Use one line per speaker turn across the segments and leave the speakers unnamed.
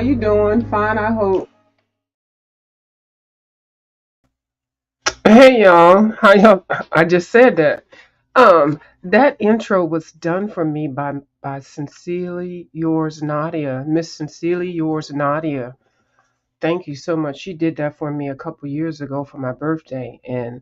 you doing? Fine, I hope. Hey y'all, how y'all? I just said that. That intro was done for me by Sincerely Yours Nadia, Miss Sincerely Yours Nadia. Thank you so much. She did that for me a couple years ago for my birthday, and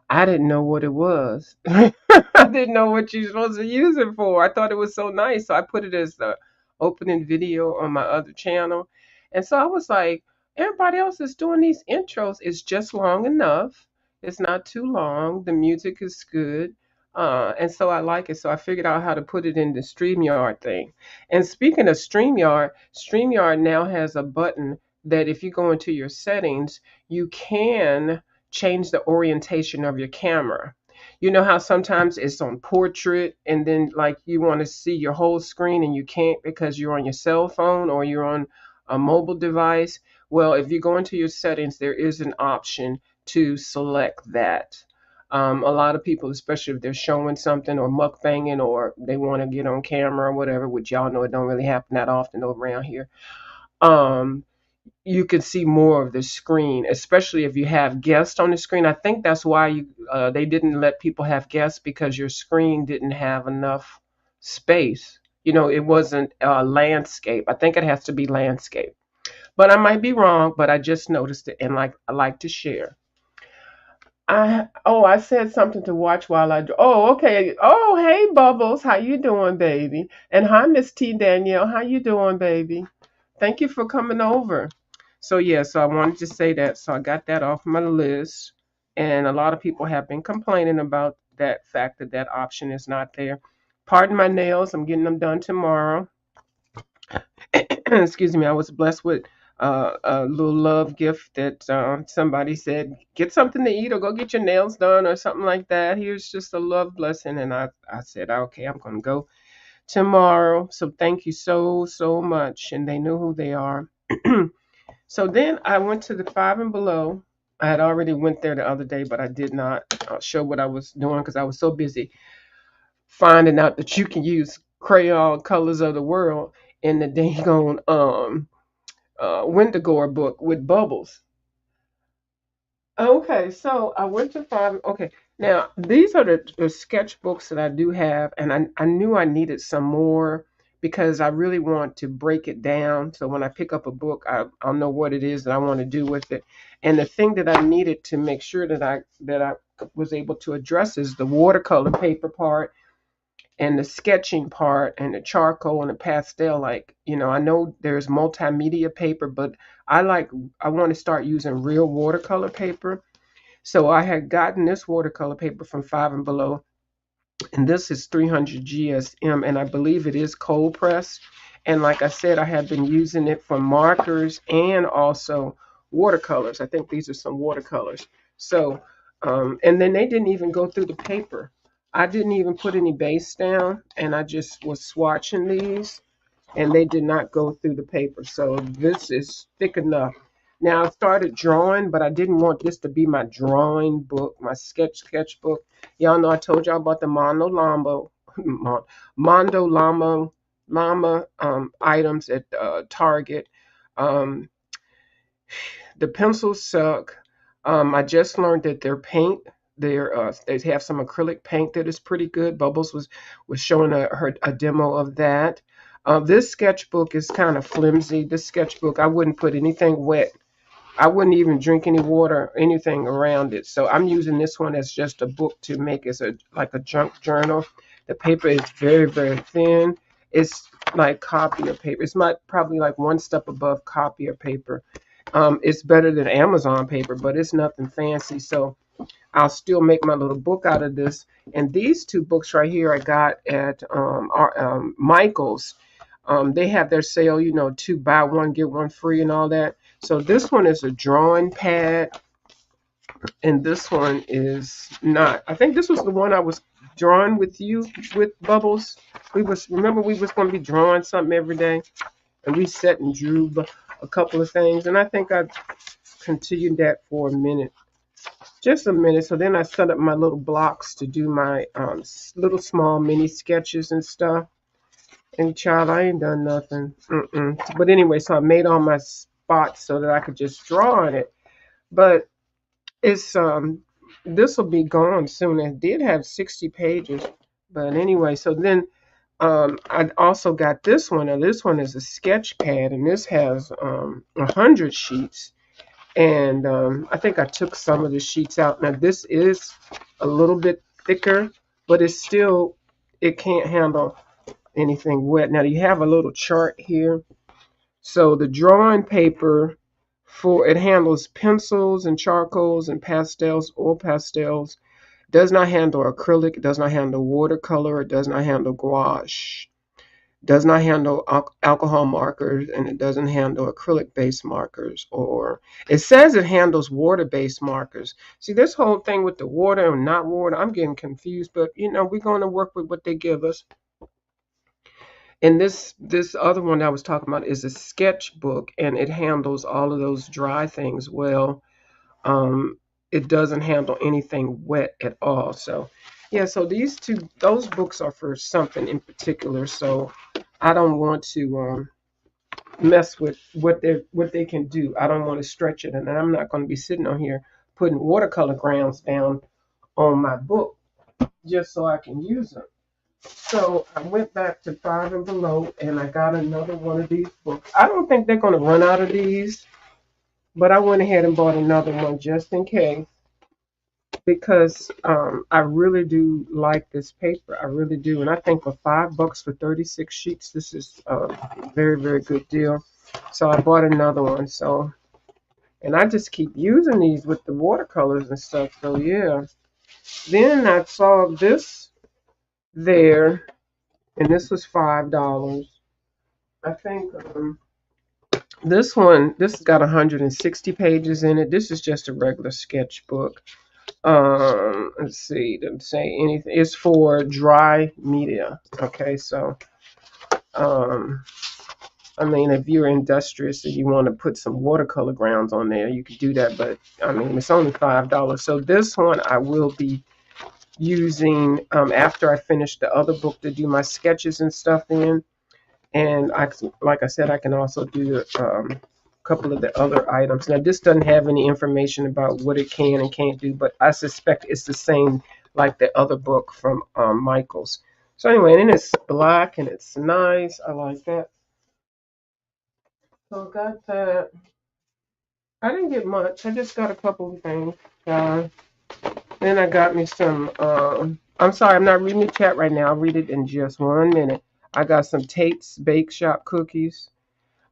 I didn't know what it was. I didn't know what you're supposed to use it for. I thought it was so nice, so I put it as the opening video on my other channel. And so I was like, everybody else is doing these intros. It's just long enough. It's not too long. The music is good. And so I like it. So I figured out how to put it in the StreamYard thing. And speaking of StreamYard, StreamYard now has a button that if you go into your settings, you can change the orientation of your camera. You know how sometimes it's on portrait and then like you want to see your whole screen and you can't because you're on your cell phone or you're on a mobile device? Well, if you go into your settings, there is an option to select that. A lot of people, especially if they're showing something or mukbanging or they want to get on camera or whatever, which y'all know it don't really happen that often over around here. Um, you can see more of the screen, especially if you have guests on the screen. I think that's why they didn't let people have guests because your screen didn't have enough space. You know, it wasn't landscape. I think it has to be landscape, but I might be wrong. But I just noticed it, and like I like to share. I said something to watch while I. Oh, okay. Oh, hey, Bubbles, how you doing, baby? And hi, Miss T Danielle, how you doing, baby? Thank you for coming over. So yeah, so I wanted to say that. So I got that off my list. And a lot of people have been complaining about that fact that that option is not there. Pardon my nails. I'm getting them done tomorrow. Excuse me. I was blessed with a little love gift that somebody said, get something to eat or go get your nails done or something like that. Here's just a love blessing. And I said, okay, I'm going to go tomorrow. So thank you so, so much. And they knew who they are. So then I went to the 5&Below. I had already went there the other day, but I did not show what I was doing because I was so busy finding out that you can use crayon colors of the world in the dang on Wendigore book with bubbles. Okay, so I went to five. Okay, now these are the sketchbooks that I do have, and I knew I needed some more because I really want to break it down. So when I pick up a book, I'll know what it is that I want to do with it. And the thing that I needed to make sure that I was able to address is the watercolor paper part and the sketching part and the charcoal and the pastel. Like, I know there's multimedia paper, but I want to start using real watercolor paper. So I had gotten this watercolor paper from 5&Below, and this is 300 GSM, and I believe it is cold press. And like I said, I have been using it for markers and also watercolors. I think these are some watercolors. So, and then they didn't even go through the paper. I didn't even put any base down, and I just was swatching these, and they did not go through the paper. So this is thick enough. Now I started drawing, but I didn't want this to be my drawing book, my sketchbook. Y'all know I told y'all about the Mondo Llama items at Target. Um, the pencils suck. I just learned that their paint, they have some acrylic paint that is pretty good. Bubbles was showing a demo of that. This sketchbook is kind of flimsy. This sketchbook, I wouldn't put anything wet. I wouldn't even drink any water or anything around it. So I'm using this one as just a book to make as like a junk journal. The paper is very, very thin. It's like copier paper. It's not probably like one step above copier paper. It's better than Amazon paper, but it's nothing fancy. So I'll still make my little book out of this. And these two books right here I got at Michael's. They have their sale, two buy one, get one free and all that. So this one is a drawing pad, and this one is not. I think this was the one I was drawing with you with Bubbles. Remember we was going to be drawing something every day, and we sat and drew a couple of things, and I think I continued that for a minute, just a minute. So then I set up my little blocks to do my little small mini sketches and stuff. And child, I ain't done nothing. But anyway, so I made all my spots so that I could just draw on it. But it's this will be gone soon. It did have 60 pages. But anyway, so then I also got this one. Now this one is a sketch pad, and this has 100 sheets. And I think I took some of the sheets out. Now this is a little bit thicker, but it's still, it can't handle anything wet. Now you have a little chart here. So the drawing paper for it handles pencils and charcoals and pastels, oil pastels. Does not handle acrylic. It does not handle watercolor. It does not handle gouache. Does not handle alcohol markers, and it doesn't handle acrylic based markers, or it says it handles water based markers. See, this whole thing with the water and not water, I'm getting confused, but we're going to work with what they give us. And this other one I was talking about is a sketchbook, and it handles all of those dry things well. Um, it doesn't handle anything wet at all. So, yeah. So those books are for something in particular. So I don't want to mess with what they can do. I don't want to stretch it, and I'm not going to be sitting on here putting watercolor grounds down on my book just so I can use them. So I went back to 5&Below, and I got another one of these books. I don't think they're going to run out of these, but I went ahead and bought another one just in case, because I really do like this paper. I really do. And I think for $5 for 36 sheets, this is a very, very good deal. So I bought another one. So, and I just keep using these with the watercolors and stuff. So yeah. Then I saw this there, and this was $5. I think this has got 160 pages in it. This is just a regular sketchbook. Let's see, didn't say anything. It's for dry media. Okay, so I mean, if you're industrious and you want to put some watercolor grounds on there, you could do that. But I mean, it's only $5. So this one I will be using after I finish the other book to do my sketches and stuff in. And like I said, I can also do a couple of the other items. Now, this doesn't have any information about what it can and can't do, but I suspect it's the same like the other book from Michaels. So anyway, and it's black and it's nice. I like that. So I got that. I didn't get much. I just got a couple of things. Then I got me some. I'm sorry, I'm not reading the chat right now. I'll read it in just 1 minute. I got some Tate's Bake Shop cookies.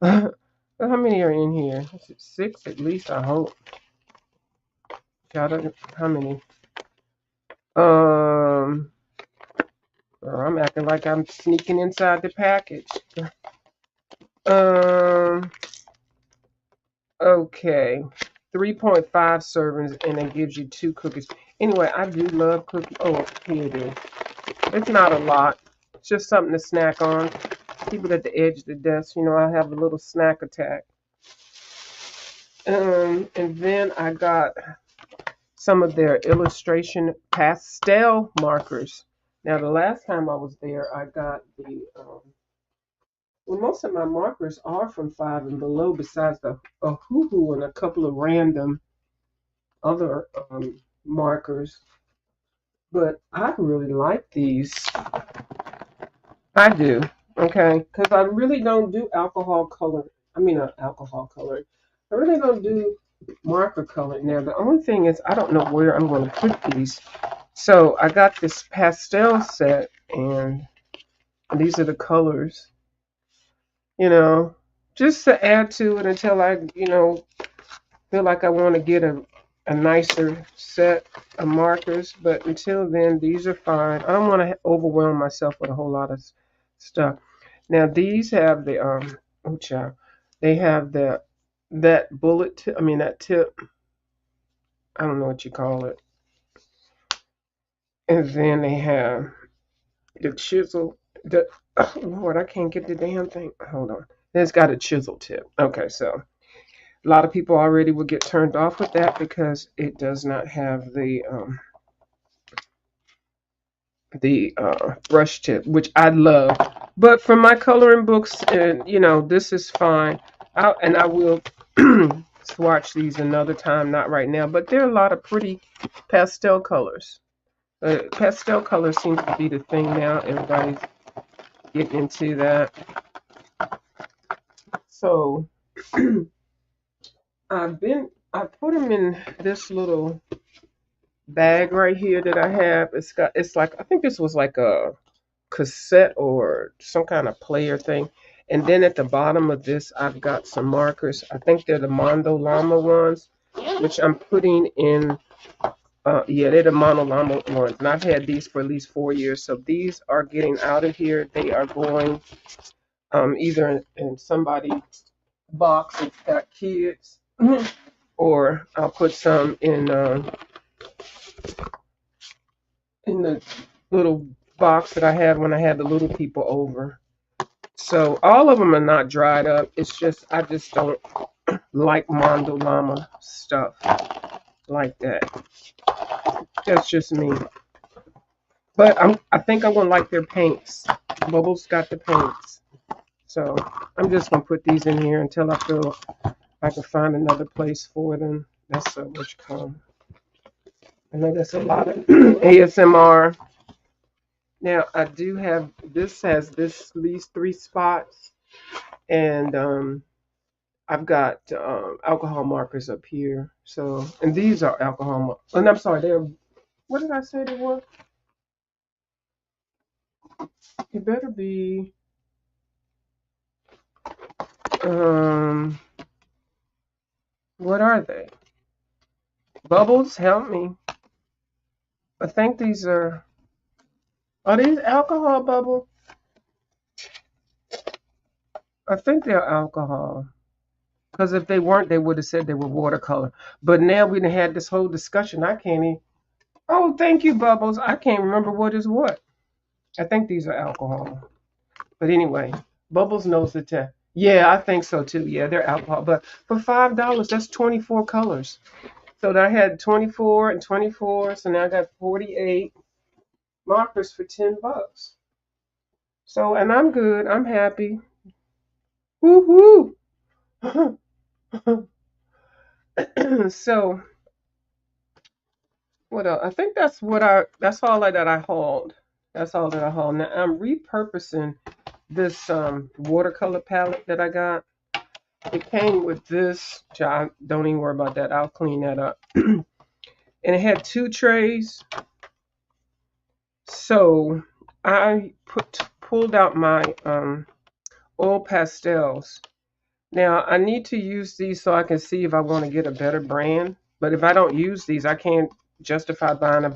How many are in here? Is it 6 at least? I hope. How many? I'm acting like I'm sneaking inside the package. Um, okay. 3.5 servings, and it gives you 2 cookies. Anyway, I do love cookies. Oh, here it is. It's not a lot. It's just something to snack on. Keep it at the edge of the desk. I have a little snack attack. And then I got some of their illustration pastel markers. Now, the last time I was there, I got well, most of my markers are from 5&Below, besides the a hoo-hoo and a couple of random other markers. But I really like these. I do. Okay, because I really don't do alcohol color. I mean, alcohol coloring. I really don't do marker color. Now, the only thing is, I don't know where I'm going to put these. So I got this pastel set, and these are the colors. Just to add to it until I, feel like I want to get a nicer set of markers. But until then, these are fine. I don't want to overwhelm myself with a whole lot of stuff. Now these have the oh child, they have that bullet tip. I mean that tip. I don't know what you call it. And then they have the chisel. Oh Lord, I can't get the damn thing. Hold on. It's got a chisel tip. Okay, so a lot of people already will get turned off with that because it does not have the the brush tip, which I love. But for my coloring books, and this is fine. I will swatch these another time, not right now. But there are a lot of pretty pastel colors. Pastel colors seems to be the thing now. Everybody's getting into that. So I put them in this little bag right here that I have. It's like, I think this was like a cassette or some kind of player thing. And then at the bottom of this, I've got some markers. I think they're the Mondo Llama ones, which I'm putting in. Yeah, they're the Mondo Llama ones. And I've had these for at least 4 years. So these are getting out of here. They are going either in somebody's box that's got kids, or I'll put some in the little box that I had when I had the little people over. So all of them are not dried up. It's just I just don't like Mondo Llama stuff like that. That's just me. But I think I'm gonna like their paints. Bubbles got the paints. So I'm just gonna put these in here until I feel I can find another place for them. That's so much fun. I know that's a lot of ASMR. Now I do have this has these 3 spots, and I've got alcohol markers up here. So, and these are alcohol. And I'm sorry, they're, what did I say they were? It better be. What are they? Bubbles, help me. I think these are these alcohol bubble? I think they're alcohol. Because if they weren't, they would have said they were watercolor. But now we done had this whole discussion. I can't even. Oh, thank you, Bubbles. I can't remember what is what. I think these are alcohol. But anyway, Bubbles knows the test. Yeah, I think so too. Yeah, they're alcohol. But for $5, that's 24 colors. So I had 24 and 24. So now I got 48 markers for $10. So, and I'm good. I'm happy. Woohoo! So, what else? I think that's all that I hauled. That's all that I hauled. Now I'm repurposing this watercolor palette that I got. It came with this. Don't even worry about that. I'll clean that up. And it had 2 trays. So I pulled out my oil pastels. Now I need to use these so I can see if I want to get a better brand. But if I don't use these, I can't justify buying a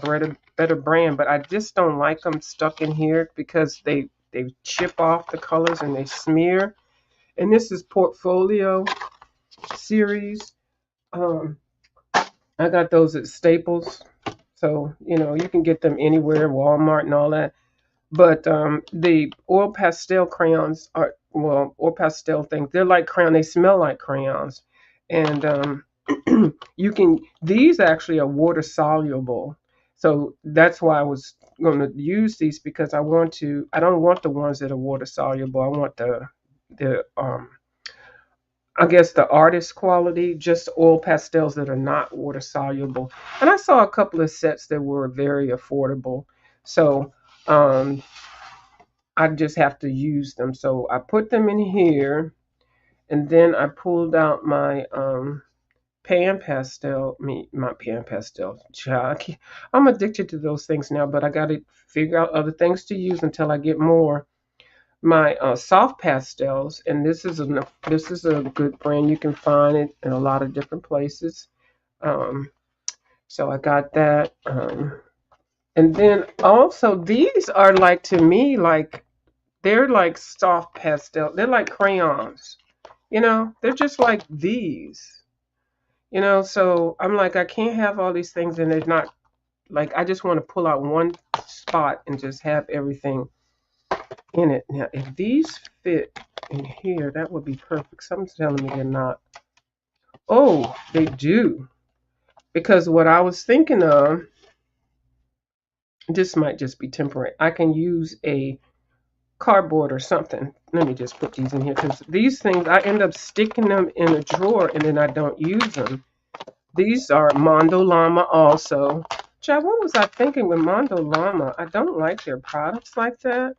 better brand. But I just don't like them stuck in here because they chip off the colors and they smear. And this is Portfolio series. I got those at Staples. So, you can get them anywhere, Walmart and all that. But the oil pastel crayons are, well, oil pastel things, they're like crayon. They smell like crayons. And these actually are water soluble. So that's why I was going to use these, because I don't want the ones that are water soluble. I want the I guess the artist quality, just oil pastels that are not water soluble. And I saw a couple of sets that were very affordable. So I just have to use them. So I put them in here, and then I pulled out my pan pastel, my pan pastel. I'm addicted to those things now, but I got to figure out other things to use until I get more. My soft pastels, and this is a good brand. You can find it in a lot of different places. So I got that. And then also these are like, to me, like they're like soft pastel. They're like crayons. They're just like these. So I'm like, I can't have all these things and they're not, like, I just want to pull out one spot and just have everything in it. Now, if these fit in here, that would be perfect. Something's telling me they're not. Oh, they do. Because what I was thinking of This might just be temporary. I can use a cardboard or something. Let me just put these in here because these things, I end up sticking them in a drawer and then I don't use them. These are Mondo Llama also. Chad, what was I thinking with Mondo Llama? I don't like their products like that.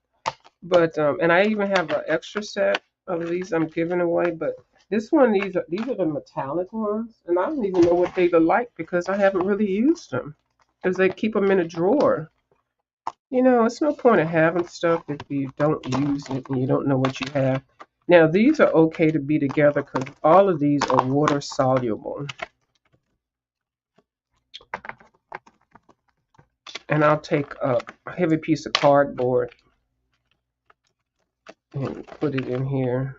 But and I even have an extra set of these I'm giving away. But this one, these are the metallic ones, and I don't even know what they look like because I haven't really used them. Because they keep them in a drawer. You know, it's no point of having stuff if you don't use it and you don't know what you have. Now these are okay to be together because all of these are water soluble. And I'll take a heavy piece of cardboard and put it in here.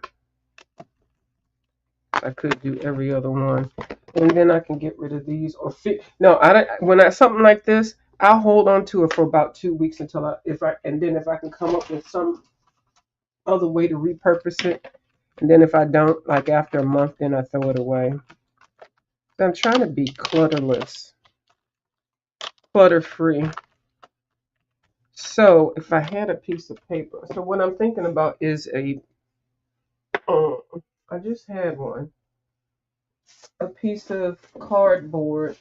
I could do every other one, and then I can get rid of these or fit. No, I don't. When I something like this, I'll hold on to it for about 2 weeks until if I can come up with some other way to repurpose it, and then if I don't, like after a month, then I throw it away. So I'm trying to be clutterless, clutter free. So if I had a piece of paper, so what I'm thinking about is uh, I just had a piece of cardboard.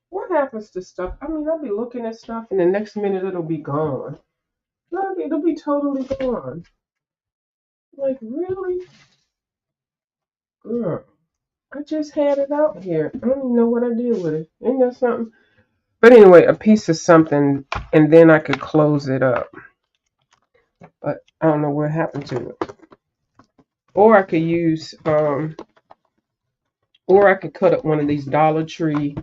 What happens to stuff? I mean, I'll be looking at stuff and the next minute it'll be gone. Like, it'll be totally gone. Like, really? Girl, I just had it out here. I don't even know what I did with it. Ain't that something? But anyway, a piece of something and then I could close it up. But I don't know what happened to it. Or I could use, or I could cut up one of these Dollar Tree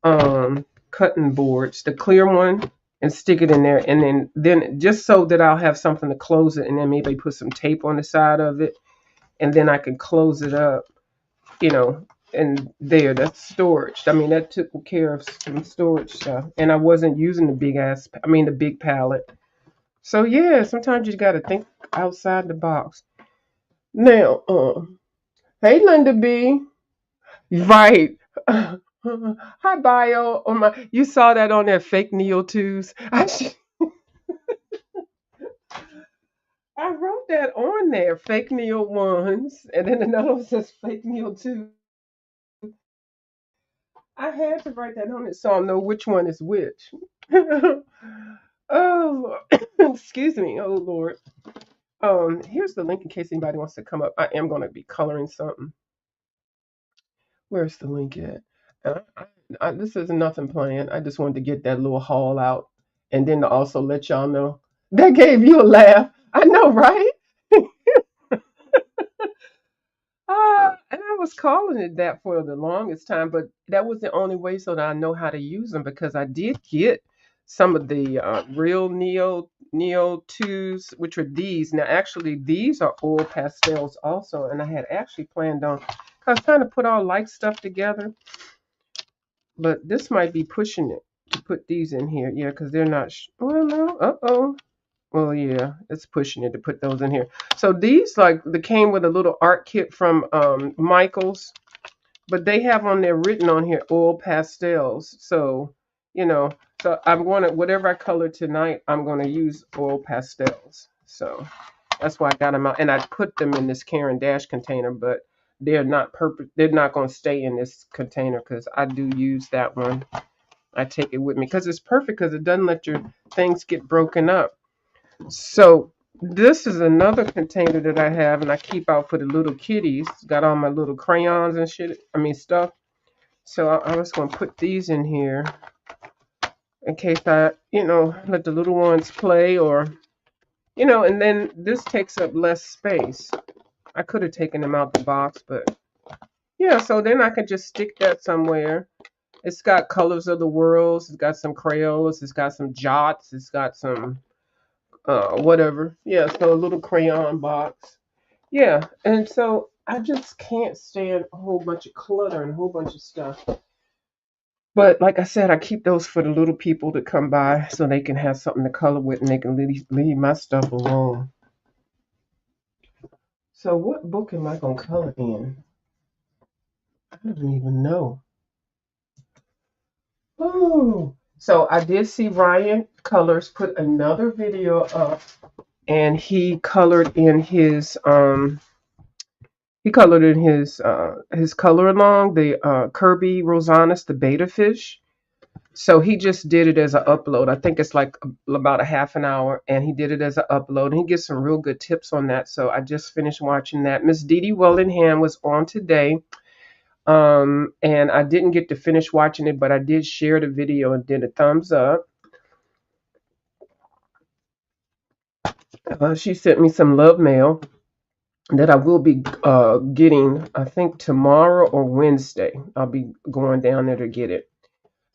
cutting boards, the clear one, and stick it in there, and then just so that I'll have something to close it, and then maybe put some tape on the side of it, and then I can close it up, you know. And there, that's storage. I mean, that took care of some storage stuff, and I wasn't using the big palette. So yeah, sometimes you got to think outside the box. Now, hey, Linda B. Right. Hi, bio. Oh my, you saw that on there, fake Neo twos. I wrote that on there, fake Neo ones, and then another one says fake Neo two. I had to write that on it so I know which one is which. Oh, excuse me. Oh Lord. Here's the link in case anybody wants to come up. I am going to be coloring something. Where's the link at? This is nothing planned. I just wanted to get that little haul out, and then to also let y'all know that gave you a laugh. I know, right? And I was calling it that for the longest time, but that was the only way so that I know how to use them because I did get some of the real Neo twos, which are these. Now, actually, these are oil pastels also, and I had actually planned on. I was trying to put all light stuff together, but this might be pushing it to put these in here. Yeah, because they're not. Well, no. Uh-oh. Well, yeah, it's pushing it to put those in here. So these, like, they came with a little art kit from Michaels, but they have on there written on here oil pastels. So, you know, so I'm going to, whatever I color tonight, I'm going to use oil pastels. So that's why I got them out. And I put them in this Caran Dash container, but they're not going to stay in this container because I do use that one. I take it with me because it's perfect because it doesn't let your things get broken up. So this is another container that I have and I keep out for the little kitties. It's got all my little crayons and shit. I mean stuff. So I was gonna put these in here in case I, let the little ones play or and then this takes up less space. I could have taken them out the box, but yeah, so then I can just stick that somewhere. It's got colors of the worlds, it's got some crayons, it's got some jots, it's got some whatever. Yeah, so a little crayon box. Yeah, and so I just can't stand a whole bunch of clutter and a whole bunch of stuff. But like I said, I keep those for the little people that come by so they can have something to color with and they can leave my stuff alone. So what book am I going to color in? I don't even know. Ooh. So I did see Ryan Colors put another video up, and he colored in his color along the Kirby Rosanus, the beta fish. So he just did it as an upload. I think it's like about a half an hour, and he did it as an upload. And he gets some real good tips on that. So I just finished watching that. Miss Dee Dee Wellingham was on today, and I didn't get to finish watching it, but I did share the video and did a thumbs up. She sent me some love mail that I will be getting, I think tomorrow or Wednesday. I'll be going down there to get it.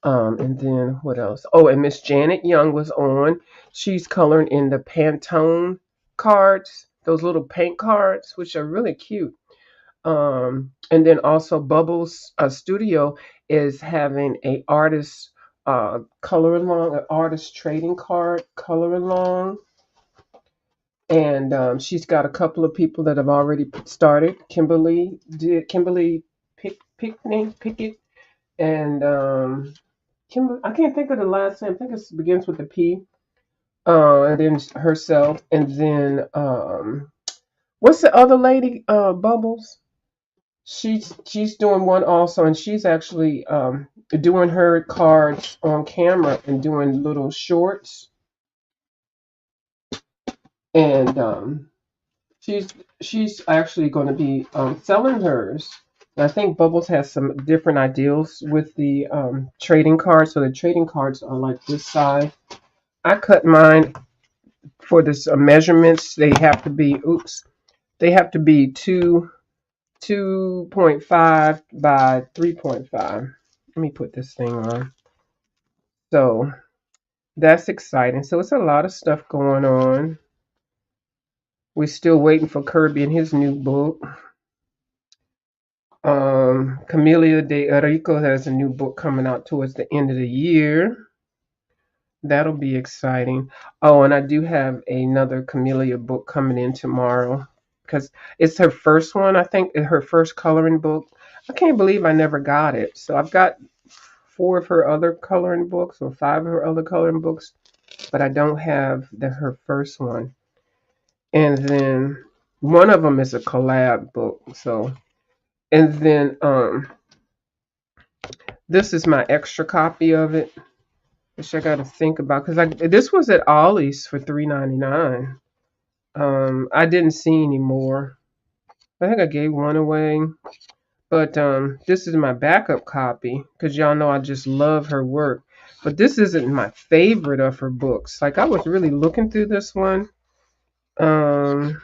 And then what else? Oh, and Miss Janet Young was on. She's coloring in the Pantone cards, those little paint cards, which are really cute. And then also Bubbles Studio is having a artist color along, an artist trading card color along. And she's got a couple of people that have already started. Kimberly Pickett, and I can't think of the last name. I think it begins with a P. And then herself, and then what's the other lady? Bubbles. She's doing one also, and she's actually doing her cards on camera and doing little shorts, and she's actually going to be selling hers. And I think Bubbles has some different ideals with the trading cards. So the trading cards are like this size. I cut mine for this measurements. They have to be 2.5 by 3.5. Let me put this thing on. So that's exciting. So it's a lot of stuff going on. We're still waiting for Kirby and his new book. Camelia de Rico has a new book coming out towards the end of the year. That'll be exciting. Oh, and I do have another Camelia book coming in tomorrow because it's her first one, I think, her first coloring book. I can't believe I never got it. So I've got 4 of her other coloring books or 5 of her other coloring books, but I don't have her first one. And then one of them is a collab book. So, and then this is my extra copy of it, which I got to think about because this was at Ollie's for $3.99. I didn't see any more. I think I gave one away, but this is my backup copy because y'all know I just love her work. But this isn't my favorite of her books. Like I was really looking through this one, um,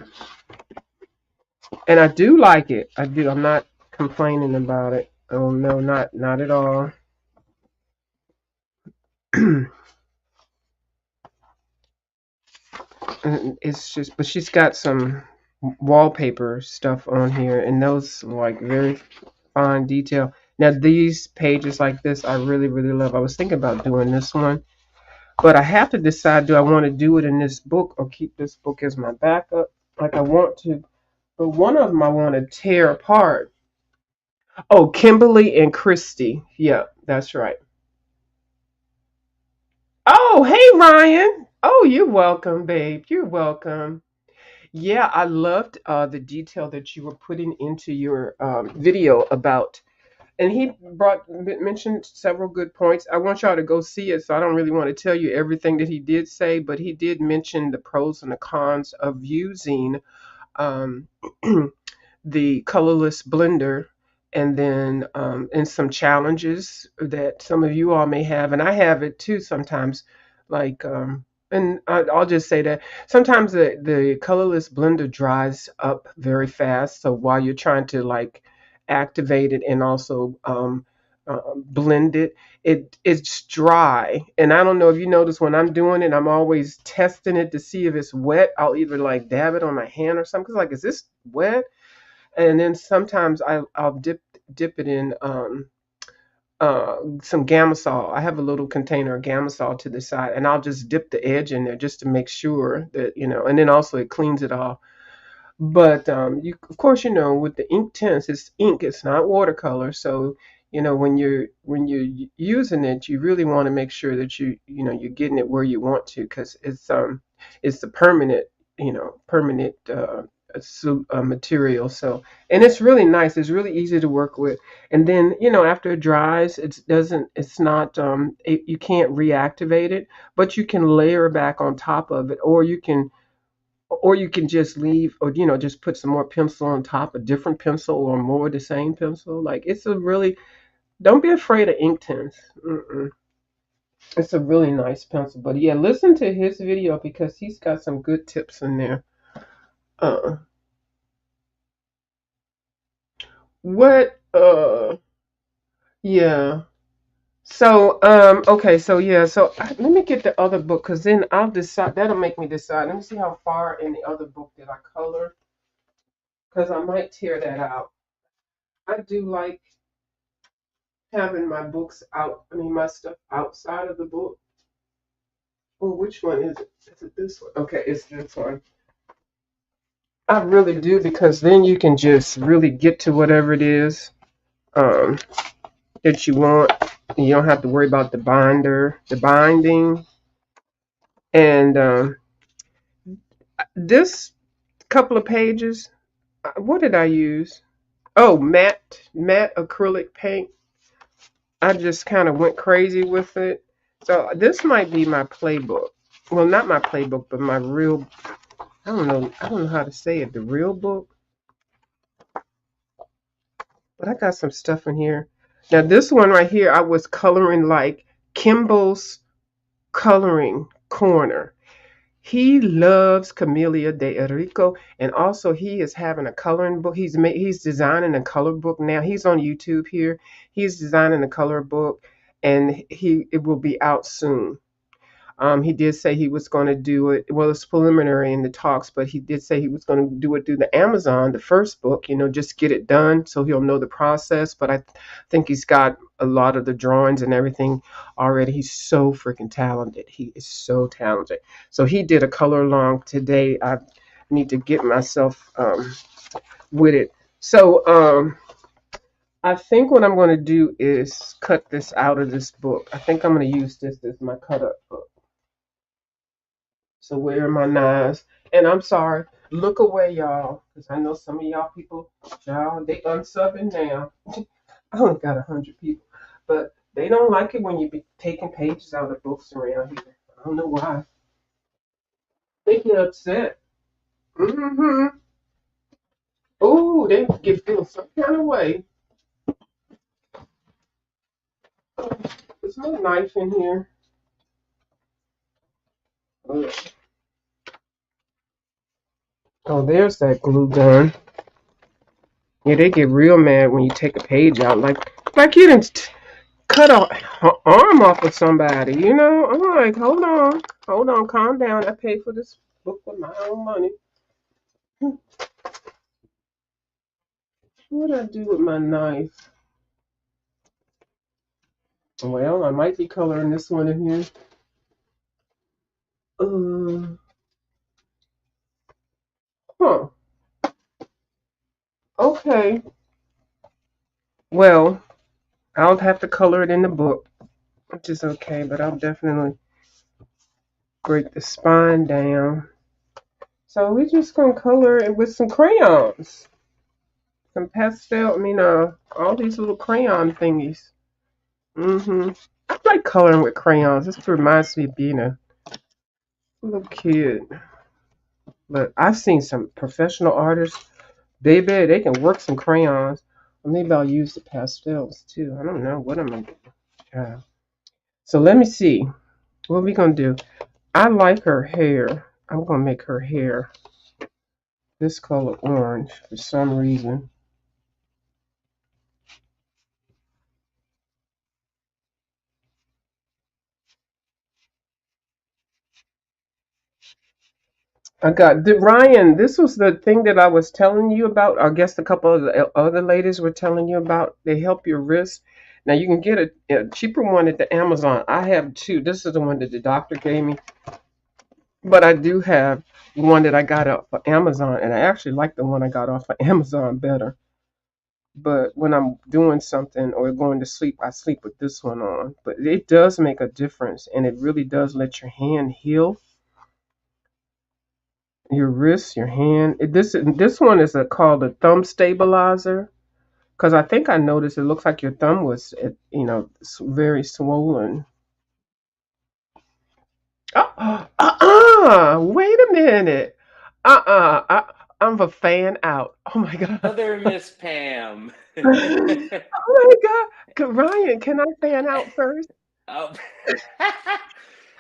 and I do like it. I do. I'm not complaining about it. Oh no, not at all. It's just, but she's got some wallpaper stuff on here, and those like very fine detail. Now these pages like this, I really really love. I was thinking about doing this one, but I have to decide: do I want to do it in this book or keep this book as my backup? Like I want to, but one of them I want to tear apart. Oh, Kimberly and Christy. Yeah, that's right. Oh, hey Ryan. Oh, you're welcome, babe. You're welcome. Yeah, I loved the detail that you were putting into your video about, and he mentioned several good points. I want y'all to go see it, so I don't really want to tell you everything that he did say, but he did mention the pros and the cons of using um, the colorless blender, and then and some challenges that some of you all may have, and I have it too sometimes. Like, and I'll just say that sometimes the colorless blender dries up very fast. So while you're trying to like activate it and also blend it, it's dry. And I don't know if you notice when I'm doing it, I'm always testing it to see if it's wet. I'll either like dab it on my hand or something. 'Cause like, is this wet? And then sometimes I'll dip it in some Gamasol. I have a little container of Gamasol to the side, and I'll just dip the edge in there just to make sure that and then also it cleans it off. But you, of course, with the ink tints, it's ink, it's not watercolor, so when you're using it, you really want to make sure that you're getting it where you want to, because it's the permanent material. So, and it's really nice. It's really easy to work with. And then after it dries, it's not you can't reactivate it, but you can layer back on top of it, or you can just leave, or just put some more pencil on top, a different pencil or more of the same pencil. Like, it's a really, don't be afraid of ink tints. Mm-mm. It's a really nice pencil. But yeah, listen to his video because he's got some good tips in there. Uh, what? Yeah. So, okay. So yeah. So let me get the other book, because then I'll decide. That'll make me decide. Let me see how far in the other book did I color, because I might tear that out. I do like having my books out. I mean, my stuff outside of the book. Oh, which one is it? Is it this one? Okay, it's this one. I really do, because then you can just really get to whatever it is um, that you want. You don't have to worry about the binding. And this couple of pages, what did I use? Oh, matte acrylic paint. I just kind of went crazy with it. So this might be my playbook. Well, not my playbook, but my real, I don't know. I don't know how to say it. The real book. But I got some stuff in here. Now this one right here, I was coloring like Kimball's Coloring Corner. He loves Camellia de Enrico, and also he is having a coloring book. He's designing a color book now. He's on YouTube here. He's designing a color book, and it will be out soon. He did say he was going to do it. Well, it's preliminary in the talks, but he did say he was going to do it through the Amazon, the first book, just get it done so he'll know the process. But I think he's got a lot of the drawings and everything already. He's so freaking talented. He is so talented. So he did a color along today. I need to get myself with it. So I think what I'm going to do is cut this out of this book. I think I'm going to use this as my cut up book. So where are my knives? And I'm sorry, look away, y'all, because I know some of y'all people, y'all, they unsubbing now. I only got 100 people, but they don't like it when you be taking pages out of books around here. I don't know why. They get upset. Mm-hmm. Oh, they get feel some kind of way. There's no knife in here. Ugh. Oh, there's that glue gun. Yeah, they get real mad when you take a page out, like you didn't cut a arm off of somebody. I'm like, hold on, calm down. I paid for this book with my own money. What do I do with my knife? Well, I might be coloring this one in here. Uh, huh. Okay. Well, I'll have to color it in the book, which is okay, but I'll definitely break the spine down. So we're just gonna color it with some crayons. Some pastel, all these little crayon thingies. I like coloring with crayons. This reminds me of being a little kid. But I've seen some professional artists, baby, they can work some crayons. Or maybe I'll use the pastels too. I don't know what I'm gonna do. Yeah. So let me see. What are we gonna do? I like her hair. I'm gonna make her hair this color orange for some reason. Ryan. This was the thing that I was telling you about. I guess a couple of the other ladies were telling you about. They help your wrist. Now you can get a cheaper one at the Amazon. I have two. This is the one that the doctor gave me, but I do have one that I got off of Amazon, and I actually like the one I got off of Amazon better. But when I'm doing something or going to sleep, I sleep with this one on. But it does make a difference, and it really does let your hand heal, your wrist, your hand. This one is called a thumb stabilizer. Because I think I noticed it looks like your thumb was, very swollen. Oh, wait a minute. I'm a fan out. Oh my God.
Other Miss Pam.
Oh my God. Ryan, can I fan out first?
Oh.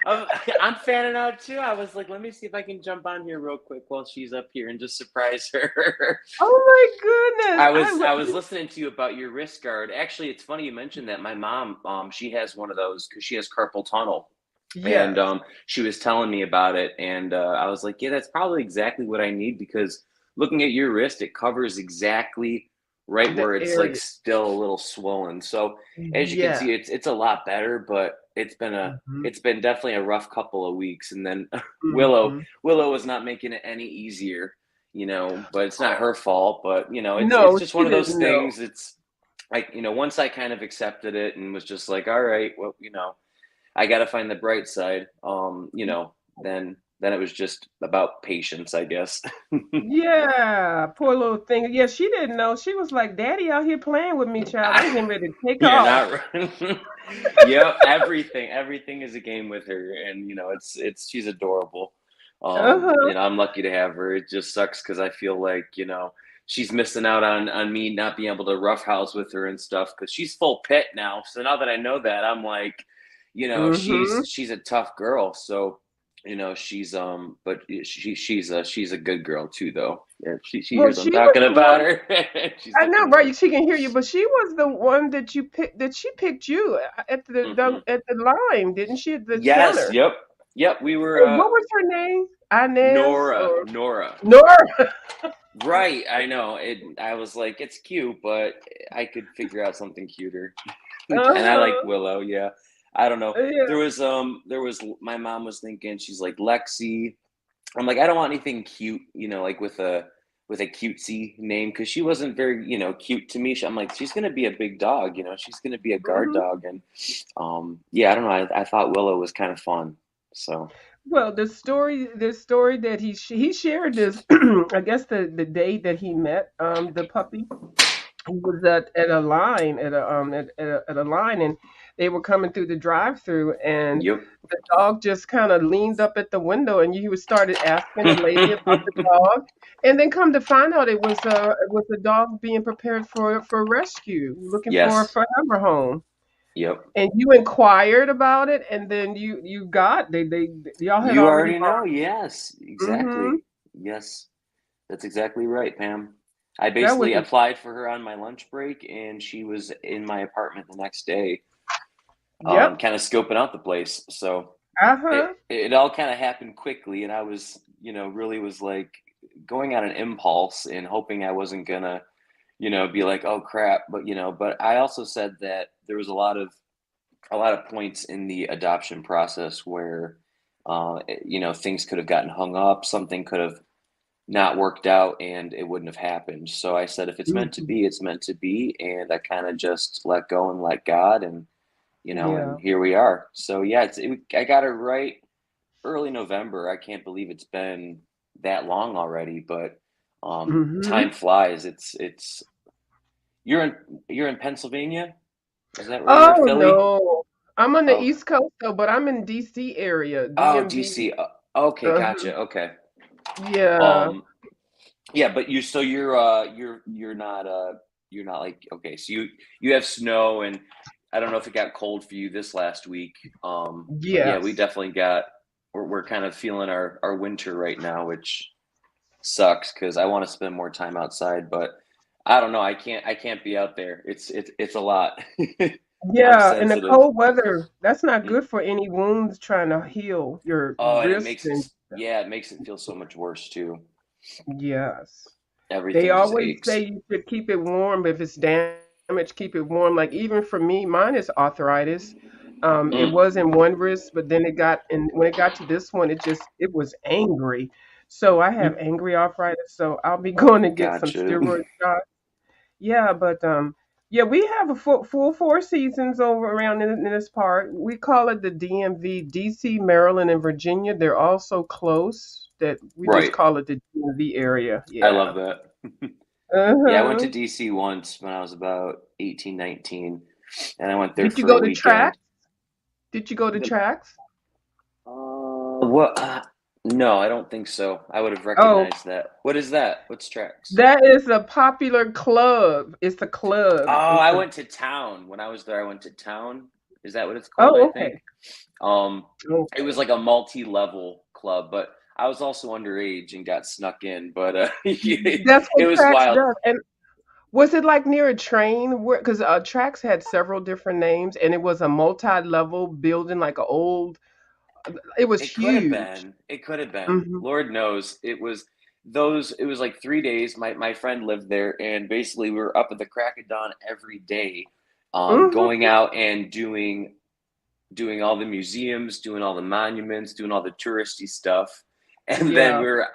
I'm, I'm fanning out too. I was like, let me see if I can jump on here real quick while she's up here and just surprise her.
Oh my goodness.
I was listening to you about your wrist guard. Actually, it's funny you mentioned that. My mom, she has one of those because she has carpal tunnel, and
Yes,
she was telling me about it, and I was like, yeah, that's probably exactly what I need because looking at your wrist, it covers exactly right
the
where it's like
area.
still a little swollen. So as you can
Yeah.
see, it's a lot better, but
Hmm.
it's been definitely a rough couple of weeks. And then Willow
Hmm.
Willow was not making it any easier, but it's not her fault. But it's
No,
just one
she
of those
didn't know.
things. It's like once I kind of accepted it and was just like, all right, well, I got to find the bright side. Then it was just about patience, I guess.
Yeah, poor little thing. Yeah, she didn't know. She was like, "Daddy out here playing with me, child. I'm
I,
getting ready to take
you're
off."
not right. Yep, everything is a game with her, and it's she's adorable.
Uh-huh.
I'm lucky to have her. It just sucks because I feel like she's missing out on me not being able to roughhouse with her and stuff because she's full pit now. So now that I know that, I'm like,
Mm-hmm.
she's a tough girl. So she's but she's a good girl too, though. Yeah, she
Well,
hears I'm
she was
talking
the one.
about her. She's
I know,
looking at me.
right? She can hear you, but she was the one that you picked. That she picked you
Hmm.
at the line, didn't she? At the
Yes,
counter.
yep. We were
And what was her name? Inez or
Nora.
Nora?
Right, I know. I was like, it's cute, but I could figure out something cuter. And I like
Uh-huh.
Willow. Yeah, I don't know.
Yeah.
There was my mom was thinking she's like Lexi. I'm like, I don't want anything cute, like with a cutesy name because she wasn't very cute to me. I'm like, she's gonna be a big dog. She's gonna be a guard
Hmm.
dog, and yeah, I don't know. I thought Willow was kind of fun, so.
Well, the story that he shared this, I guess the day that he met the puppy. He was at a line at a line, and they were coming through the drive-through, and
Yep.
the dog just kind of leaned up at the window, and he was started asking the lady about the dog, and then come to find out it was a dog being prepared for rescue, looking for a
Yes.
forever home.
Yep.
And you inquired about it, and then you got y'all had
You
already
already
bought.
know. Yes,
Mm-hmm.
exactly. Yes, that's exactly right, Pam. I
That was
basically
it.
applied for her on my lunch break, and she was in my apartment the next day,
Yep.
kind of scoping out the place. So it
Uh-huh.
it all kind of happened quickly, and I was, really was like going on an impulse and hoping I wasn't gonna, be like, oh crap. But I also said that there was a lot of points in the adoption process where things could have gotten hung up, something could have not worked out, and it wouldn't have happened. So I said, if it's meant to
Mhm.
be, it's meant to be, and I kind of just let go and let God, and and
Yeah.
here we are. So yeah, I got it right early November. I can't believe it's been that long already, but time
Mhm.
flies. It's you're in Pennsylvania, is that where you're
Oh,
Philly?
no. I'm on the
Oh,
East Coast, though, but I'm in DC area,
oh,
DMV.
DC. Okay,
Uh-huh.
gotcha. Okay.
Yeah.
Um, yeah, but you're not like, okay, so you have snow, and I don't know if it got cold for you this last week. But yeah, we
Yes.
definitely we're kind of feeling our winter right now, which sucks because I want to spend more time outside, but I don't know. I can't be out there. It's a lot. I'm
Yeah, and the
sensitive.
cold weather, that's not good for any wounds trying to heal your
Oh, and it
wrist
makes it,
and
yeah, it makes it feel so much worse too.
yes. They
Everything just
always
aches.
say you should keep it warm if it's damaged, keep it warm. Like even for me, mine is arthritis. It
Mm,
was in one wrist, but then when it got to this one, it was angry. So I have angry arthritis. So I'll be going to get some
gotcha.
steroid shots. Yeah, but yeah, we have a full four seasons over around in this part. We call it the DMV, DC, Maryland, and Virginia. They're all so close that we just
Right.
call it the DMV area.
I
Yeah.
love that. Yeah, I went to
Uh-huh.
DC once when I was about 18, 19, and I went there
Did you
for a
go to track?
weekend.
Did you go to
The,
tracks?
what? No, I don't think so. I would have
Oh,
recognized that. What is that? What's tracks?
that is a popular club. It's a
Oh,
club.
I went to town. When I was there, I went to town. Is that what it's called? I
Oh, okay.
think. Um, it was
Okay.
like a multi-level club, but I was also underage and got snuck in. But
That's
it
what
was
tracks
wild.
does. And was it like near a train? Because tracks had several different names, and it was a multi-level building, like a old. It was
It could have
huge.
been. It could have been.
Hmm.
Lord knows. It was those. It was like 3 days. My friend lived there, and basically we were up at the crack of dawn every day, going
Hmm.
out and doing all the museums, doing all the monuments, doing all the touristy stuff, and then
Yeah.
we were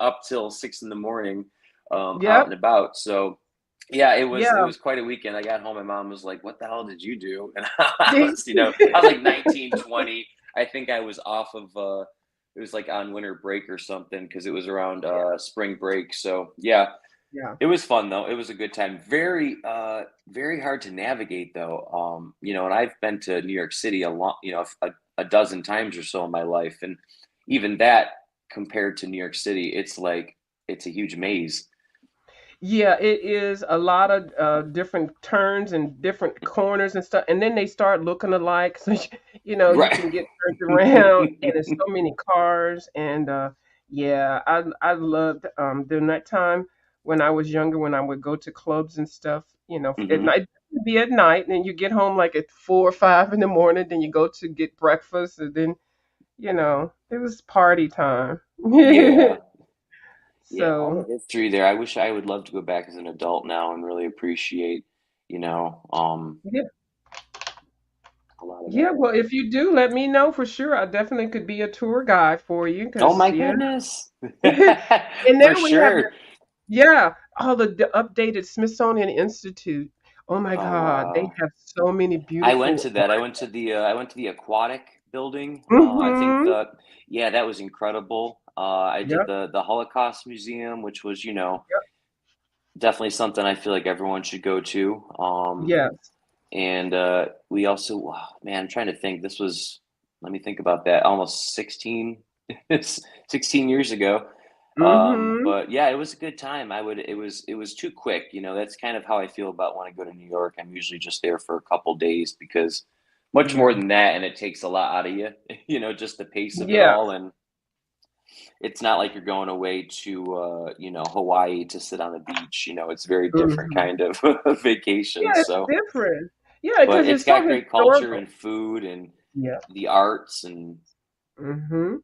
up till 6 in the morning, out
Yep.
and about. So yeah, it
Yeah.
was quite a weekend. I got home, my mom was like, "What the hell did you do?" And I was like 19, 20. I think I was off of it was like on winter break or something because it was around spring break. So yeah,
Yeah.
it was fun though. It was a good time. Very hard to navigate though. And I've been to New York City a dozen times or so in my life, and even that compared to New York City, it's like it's a huge maze.
Yeah, it is a lot of different turns and different corners and stuff, and then they start looking alike. So you
Right.
can get turned around, and there's so many cars. And yeah, I loved during that time when I was younger, when I would go to clubs and stuff. At
Hmm.
night, it'd be at night, and then you get home like at 4 or 5 in the morning. Then you go to get breakfast, and then it was party time.
Yeah. Yeah, all the
So
history there. I wish I would love to go back as an adult now and really appreciate,
yeah.
a lot of
Yeah,
that.
well, if you do, let me know for sure. I definitely could be a tour guide for you
Oh
because,
my
yeah.
goodness.
And
For
now we have
sure.
yeah, all the updated Smithsonian Institute. Oh my
Oh
God, they
wow.
have so many
I went to
beautiful
that. I went to the aquatic building. I think
Mm-hmm.
the Yeah, that was incredible. I did
Yep,
the Holocaust Museum, which was,
yep,
definitely something I feel like everyone should go to.
yes.
And we also, wow, man, I'm trying to think. Let me think about that. Almost 16 years ago.
Mm-hmm.
But yeah, it was a good time. It was too quick. That's kind of how I feel about when I go to New York. I'm usually just there for a couple days because much more
Yeah.
than that, and it takes a lot out of you, just the pace of it
Yeah.
all. And it's not like you're going away to, Hawaii to sit on the beach. It's very different
Mm-hmm.
kind of vacation.
Yeah, it's
So,
different. Yeah,
but
because
it's
it's so
got great culture
historical.
and food and
Yeah.
the arts and
Mm-hmm.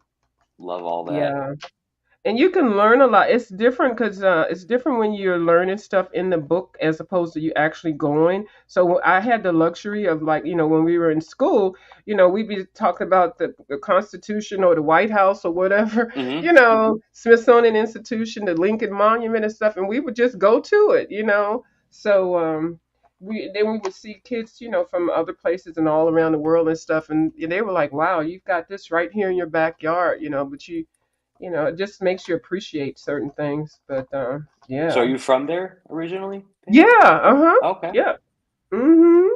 love all that.
Yeah. And you can learn a lot. It's different because it's different when you're learning stuff in the book as opposed to you actually going. So I had the luxury of, like, when we were in school, we'd be talking about the Constitution or the White House or whatever,
Hmm.
Smithsonian Institution, the Lincoln Monument and stuff, and we would just go to it. So we would see kids, from other places and all around the world and stuff, and they were like, "Wow, you've got this right here in your backyard," but it just makes you appreciate certain things. But
So, are
yeah,
you from there originally,
yeah,
Pam?
uh-huh,
Okay.
yeah, mm-hmm.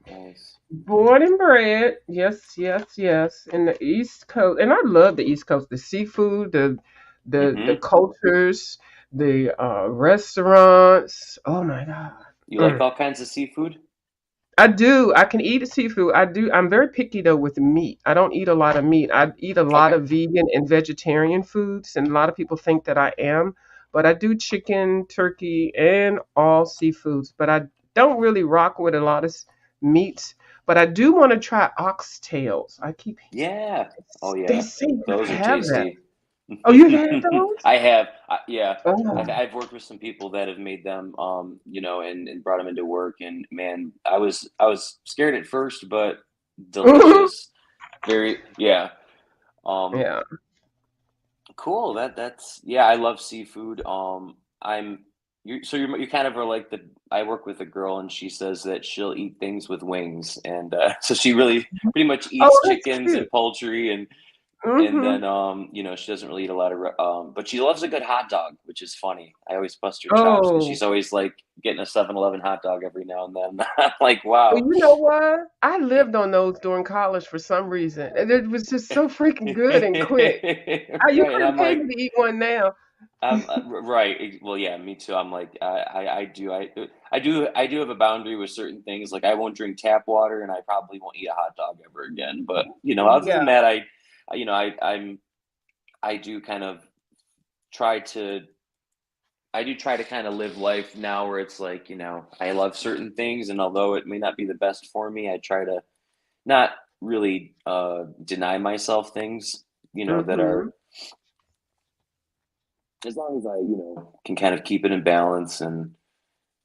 Nice.
Born and bred, yes, yes, yes, in the East Coast, and I love the East Coast. The seafood, the
Hmm.
cultures, the restaurants. Oh my God.
You like
Mm.
all kinds of seafood?
I do. I can eat seafood. I do. I'm very picky though with meat. I don't eat a lot of meat. I eat a lot
Okay.
of vegan and vegetarian foods, and a lot of people think that I am. But I do chicken, turkey, and all seafoods. But I don't really rock with a lot of meats. But I do want to try oxtails.
Yeah. Oh
They
yeah.
seem to
Those are
have that.
tasty.
Oh, you've had those?
I have, yeah.
Oh.
I've worked with some people that have made them, and brought them into work. And man, I was scared at first, but
Mhm.
delicious. Very, yeah. Um,
Yeah.
cool. That's yeah. I love seafood. I'm you kind of are like the I work with a girl and she says that she'll eat things with wings, and so she really pretty much
Oh,
eats
that's
chickens
cute.
and poultry, and
Mm-hmm.
then she doesn't really eat a lot of but she loves a good hot dog, which is funny. I always bust her chops because
Oh.
she's always like getting a 7-Eleven hot dog every now and then. I'm like,
Well,
wow.
you know what? I lived on those during college for some reason, and it was just so freaking good and quick. You
Right, and
couldn't
I'm
pay
like,
me to eat one now.
right. Well, yeah, me too. I'm like, I do have a boundary with certain things. Like, I won't drink tap water, and I probably won't eat a hot dog ever again. But other
Yeah.
than that, I do kind of try to, I do try to kind of live life now where it's like, I love certain things, and although it may not be the best for me, I try to not really deny myself things, that
Mm-hmm.
are, as long as I, can kind of keep it in balance, and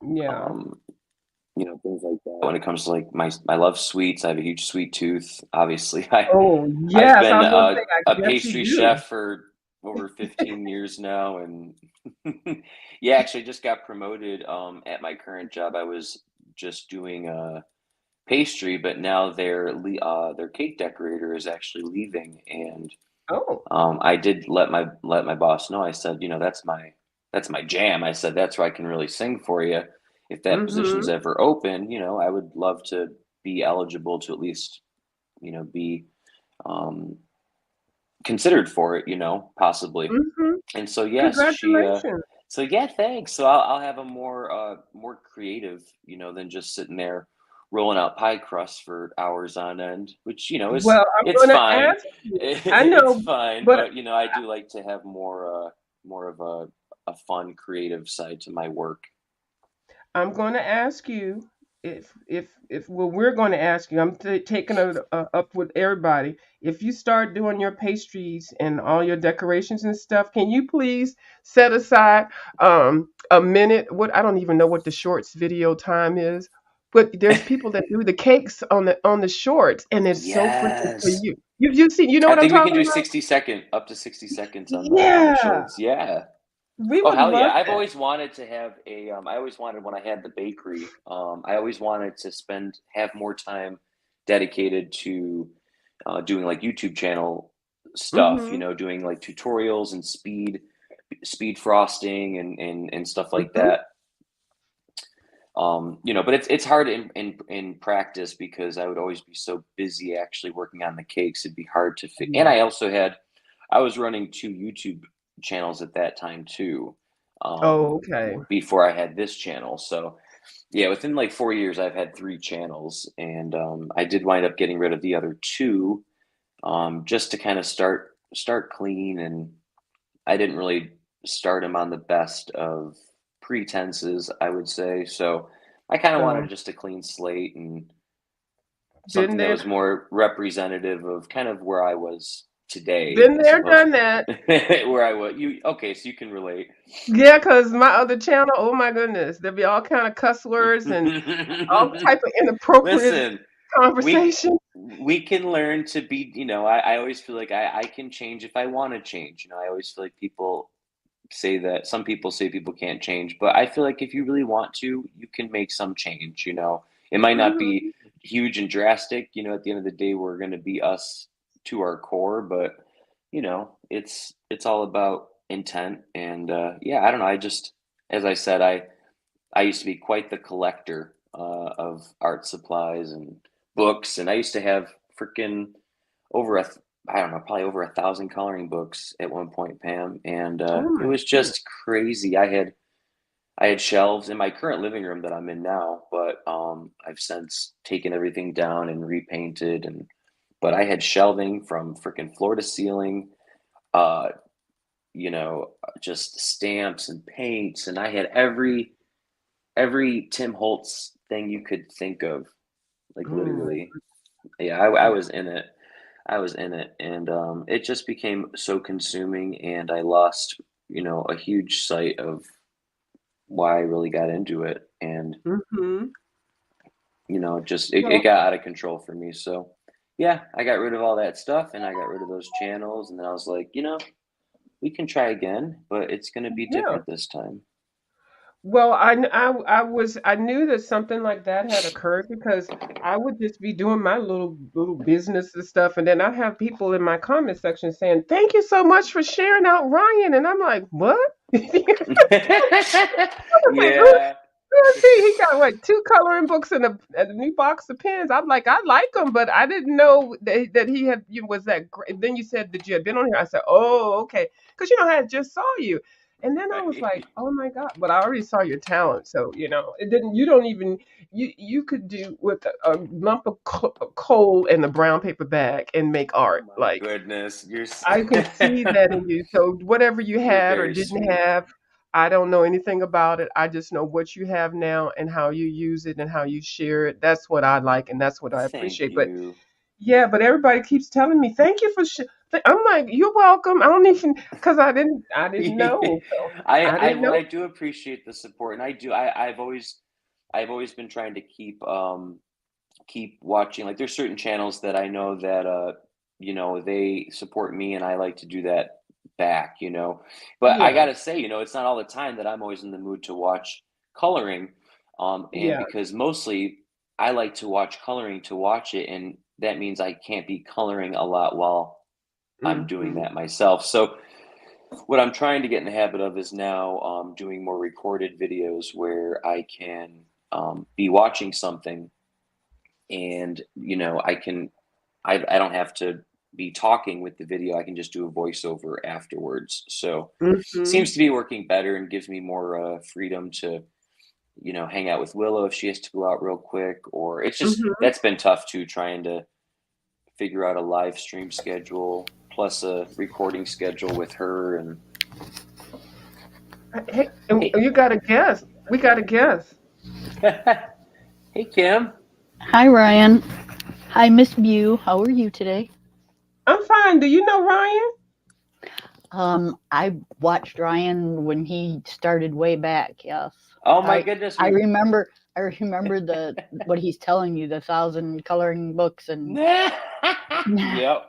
Yeah.
um, things like that. When it comes to like I love sweets. I have a huge sweet tooth. Obviously,
Oh,
I've
yes. I
been
was going to say, I
a
guess you
pastry
do.
chef for over 15 years now, and yeah, actually, I just got promoted at my current job. I was just doing pastry, but now their cake decorator is actually leaving, and
Oh.
I did let my boss know. I said, that's my jam. I said that's where I can really sing for you. If that position's
Mm-hmm.
ever open, I would love to be eligible to at least, be um, considered for it, possibly.
Mm-hmm.
And so yes, she.
Congratulations.
So yeah, thanks. So I'll have a more creative, than just sitting there rolling out pie crusts for hours on end, which is
Well, I'm
it's
going to
fine.
ask you. I
It's
know,
fine,
but
but I do like to have more of a fun creative side to my work.
I'm going to ask you if well, we're going to ask you. I'm taking it up with everybody. If you start doing your pastries and all your decorations and stuff, can you please set aside a minute? What I don't even know what the shorts video time is, but there's people that do the cakes on the shorts, and it's so freaking for
Yes.
you. You see, you know
I
what I'm
think we can
talking
do
about?
60-second, up to 60 seconds on the
Yeah,
shorts. Yeah.
we
Oh
would
hell
love
yeah! I've
that.
always wanted to have a. I always wanted when I had the bakery. I always wanted to have more time dedicated to doing like YouTube channel stuff.
Mhm.
Doing like tutorials and speed frosting and stuff like
Mhm.
that. But it's hard in practice because I would always be so busy actually working on the cakes. It'd be hard to fit. And
Yeah.
I was running two YouTube channels at that time too,
Oh, okay.
before I had this channel. So yeah, within like 4 years, I've had three channels, and I did wind up getting rid of the other two, just to kind of start clean, and I didn't really start them on the best of pretenses, I would say. So I kind of
Oh,
wanted just a clean slate and
been
something that
there,
was more representative of kind of where I was today,
been
as
there,
opposed
done that.
where I was. Okay, so you can relate.
Yeah, cause my other channel, oh my goodness, there'd be all kind of cuss words and all type of inappropriate
Listen, we
conversation.
we can learn to be. I always feel like I can change if I want to change. I always feel like some people say people can't change, but I feel like if you really want to, you can make some change. It might not be
Mhm.
huge and drastic. At the end of the day, we're going to be us to our core, but it's all about intent. And yeah, I don't know. As I said, I used to be quite the collector of art supplies and books, and I used to have freaking over I don't know, probably over 1,000 coloring books at one point, Pam, and
Oh
it
my
was
goodness.
just crazy. I had shelves in my current living room that I'm in now, but I've since taken everything down and repainted, and but I had shelving from freaking floor to ceiling, uh, just stamps and paints, and I had every Tim Holtz thing you could think of, like
Oh my
literally. Yeah, I
goodness.
was in it. I was in it, and it just became so consuming, and I lost, a huge sight of why I really got into it, and
Mhm.
it
Well,
got out of control for me. So, yeah, I got rid of all that stuff, and I got rid of those channels, and then I was like, we can try again, but it's going to be
yeah.
different this time.
Well, I knew that something like that had occurred because I would just be doing my little business and stuff, and then I have people in my comment section saying, "Thank you so much for sharing out Ryan," and I'm like, "What?" Like, who,
Yeah.
who is he? He got what, two coloring books and a new box of pens. I'm like, I like him, but I didn't know that he had you was that great. Then you said that you had been on here. I said, oh, okay, because I had just saw you. And then I was like,
Right.
"Oh my God!" But I already saw your talent, so it didn't. You don't even you could do with a lump of coal and a brown paper bag and make
Oh
art.
my
Like
goodness.
I can see that in you. So whatever you
You're
had or
very
didn't
sweet.
have, I don't know anything about it. I just know what you have now and how you use it and how you share it. That's what I like and that's what I
Thank
appreciate. But
you.
yeah, but everybody keeps telling me, "Thank you for." I'm like, "You're welcome." I don't even because I didn't know. So I didn't
Well,
know.
I do appreciate the support, and I do. I've always been trying to keep watching. Like, there's certain channels that I know that they support me, and I like to do that back. But I
Yeah,
gotta say, it's not all the time that I'm always in the mood to watch coloring, and
yeah.
because mostly I like to watch coloring to watch it, and that means I can't be coloring a lot while I'm doing
Hmm.
that myself. So what I'm trying to get in the habit of is now doing more recorded videos where I can be watching something, and I don't have to be talking with the video. I can just do a voiceover afterwards. So
Hmm.
seems to be working better and gives me more freedom to hang out with Willow if she has to go out real quick. Or it's just
Hmm.
that's been tough too, trying to figure out a live stream schedule plus a recording schedule with her. And
Hey, and
hey,
you got to guess. We got to guess.
hey Kim.
Hi, Ryan. Hi, Miss Mew. How are you today?
I'm fine. Do you know Ryan?
I watched Ryan when he started way back. Yes,
Oh my
I
goodness,
I
we.
remember. I remember the what he's telling you, the 1,000 coloring books and
Yep.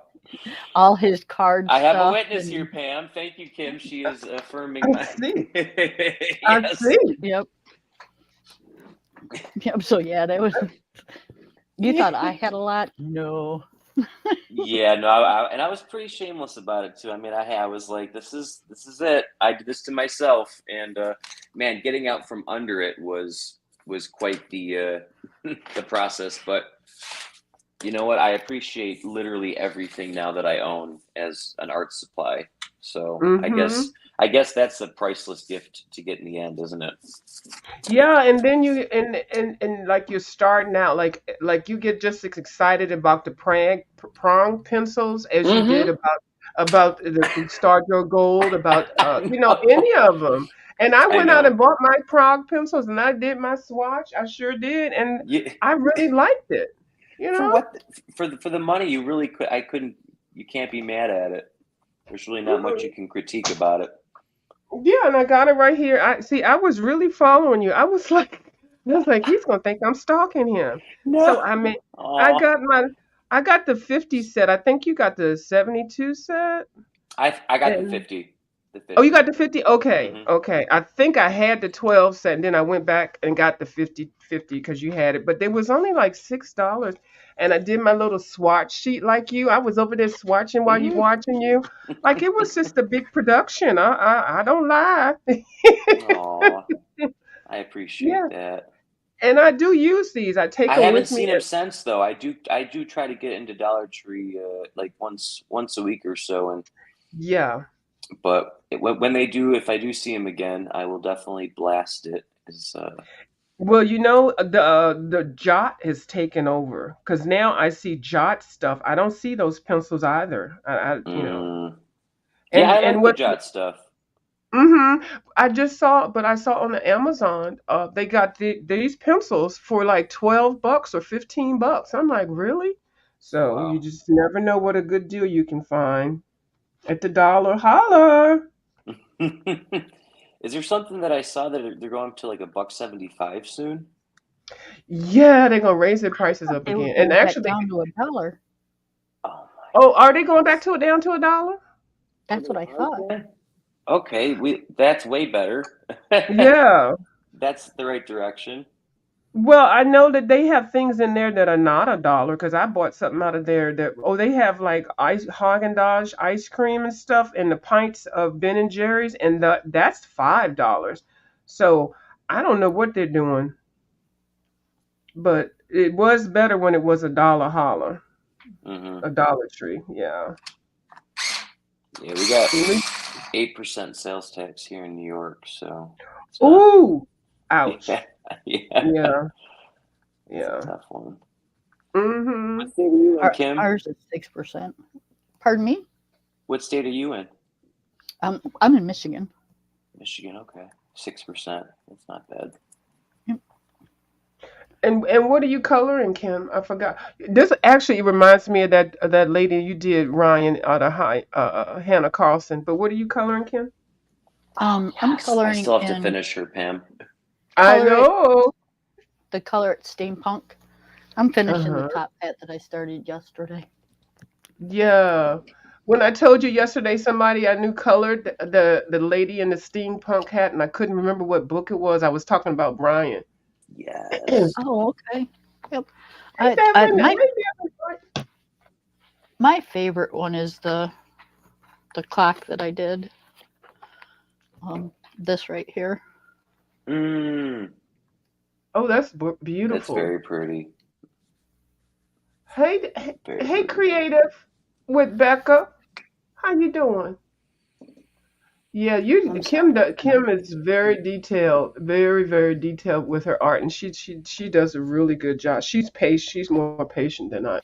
all his card
I have a
stuff.
witness here,
And
Pam. Thank you, Kim. She is
I
affirming my.
see. I
Yes.
see.
yep, yep. So yeah, that was. You thought I had a lot? No.
Yeah, no, and I was pretty shameless about it too. I mean, I was like, this is it. I did this to myself, and man, getting out from under it was quite the process. But you know what? I appreciate literally everything now that I own as an art supply. So I
Hmm.
guess I guess that's a priceless gift to get in the end, isn't it?
Yeah, and then and like you're starting out, like you get just as excited about the prong pencils as you did
Mm-hmm.
about the Start Your Gold, about any of them. And I
I
went out
know.
and bought my prong pencils, and I did my swatch. I sure did, and
Yeah,
I really liked it. You
for
know.
what for the money, you really could. I couldn't. You can't be mad at it. There's really not much you
Mm-mm.
can critique about it.
Yeah, and I got it right here. I see. I was really following you. I was like, he's gonna think I'm stalking him.
No.
So I mean, I
Oh,
got my, I got the 50 set. I think you got the 72 set.
I got the
And
50. The
oh, you got
50.
the 50. Okay,
Mm-hmm.
okay. I think I had the 12 set, and then I went back and got the 50 because you had it. But there was only like $6, and I did my little swatch sheet like you. I was over there swatching while you
Mm-hmm.
watching you. Like it was just a big production. I don't lie.
Oh, I
Yeah,
appreciate that.
and I do use these. I take
I
them
haven't
with me.
seen him since though. I do try to get into Dollar Tree like once a week or so, and
Yeah.
when they do, if I do see him again, I will definitely blast it. 'Cause,
Well, the Jot has taken over because now I see Jot stuff. I don't see those pencils either.
mm, yeah,
And
I like the
what?
Jot stuff.
I just saw, but I saw on the Amazon, they got these pencils for like $12 or $15. I'm like, really? So you
Wow.
just never know what a good deal you can find at the dollar holler.
Is there something that I saw that they're going up to like a buck 75 soon?
Yeah, they're gonna raise their prices up
they would
again.
go
And
back
actually,
down to $1.
Oh my
oh, are they going back to it down to a dollar?
That's what I thought.
God. Okay, we that's way better.
Yeah.
that's the right direction.
Well, I know that they have things in there that are not $1 because I bought something out of there that they have like ice Haagen-Dazs ice cream and stuff and the pints of Ben and Jerry's and that's $5. So I don't know what they're doing, but it was better when it was $1 holler,
Hmm.
a Dollar Tree. Yeah.
Yeah, we got
At least-
8% sales tax here in New York, so it's
Ooh,
yeah,
ouch.
yeah,
Yeah,
it's a
yeah.
tough one.
Mm-hmm.
What state are you in, Kim?
Ours is 6%. Pardon me?
What state are you in?
I'm in Michigan.
Michigan. Okay, 6%. That's not bad.
And what are you coloring, Kim? I forgot. This actually reminds me of that lady you did, Ryan, out of high, Hannah Carlson. But what are you coloring, Kim?
I'm
Yes, I
coloring
still have to
in
finish her, Pam.
I
color it
know.
the color it steampunk. I'm finishing the
Uh-huh.
top hat that I started yesterday.
Yeah. When I told you yesterday, somebody I knew colored the lady in the steampunk hat, and I couldn't remember what book it was. I was talking about Brian. Hey,
Yes.
Oh, okay. Yep.
Devin.
My
Hey, Devin.
my favorite one is the clock that I did. This right here.
Mm,
Oh, that's
that's
beautiful.
very pretty.
Hey,
Very
hey,
pretty.
creative with Becca. How you doing? Yeah, you
I'm
Kim.
sorry.
Kim is very detailed, very very detailed with her art, and she does a really good job. She's patient. She's more patient than I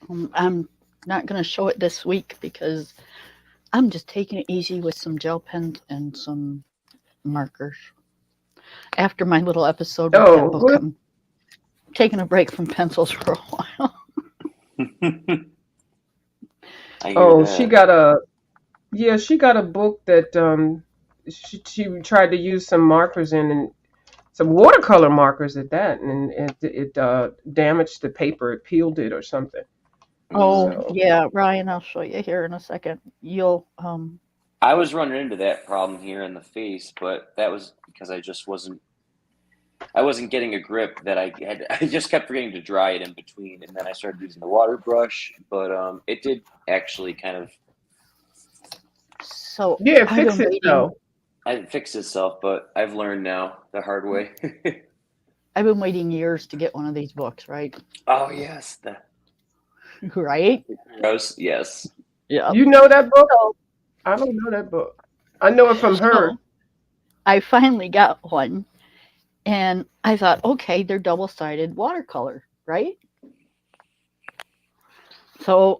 am.
I'm not gonna show it this week because I'm just taking it easy with some gel pens and some markers. After my little episode with that
Oh,
book,
what?
I'm taking a break from pencils for a while.
I hear
Oh, she
that.
got a yeah. She got a book that she tried to use some markers in and some watercolor markers at that, and it damaged the paper. It peeled it or something.
Oh,
Mm.
So
yeah, Ryan, I'll show you here in a second. You'll
I was running into that problem here in the face, but that was because I wasn't getting a grip that I had. I just kept forgetting to dry it in between, and then I started using the water brush. But it did actually kind of
so
yeah,
I've
fix
been
it
waiting
though.
it fixed itself. But I've learned now the hard way.
I've been waiting years to get one of these books, right?
Oh yes, the
Right?
gross. Yes.
Yep.
You know that book?
So
I don't know that book. I know it from her.
so I finally got one and I thought, okay, they're double-sided watercolor, right? So,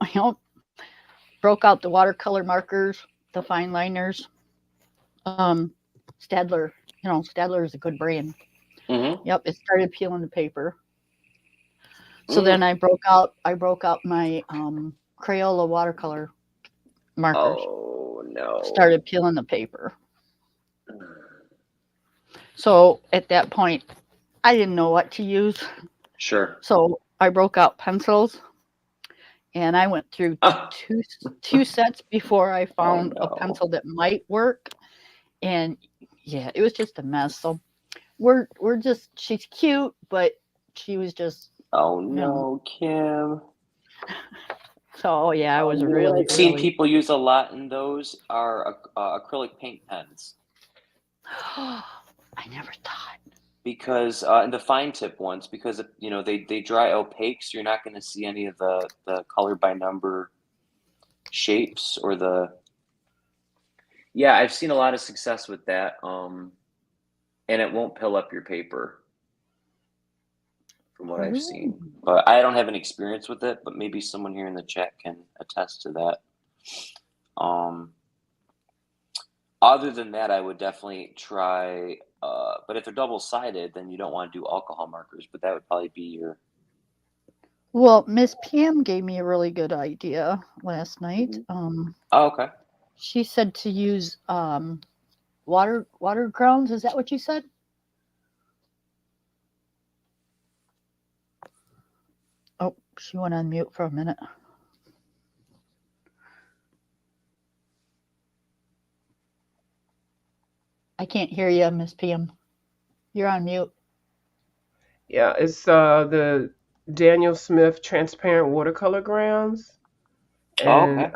broke out the watercolor markers, the fine liners. Um, Stadler, Stadler is a good brand.
Mm-hmm.
Yep, it started peeling the paper. So
Mm.
then I broke out my Crayola watercolor markers.
Oh no.
Started peeling the paper. So at that point, I didn't know what to use.
Sure.
So I broke out pencils and I went through
Oh,
two sets before I
oh
found a
no.
pencil that might work. And yeah, it was just a mess. So we're just she's cute, but she was just
Oh
you know.
no, Kim.
So yeah, I was
You know what
really
I've seen
really.
people use a lot in those are acrylic paint pens
I never thought.
because and the fine tip ones because they dry opaque, so you're not going to see any of the color by number shapes or the yeah. I've seen a lot of success with that, and it won't pill up your paper from what I've
Ooh.
seen. But I don't have any experience with it. But maybe someone here in the chat can attest to that. Um, Other than that, I would definitely try. But if they're double sided, then you don't want to do alcohol markers. But that would probably be your.
Well, Miss Pam gave me a really good idea last night.
Mhm. Oh, okay.
She said to use water grounds. Is that what you said? Oh, she went on mute for a minute. I can't hear you, Miss Pam. You're on mute.
Yeah, it's the Daniel Smith transparent watercolor grounds,
Oh,
and
okay.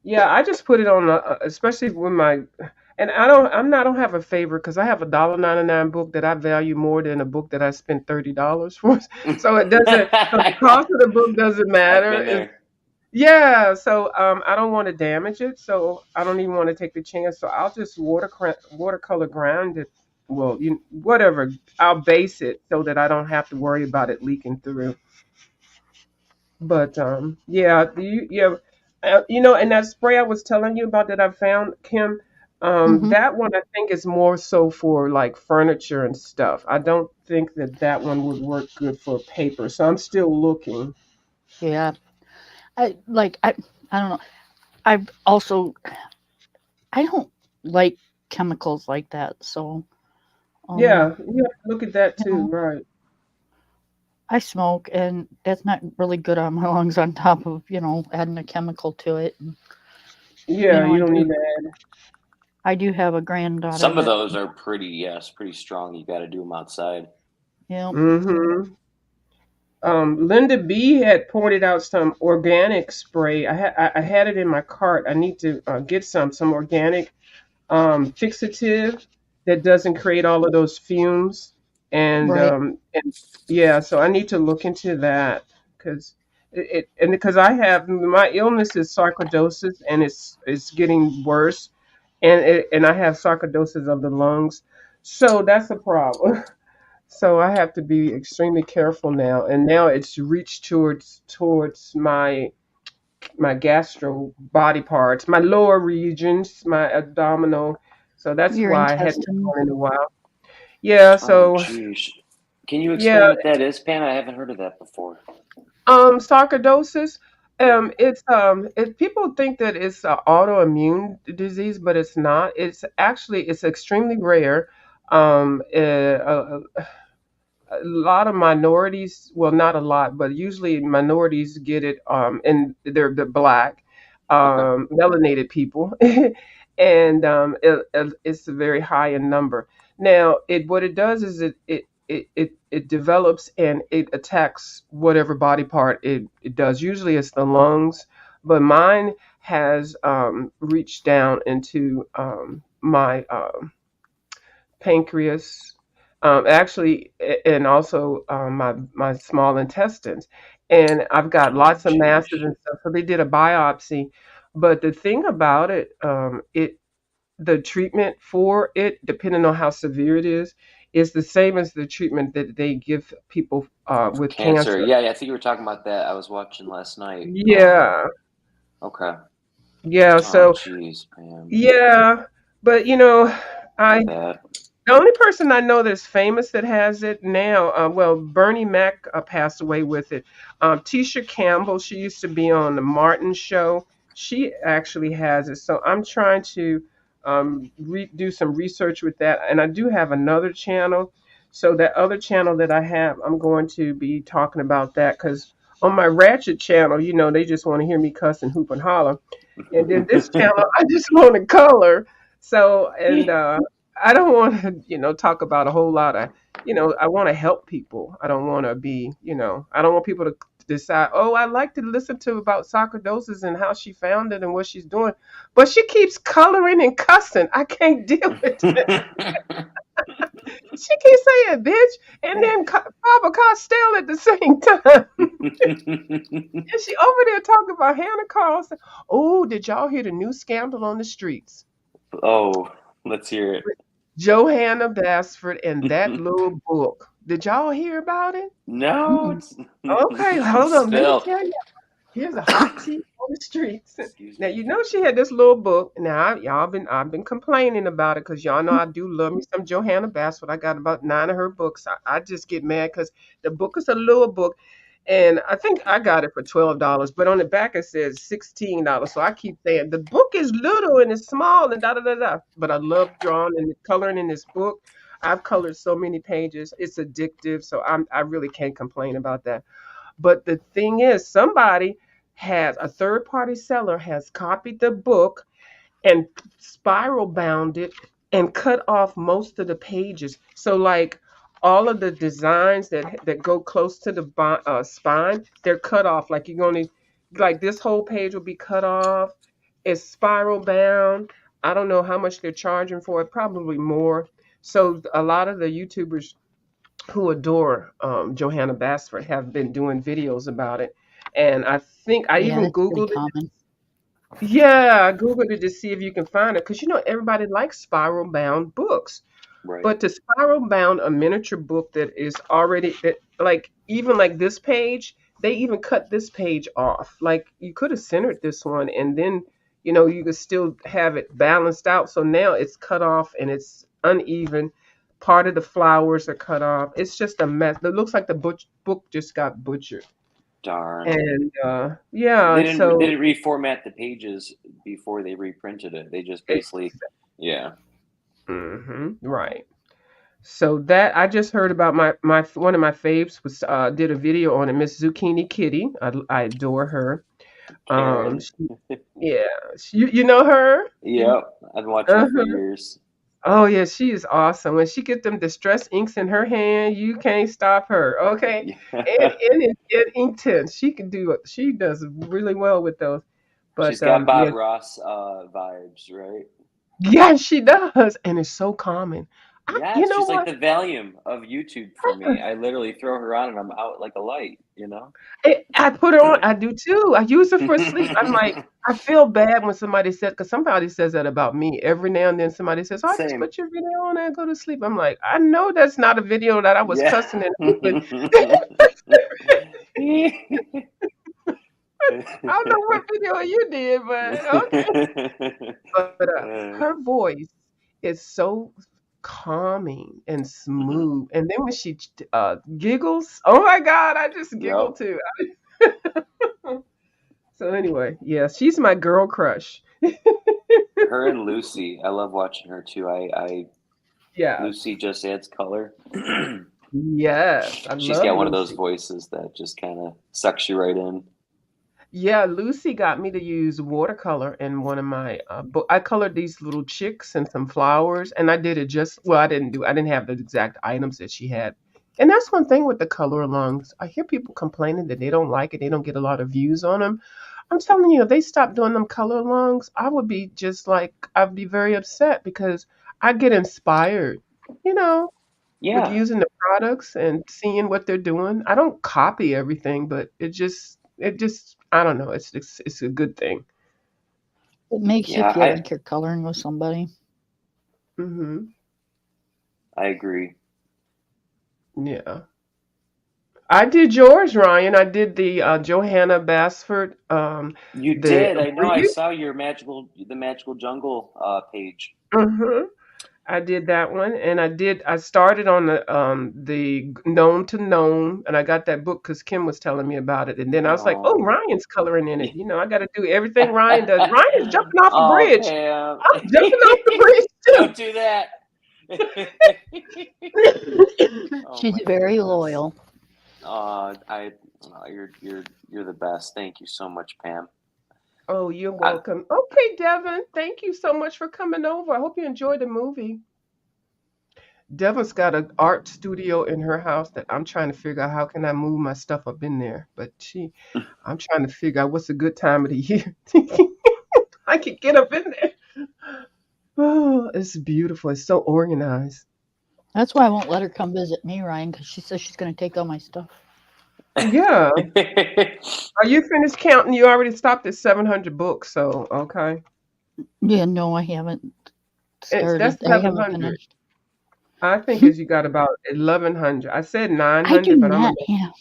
yeah, I just put it on, especially when my, and I don't have a favorite because I have a $1.99 book that I value more than a book that I spent $30 for. So it doesn't, so the cost of the book doesn't
I've
matter.
been there.
Yeah, so I don't want to damage it, so I don't even want to take the chance. So I'll just watercolor ground it. Well, whatever. I'll base it so that I don't have to worry about it leaking through. But yeah, and that spray I was telling you about that I found, Kim,
Mm-hmm.
that one I think is more so for like furniture and stuff. I don't think that that one would work good for paper, so I'm still looking.
Yeah. I don't know. I've also I don't like chemicals like that. So um
Yeah, you have to look at that
you
too,
know,
right?
I smoke and that's not really good on my lungs on top of, adding a chemical to it. And,
Yeah, you
I
don't
do
need to
I do have a granddaughter
Some of
that
those are pretty, yes, pretty strong. You got to do them outside.
you
add. Linda B had pointed out some organic spray. I had it in my cart. I need to get some organic fixative that doesn't create all of those fumes.
right.
And yeah, so I need to look into that because and because I have my illness is sarcoidosis and it's getting worse, and I have sarcoidosis of the lungs, so that's a problem. So I have to be extremely careful now, and now it's reached towards my gastro body parts, my lower regions, my abdominal. So that's
Your
why I hadn't
intestines.
gone in a while. Yeah,
Oh,
so
geez. Can you
yeah,
explain what that is, Pam? I haven't heard of that before.
sarcoidosis. People think that it's an autoimmune disease, but it's not. It's extremely rare. A lot of minorities, well, not a lot, but usually minorities get it, and they're the black,
Okay.
melanated people, and it's very high in number. Now, what it does is it develops and it attacks whatever body part it does. Usually, it's the lungs, but mine has reached down into my pancreas, actually, and also my small intestines. And I've got
Oh,
lots of
geez.
masses and stuff. So they did a biopsy, but the thing about it, the treatment for it, depending on how severe it is the same as the treatment that they give people
For
with
cancer.
cancer.
Yeah, yeah, I think you were talking about that. I was watching last night.
Yeah,
Okay.
yeah.
Oh,
So
geez, Pam.
yeah, but
My
I
bad.
the only person I know that's famous that has it now, well, Bernie Mac passed away with it. Tisha Campbell, she used to be on the Martin Show. She actually has it. So I'm trying to do some research with that. And I do have another channel. So that other channel that I have, I'm going to be talking about that because on my Ratchet channel, they just want to hear me cuss and hoop and holler. And then this channel, I just want to color. So, and I don't want to, talk about a whole lot of, I want to help people. I don't want to be, I don't want people to decide, oh, I like to listen to about sarcoidosis and how she found it and what she's doing. But she keeps coloring and cussing. I can't deal with it. She keeps saying bitch and then Barbara Costello at the same time. And she over there talking about Hannah Carlson. Oh, did y'all hear the new scandal on the streets?
Oh, let's hear
Johanna Basford and that
it.
little book. Did y'all hear about it?
No,
Mm-mm.
it's
Okay, hold on. Let me
still.
tell you. Here's a hot tea on the streets.
Excuse
Now
me.
you know she had this little book. Now I've been complaining about it because y'all know I do love me some Johanna Basford. I got about 9 of her books. I just get mad because the book is a little book, and I think I got it for $12. But on the back it says $16. So I keep saying the book is little and it's small and da da da da. But I love drawing and coloring in this book. I've colored so many pages. It's addictive, so I really can't complain about that. But the thing is, somebody has a third party seller has copied the book and spiral bound it and cut off most of the pages. So like all of the designs that go close to the spine, they're cut off. Like you're going to like this whole page will be cut off. It's spiral bound. I don't know how much they're charging for it. Probably more. So a lot of the YouTubers who adore Johanna Basford have been doing videos about it. And I think I
Yeah,
even
that's pretty
Googled it.
common.
Yeah, I Googled it to see if you can find it. Because, everybody likes spiral bound books.
Right.
But to spiral bound a miniature book that is already, that like, even like this page, they even cut this page off. Like, you could have centered this one and then, you could still have it balanced out. So now it's cut off and it's uneven. Part of the flowers are cut off. It's just a mess. It looks like the book just got butchered.
Darn.
And yeah,
They
and
didn't
so
they didn't reformat the pages before they reprinted it. They just basically, yeah.
right. So that I just heard about my one of my faves was did a video on it, Miss Zucchini Kitty. I adore her.
Karen.
Yeah, you know her.
Yep, I've been watching her for
Uh-huh.
years.
Oh yeah, she is awesome. When she get them distress inks in her hand, you can't stop her. Okay,
Yeah.
and Inktense, she does really well with those.
She's
But
got
yeah,
Bob Ross vibes, right?
yeah, she does, and it's so calming.
Yeah,
You know
she's like
what?
the Valium of YouTube for me. I literally throw her on and I'm out like a light, you know?
I put her on. I do too. I use her for sleep. I'm like, I feel bad when somebody said, because somebody says that about me. Every now and then somebody says, "Oh, I just
Same.
put your video on and go to sleep." I'm like, I know that's not a video that I was
Yeah.
cussing and hooping. I don't know what video you did, but okay. But her voice is so calming and
Mhm.
smooth. And then when she giggles, oh my God, I just giggle
Yep.
too. So anyway, yeah, she's my girl crush.
Her and Lucy, I love watching her too. I
Yes.
Lucy just adds color.
Yes, I
She's
love
got one of those
Lucy.
voices that just kind of sucks you right in.
Yeah, Lucy got me to use watercolor in one of my book. I colored these little chicks and some flowers, and I did it just well. I didn't have the exact items that she had, and that's one thing with the color alongs. I hear people complaining that they don't like it. They don't get a lot of views on them. I'm telling you, if they stopped doing them color alongs, I would be just like I'd be very upset because I get inspired. You know, with
Yeah.
using the products and seeing what they're doing. I don't copy everything, but it just I don't know. It's a good thing.
It makes you
Yeah,
feel like you're coloring with somebody.
Mhm.
I agree.
Yeah. I did yours, Ryan. I did the Johanna Basford
You
the
did. I know. I
abbreviate.
saw the magical jungle page.
Mhm. I did that one, and I started on the gnome to gnome, and I got that book because Kim was telling me about it, and then I was like, oh,
Oh.
Ryan's coloring in it. I got to do everything Ryan does. Ryan is jumping off a
Oh,
bridge.
Pam.
I'm jumping off the bridge
Don't do that.
too.
Oh
She's
my
very
goodness.
loyal.
I you're the best. Thank you so much, Pam.
Oh, you're
I,
welcome. Okay, Devin, thank you so much for coming over. I hope you enjoyed the movie. Devin's got an art studio in her house that I'm trying to figure out how can I move my stuff up in there. But I'm trying to figure out what's a good time of the year I can get up in there. Oh, it's beautiful. It's so organized.
That's why I won't let her come visit me, Ryan, because she says she's going to take all my stuff.
Yeah. Are you finished counting? You already stopped at 700 books, so okay.
Yeah, no, I haven't
That's
started. I haven't
700.
finished.
I think as you got about 1100. I said
I do
900, but I'm
not
gonna.
have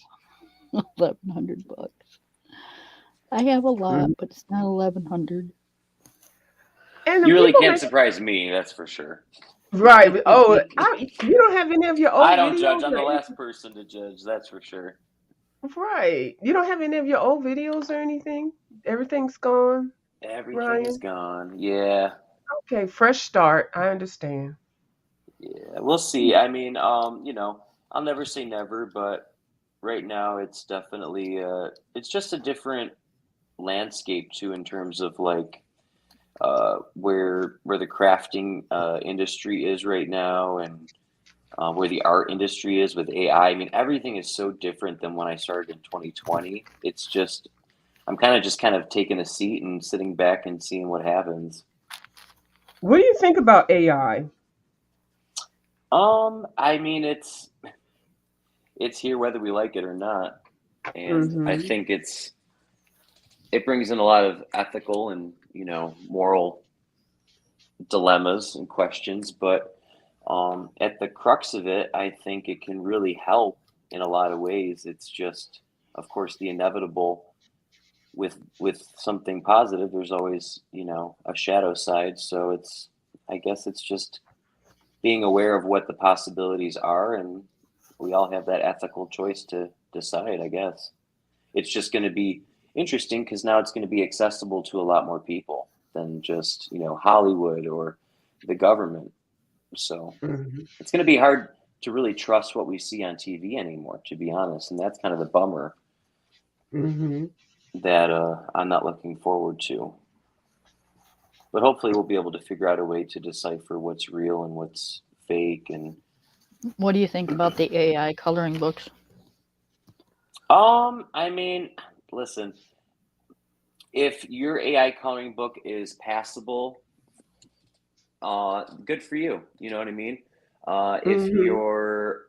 1,100 bucks. I have a lot,
Mhm.
but it's not 1,100.
And the
You really
people
can't
make
surprise me, that's for sure.
right. Oh, you don't have any of your
I
old
don't judge.
videos
I'm
or
the last
anything,
person to judge, that's for sure.
right? You don't have any of your old videos or anything. Everything's gone,
Everything's
Ryan.
gone. Yeah.
Okay, fresh start. I understand.
Yeah. We'll see. I mean, I'll never say never, but right now it's definitely it's just a different landscape too in terms of like where the crafting industry is right now, and where the art industry is with AI. I mean, everything is so different than when I started in 2020. It's just, I'm kind of taking a seat and sitting back and seeing what happens.
What do you think about AI?
I mean, it's here whether we like it or not, and I
Mm-hmm.
think it brings in a lot of ethical and moral dilemmas and questions, but at the crux of it, I think it can really help in a lot of ways. It's just, of course, the inevitable with something positive. There's always a shadow side. So I guess it's just being aware of what the possibilities are, and we all have that ethical choice to decide. I guess it's just going to be interesting because now it's going to be accessible to a lot more people than just Hollywood or the government. So
Mm-hmm.
it's going to be hard to really trust what we see on TV anymore, to be honest, and that's kind of the bummer
Mm-hmm.
that I'm not looking forward to. But hopefully, we'll be able to figure out a way to decipher what's real and what's fake. And
What do you think about the AI coloring books?
I mean, listen, if your AI coloring book is passable, good for you. You know what I mean? If
Mm-hmm.
you're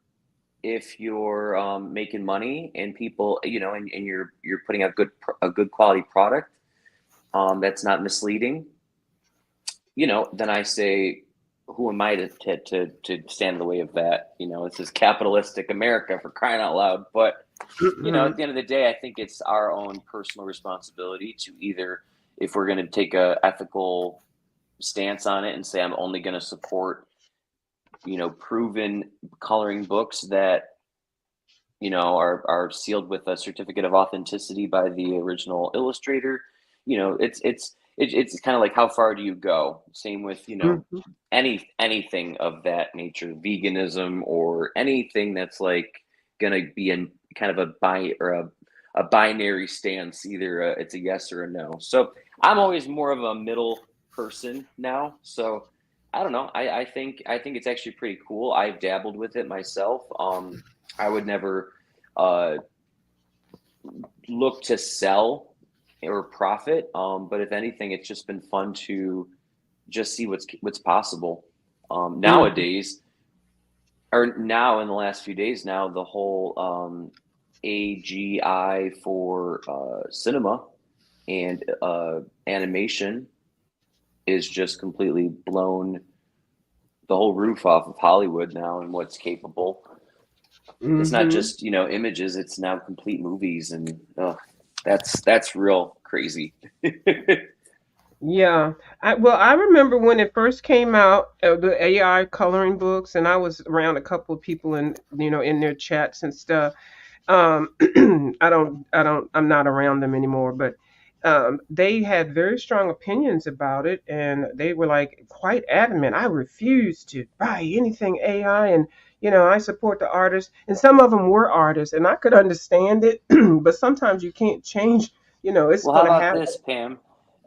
making money and people, and you're putting out a good quality product, that's not misleading, then I say, who am I to stand in the way of that? This is capitalistic America, for crying out loud. But
Mm-hmm.
at the end of the day, I think it's our own personal responsibility to either, if we're going to take a ethical stance on it and say I'm only going to support proven coloring books that are sealed with a certificate of authenticity by the original illustrator. It's kind of like, how far do you go? Same with
Mm-hmm.
anything of that nature, veganism or anything that's like gonna be in kind of a binary stance. Either it's a yes or a no. So I'm always more of a middle person now. So I don't know. I think it's actually pretty cool. I've dabbled with it myself. I would never uh, look to sell or profit. But if anything, it's just been fun to just see what's possible.
Mm-hmm.
Nowadays, or now in the last few days, now the whole AGI for cinema and animation is just completely blown the whole roof off of Hollywood now and what's capable. It's not
Mm-hmm.
just images; it's now complete movies, and that's real crazy.
Yeah. I remember when it first came out, the AI coloring books, and I was around a couple of people in their chats and stuff. I'm not around them anymore, but they had very strong opinions about it, and they were like quite adamant. I refuse to buy anything AI, and I support the artists, and some of them were artists, and I could understand it, but sometimes you can't change. It's
Well, how
going to
about
happen.
this, Pam?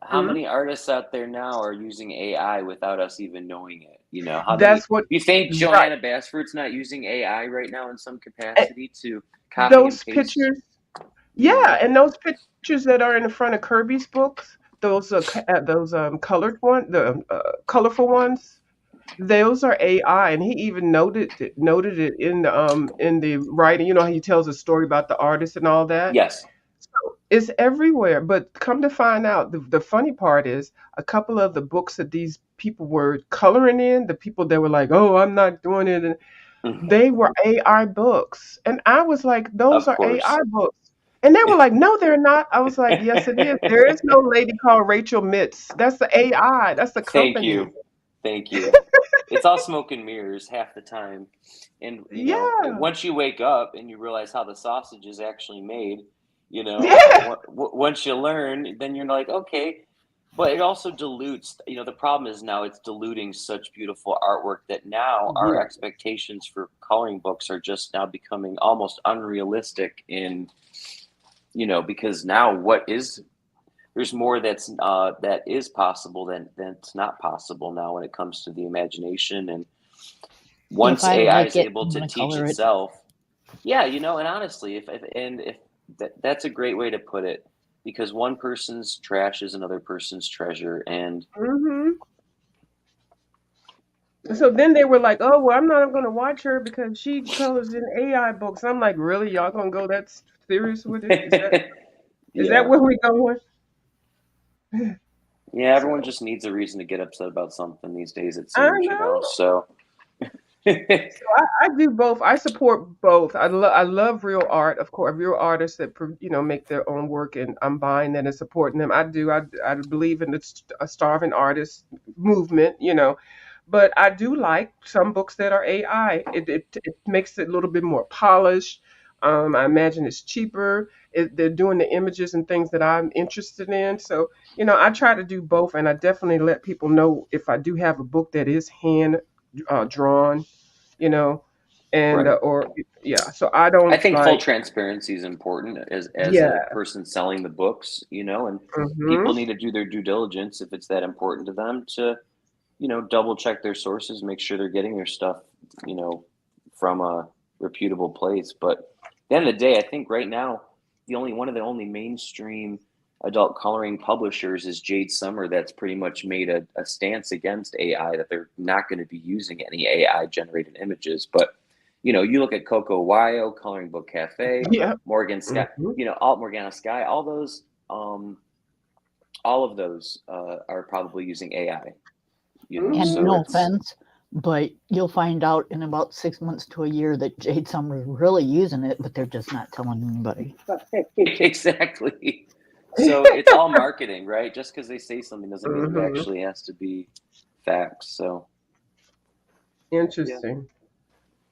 How
Mhm.
many artists out there now are using AI without us even knowing it? How many?
That's what,
You think
right?
Johanna Basford's not using AI right now in some capacity to copy and
Those
paste?
pictures,
You
yeah,
know?
and those pictures that are in the front of Kirby's books, those colored one, the colorful ones, those are AI, and he even noted it in the writing. You know how he tells a story about the artist and all that.
Yes.
So it's everywhere. But come to find out, the funny part is a couple of the books that these people were coloring in, the people that were like, "Oh, I'm not doing it," and they were AI books. And I was like, those
Of
are AI
course.
books. And they were like, no, they're not. I was like, yes, it is. There is no lady called Rachel Mitz. That's the AI. That's the
Thank
company.
you. Thank you. It's all smoke and mirrors half the time. And,
Yeah.
once you wake up and you realize how the sausage is actually made,
Yeah.
once you learn, then you're like, okay. But it also dilutes, the problem is now it's diluting such beautiful artwork that now our
Yeah.
expectations for coloring books are just now becoming almost unrealistic. And, because now there's more that is possible than that's not possible now when it comes to the imagination. And
If
once
I
AI
like
is
it,
able
I'm
to
gonna
teach
color it.
itself, yeah, and honestly, if that's a great way to put it, because one person's trash is another person's treasure, and
Hmm. So then they were like, "Oh, well, I'm not going to watch her because she colors in AI books." I'm like, "Really? Y'all gonna go that serious with it? Is that
yeah,
where we going?"
yeah, everyone
So
just needs a reason to get upset about something these days, it
I
seems,
know.
so
So I do both. I support both. I love real art, of course, real artists that make their own work, and I'm buying that and supporting them. I do. I believe in the a starving artist movement, but I do like some books that are AI. It makes it a little bit more polished. I imagine it's cheaper. They're doing the images and things that I'm interested in. So I try to do both, and I definitely let people know if I do have a book that is hand drawn, you know, and
right.
or yeah. So I
I
don't
think full
like,
transparency is important as a
yeah.
person selling the books, and people
Mhm.
need to do their due diligence if it's that important to them to, double check their sources, make sure they're getting their stuff, you know, from a reputable place. But at the end of the day, I think right now the only one of the only mainstream adult coloring publishers is Jade Summer. That's pretty much made a stance against AI, that they're not going to be using any AI generated images. But you look at Coco Wyo, Coloring Book Cafe,
Yeah.
Morgan Sky,
Mhm.
Alt Morgana Sky, um, all of those are probably using AI.
And
So
Mhm.
no
it's
offense, but you'll find out in about 6 months to a year that Jade Summer's really using it, but they're just not telling anybody.
exactly. So it's all marketing, right? Just because they say something doesn't mean it
Mhm.
actually has to be facts. So yeah,
Interesting.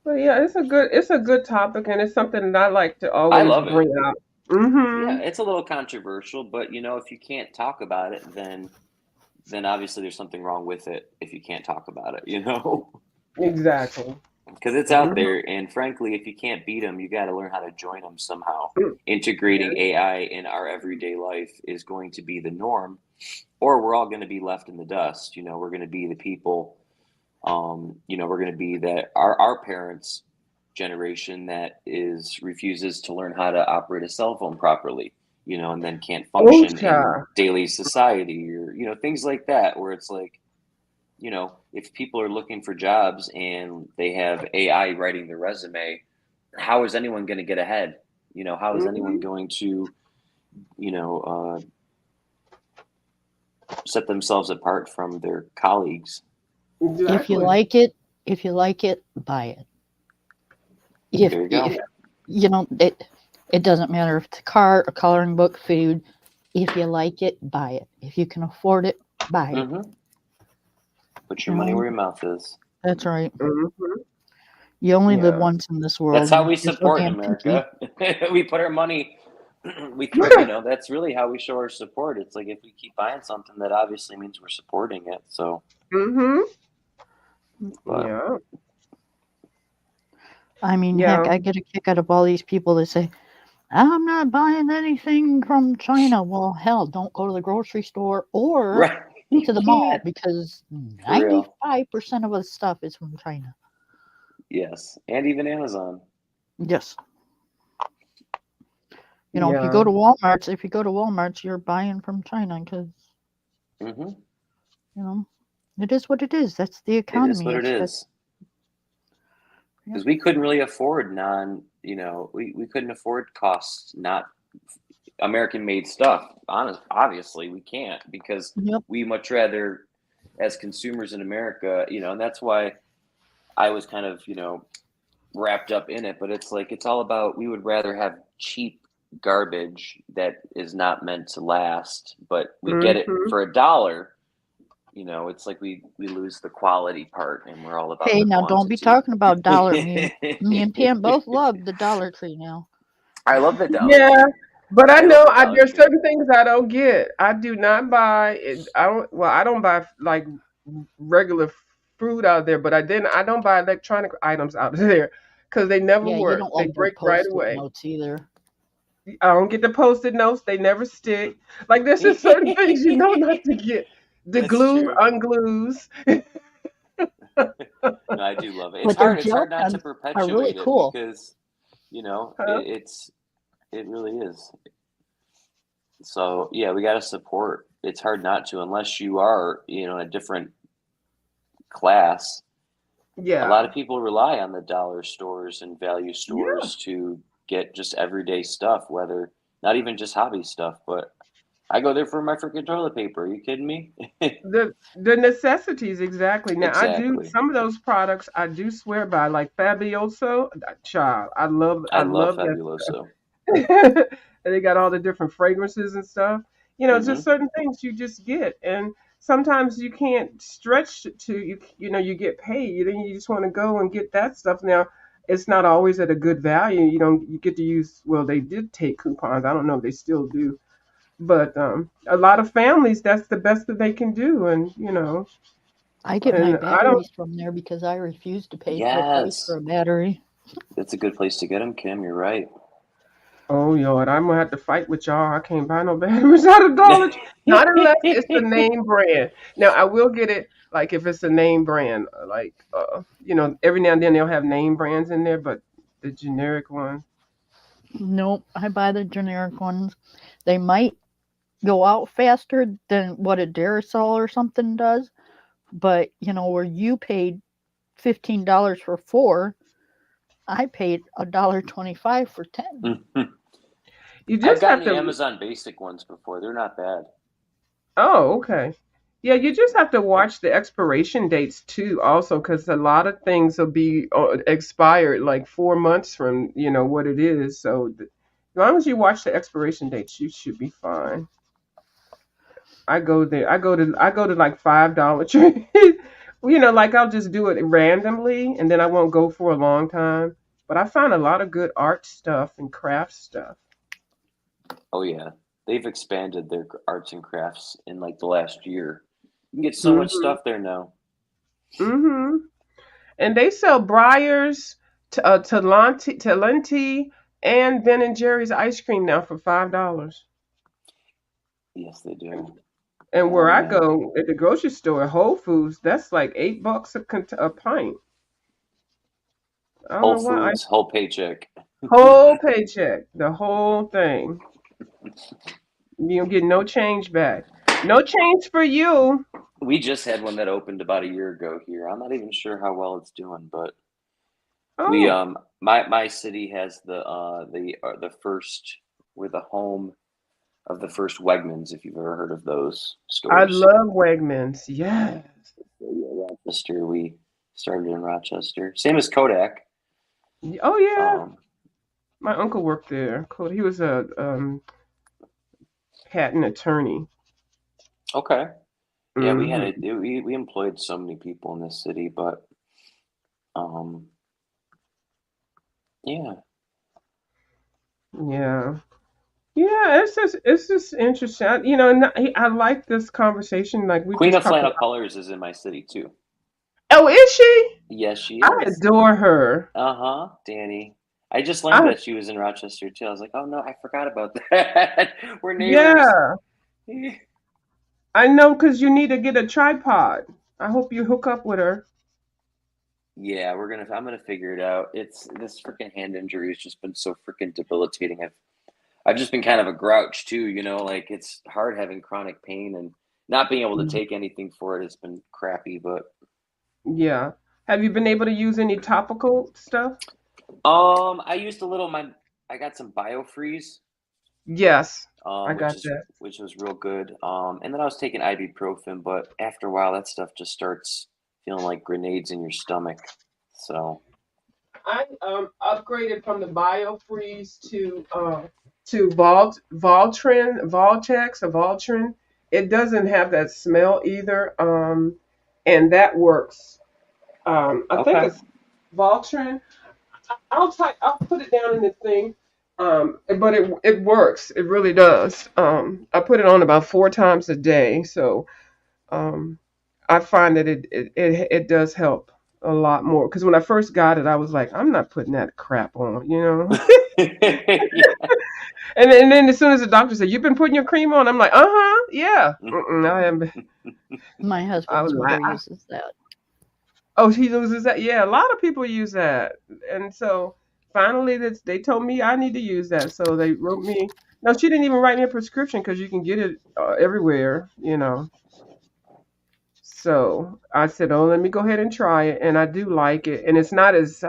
But yeah, it's a good topic, and it's something that I like to
I
always
love it.
bring out.
Yeah,
Mhm.
it's a little controversial, but if you can't talk about it, then obviously there's something wrong with it if you can't talk about it,
Exactly.
because it's out
Mhm.
there. And frankly, if you can't beat them, you got to learn how to join them somehow.
Mm.
Integrating
Yeah.
AI in our everyday life is going to be the norm, or we're all going to be left in the dust. We're going to be the people. We're going to be that our parents' generation that is refuses to learn how to operate a cell phone properly. And then can't
Oh,
function in
child.
daily society, or things like that, where it's like, if people are looking for jobs and they have AI writing their resume, how is anyone going to get ahead? How is anyone
Mhm.
going to, you know, set themselves apart from their colleagues?
If you
Exactly.
like it, buy it. If
There you
if
go.
it doesn't matter if it's a car, a coloring book, food. If you like it, buy it. If you can afford it, buy it.
Hmm. Put your
You
money
know,
where your mouth is.
that's right.
Mhm.
You only live
Yeah.
once in this
That's
world,
how
and
we
you're so
support
damn pimpy.
America. We put our money. That's really how we show our support. It's like if we keep buying something, that obviously means we're supporting it. So,
Mhm.
but
Yeah.
I mean, heck,
Yeah.
I get a kick out of all these people that say, I'm not buying anything from China. Well, hell, don't go to the grocery store or
right,
to the
yeah,
mall because
for real.
95% of the stuff is from China.
Yes, and even Amazon.
Yes.
Yeah.
If you go to Walmart's, you're buying from China because,
Hmm.
you know, it is what it is. That's the
It is
economy.
what it
It's that,
is.
yep,
Because we couldn't really afford we couldn't afford costs, not American made stuff. Obviously, we can't, because
yep.
we much rather, as consumers in America, and that's why I was kind of, wrapped up in it. But it's like, it's all about, we would rather have cheap garbage that is not meant to last, but we get it
Mhm.
for $1. It's like we lose the quality part, and we're all about
Hey,
the
now don't be
quantity.
talking about dollar. Me and Pam both love the Dollar Tree now.
I love the Dollar
Yeah.
Tree.
But I
I love
know
the Dollar
there's
Tree.
certain things I don't get. I do not buy it. I don't buy like regular fruit out there, but I don't buy electronic items out there because they never
Yeah, you
work.
don't
They
like their
break right
post-it
away.
notes either.
I don't get the post-it notes. They never stick. Like there's just certain things you know not to get. The
That's
glue
true.
unglues.
No, I do love it. It's
But their
hard. It's
gel
hard not to
pens are really
perpetuate it
cool.
because,
Huh?
it really is. So yeah, we got to support. It's hard not to unless you are, in a different class. A lot
Yeah.
of people rely on the dollar stores and value
Yeah.
stores to get just everyday stuff, whether not even just hobby stuff, but I go there for my freaking toilet paper. Are you kidding me?
The necessities exactly. Now I do
Exactly.
some of those products I do swear by, like Fabioso. Child, I
I love
love that.
Fabuloso.
And they got all the different fragrances and stuff. Just
Hmm.
certain things you just get, and sometimes you can't stretch to you. You get paid, and you just want to go and get that stuff. Now, it's not always at a good value. You get to use. Well, they did take coupons. I don't know if they still do, but a lot of families, that's the best that they can do,
I get my
and I don't.
batteries from there because I refuse to pay full price for
Yes,
a battery.
that's a good place to get them, Kim. You're right.
Oh Lord, I'm gonna have to fight with y'all. I can't buy no batteries out of Dollar Tree. Not unless it's the name brand. Now I will get it like if it's a name brand, like every now and then they'll have name brands in there, but the generic one.
Nope, I buy the generic ones. They might go out faster than what a Duracell or something does, but where you paid $15 for four, I paid $1.25 for 10.
You
I've
just
gotten
have
the
to.
Amazon basic ones before. They're not bad.
Oh, okay. Yeah, you just have to watch the expiration dates too, also, because a lot of things will be expired like 4 months from what it is. So as long as you watch the expiration dates, you should be fine. I go there. I go to like $5 tree. Like I'll just do it randomly, and then I won't go for a long time. But I found a lot of good art stuff and craft stuff.
Oh yeah, they've expanded their arts and crafts in like the last year. You can get so much
Mhm.
stuff there now.
Mhm. And they sell Breyers, Talenti, and Ben and Jerry's ice cream now for $5.
Yes, they do.
And
Oh
where I
man,
go at the grocery store, Whole Foods, that's like $8 a pint. I don't
Whole
know why.
Foods, whole paycheck.
Whole paycheck, the whole thing. You don't get no change back. No change for you.
We just had one that opened about a year ago here. I'm not even sure how well it's doing, but we
Oh,
my city has the first we're the home of the first Wegmans, if you've ever heard of those
I
stores.
love Wegmans. Yes.
So, yeah, Rochester. We started in Rochester. Same as Kodak.
Oh yeah.
Um,
My uncle worked there. Cool. He was a patent attorney.
okay. Yeah, we had
Hmm.
we employed so many people in this city, but um, yeah,
Yeah. Yeah, it's just interesting. And I like this conversation. Like we
Queen
just
of
talked
Flannel
about.
Colors is in my city too.
Oh, is she?
Yes, she
I
is.
adore her.
Uh-huh, Danny. I just learned
I
that she was in Rochester too. I was like, oh no, I forgot about that. We're neighbors.
Yeah, I know because you need to get a tripod. I hope you hook up with her.
Yeah, I'm gonna figure it out. It's this freaking hand injury has just been so freaking debilitating. I've just been kind of a grouch too, like it's hard having chronic pain and not being able to
Mhm.
take anything for it has been crappy, but
Yeah. Have you been able to use any topical stuff?
I used a little my I got some biofreeze,
Yes, I
which
got
is
that.
which was real good. And then I was taking ibuprofen, but after a while that stuff just starts feeling like grenades in your stomach. So,
I upgraded from the BioFreeze to Voltex or Voltrin. It doesn't have that smell either, and that works. I think
okay.
it's Voltrin. I'll put it down in the thing. But it works. It really does. I put it on about 4 times a day, so um, I find that it does help a lot more. Because when I first got it, I was like, I'm not putting that crap on.
Yeah.
And then as soon as the doctor said, "You've been putting your cream on," I'm like, "Uh huh, yeah." I haven't.
My
I was
husband's
like,
mother uses that.
"Oh, she uses that." Yeah, a lot of people use that, and so finally, they told me I need to use that. So they wrote me. No, she didn't even write me a prescription because you can get it everywhere, you know. So I said, "Oh, let me go ahead and try it," and I do like it, and it's not as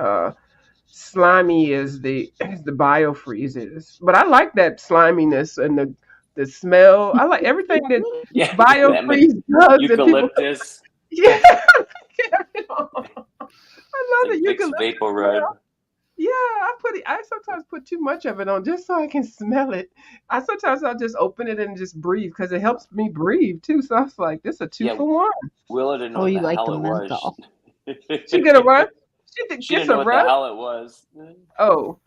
slimy as the biofreeze is, but I like that sliminess and the smell. I like everything that
Yeah, that
biofreeze does, and people,
eucalyptus.
yeah, I
It's
love
like
the
Vicks
eucalyptus
Vapor Rub.
smell. Yeah, I sometimes put too much of it on just so I can smell it. I'll just open it and just breathe because it helps me breathe too. So I was like, this a two
Yeah,
for one.
Willa didn't know
Oh,
what
you
the
like the
hell it was.
menthol?
She get a rush.
She
Gets
didn't
a
know what the
rush.
hell it was.
Oh,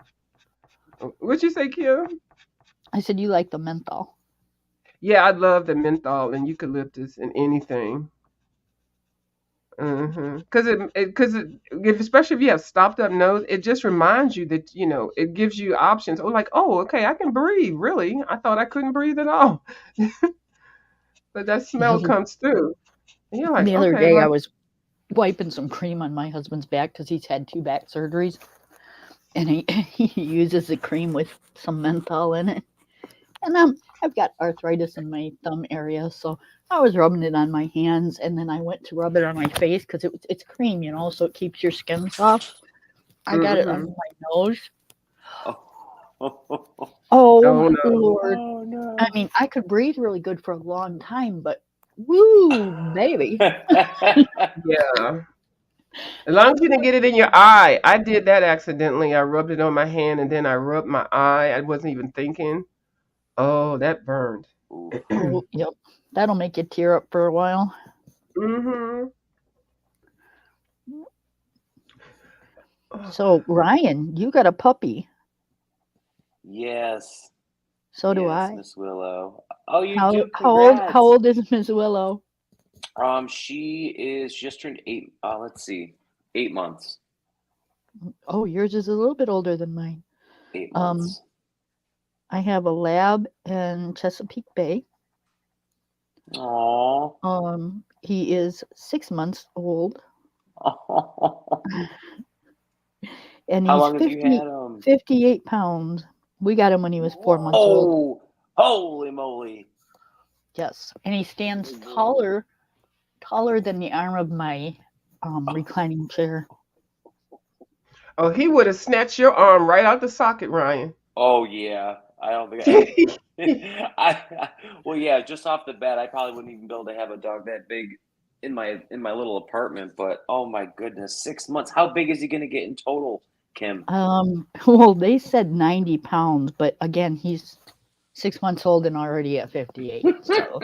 what'd you say, Kim?
I said you like the menthol.
Yeah, I love the menthol and eucalyptus and anything. Because if, especially if you have stopped up nose, it just reminds you that it gives you options. Oh, like, oh, okay, I can breathe. Really, I thought I couldn't breathe at all, but that smell comes through. And you're like,
The other
okay,
day I
like,
was wiping some cream on my husband's back because he's had 2 back surgeries, and he uses the cream with some menthol in it. And I've got arthritis in my thumb area, so I was rubbing it on my hands, and then I went to rub it on my face because it's cream, so it keeps your skin soft. I got it under
mm-hmm.
my nose.
Oh,
Oh
Oh
no,
Lord! I
no.
mean, I could breathe really good for a long time, but woo, baby.
yeah. As long as you didn't get it in your eye. I did that accidentally. I rubbed it on my hand and then I rubbed my eye. I wasn't even thinking. Oh, that burned.
Oof.
Oh, yep. That'll make you tear up for a while.
hmm
So, Ryan, you got a puppy.
Yes.
So do
Yes,
I.
Miss Willow. Oh, you
How
do?
how old how
Congrats.
old is Miss Willow?
She just turned 8. Let's see, 8 months.
Oh, yours is a little bit older than mine.
Eight
Um,
months.
I have a lab in Chesapeake Bay.
Aww.
He is 6 months old, and
How
he's
long have you had him?
58 pounds. We got him when he was 4 months old.
Whoa! Holy moly!
Yes, and he stands
Good Lord.
taller than the arm of my reclining chair.
Oh, he would have snatched your arm right out the socket, Ryan.
Oh yeah. I don't think well, yeah, just off the bat, I probably wouldn't even be able to have a dog that big in my little apartment. But oh my goodness, 6 months. How big is he gonna get in total, Kim?
Well, they said 90 pounds, but again, he's 6 months old and already at 58. So,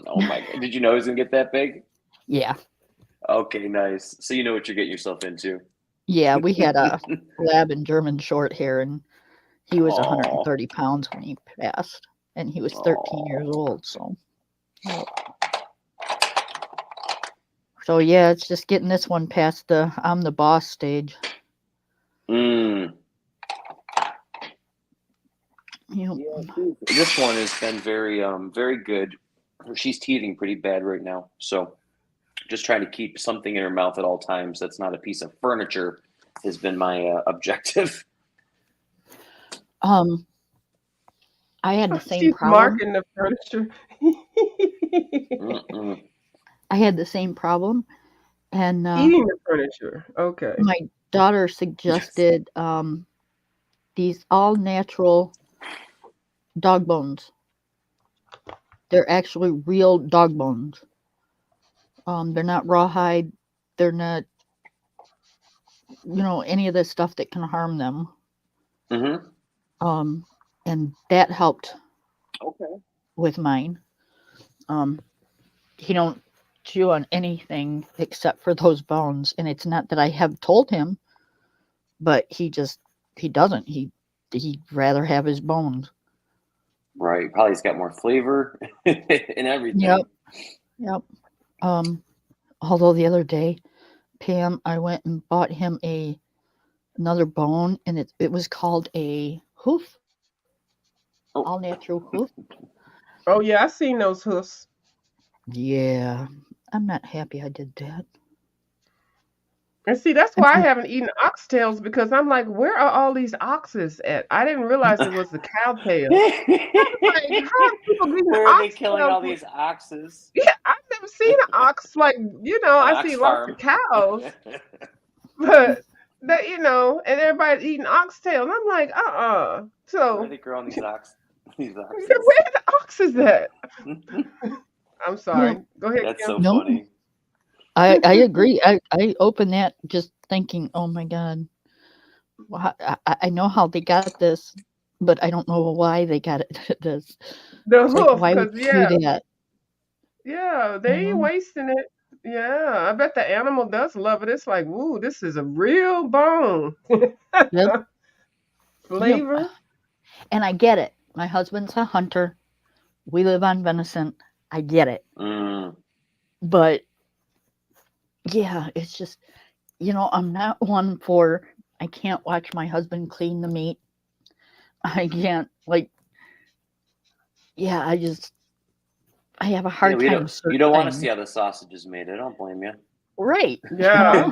Oh my god, did you know he was gonna get that big?
yeah.
Okay, nice. So you know what you're getting yourself into.
Yeah, we had a lab and German short hair, and he was
Oh,
130 pounds when he passed, and he was 13
oh.
years old. So yeah, it's just getting this one past the I'm the boss stage.
Mm.
You know,
Yeah, this one has been very good. She's teething pretty bad right now, so just trying to keep something in her mouth at all times that's not a piece of furniture has been my objective.
I had the same
She's
problem.
marking the furniture.
Mm-mm.
I had the same problem, and
Eating the furniture. Okay.
my daughter
Yes.
suggested these all natural dog bones. They're actually real dog bones. They're not rawhide. They're not, any of the stuff that can harm them.
Mm-hmm.
Um, and that helped
Okay.
with mine. Um, he don't chew on anything except for those bones, and it's not that I have told him, but he doesn't. He'd rather have his bones.
Right. Probably's got more flavor and everything.
Yep. Yep. Although the other day, Pam, I went and bought him another bone, and it was called a hoof all natural hoof.
Oh yeah, I seen those hoofs.
Yeah, I'm not happy I did that.
And see, that's
I
why I
mean,
haven't eaten oxtails because I'm like, where are all these oxes at? I didn't realize it was the cow tail. Like, how are people getting
Where are they killing
oxtails?
all these oxes?
Yeah, I've never seen an ox. Like,
An
I see
ox
lots of
farm.
cows, but that and everybody's eating oxtail, and I'm like,
Where are
So,
they growing these these
where
oxes?
are the oxes at? I'm
yeah,
sorry. Go ahead,
That's so
Kim.
no,
funny.
I agree. I opened that just thinking, oh my God, I know how they got this, but I don't know why they got it this.
The
It's like,
hoof,
why would
cause
you do
yeah,
that?
yeah,
You
they ain't
know?
wasting it. Yeah, I bet the animal does love it. It's like, woo, this is a real bone
Yep. Yep.
flavor.
And I get it. My husband's a hunter. We live on venison. I get it.
Mm.
But yeah, it's just, I'm not one for, I can't watch my husband clean the meat. I can't, like, yeah, I have a
Yeah,
hard
we
time
don't.
with
You
certain
don't want to see
things.
how the sausage is made. I don't blame you.
Right.
Yeah.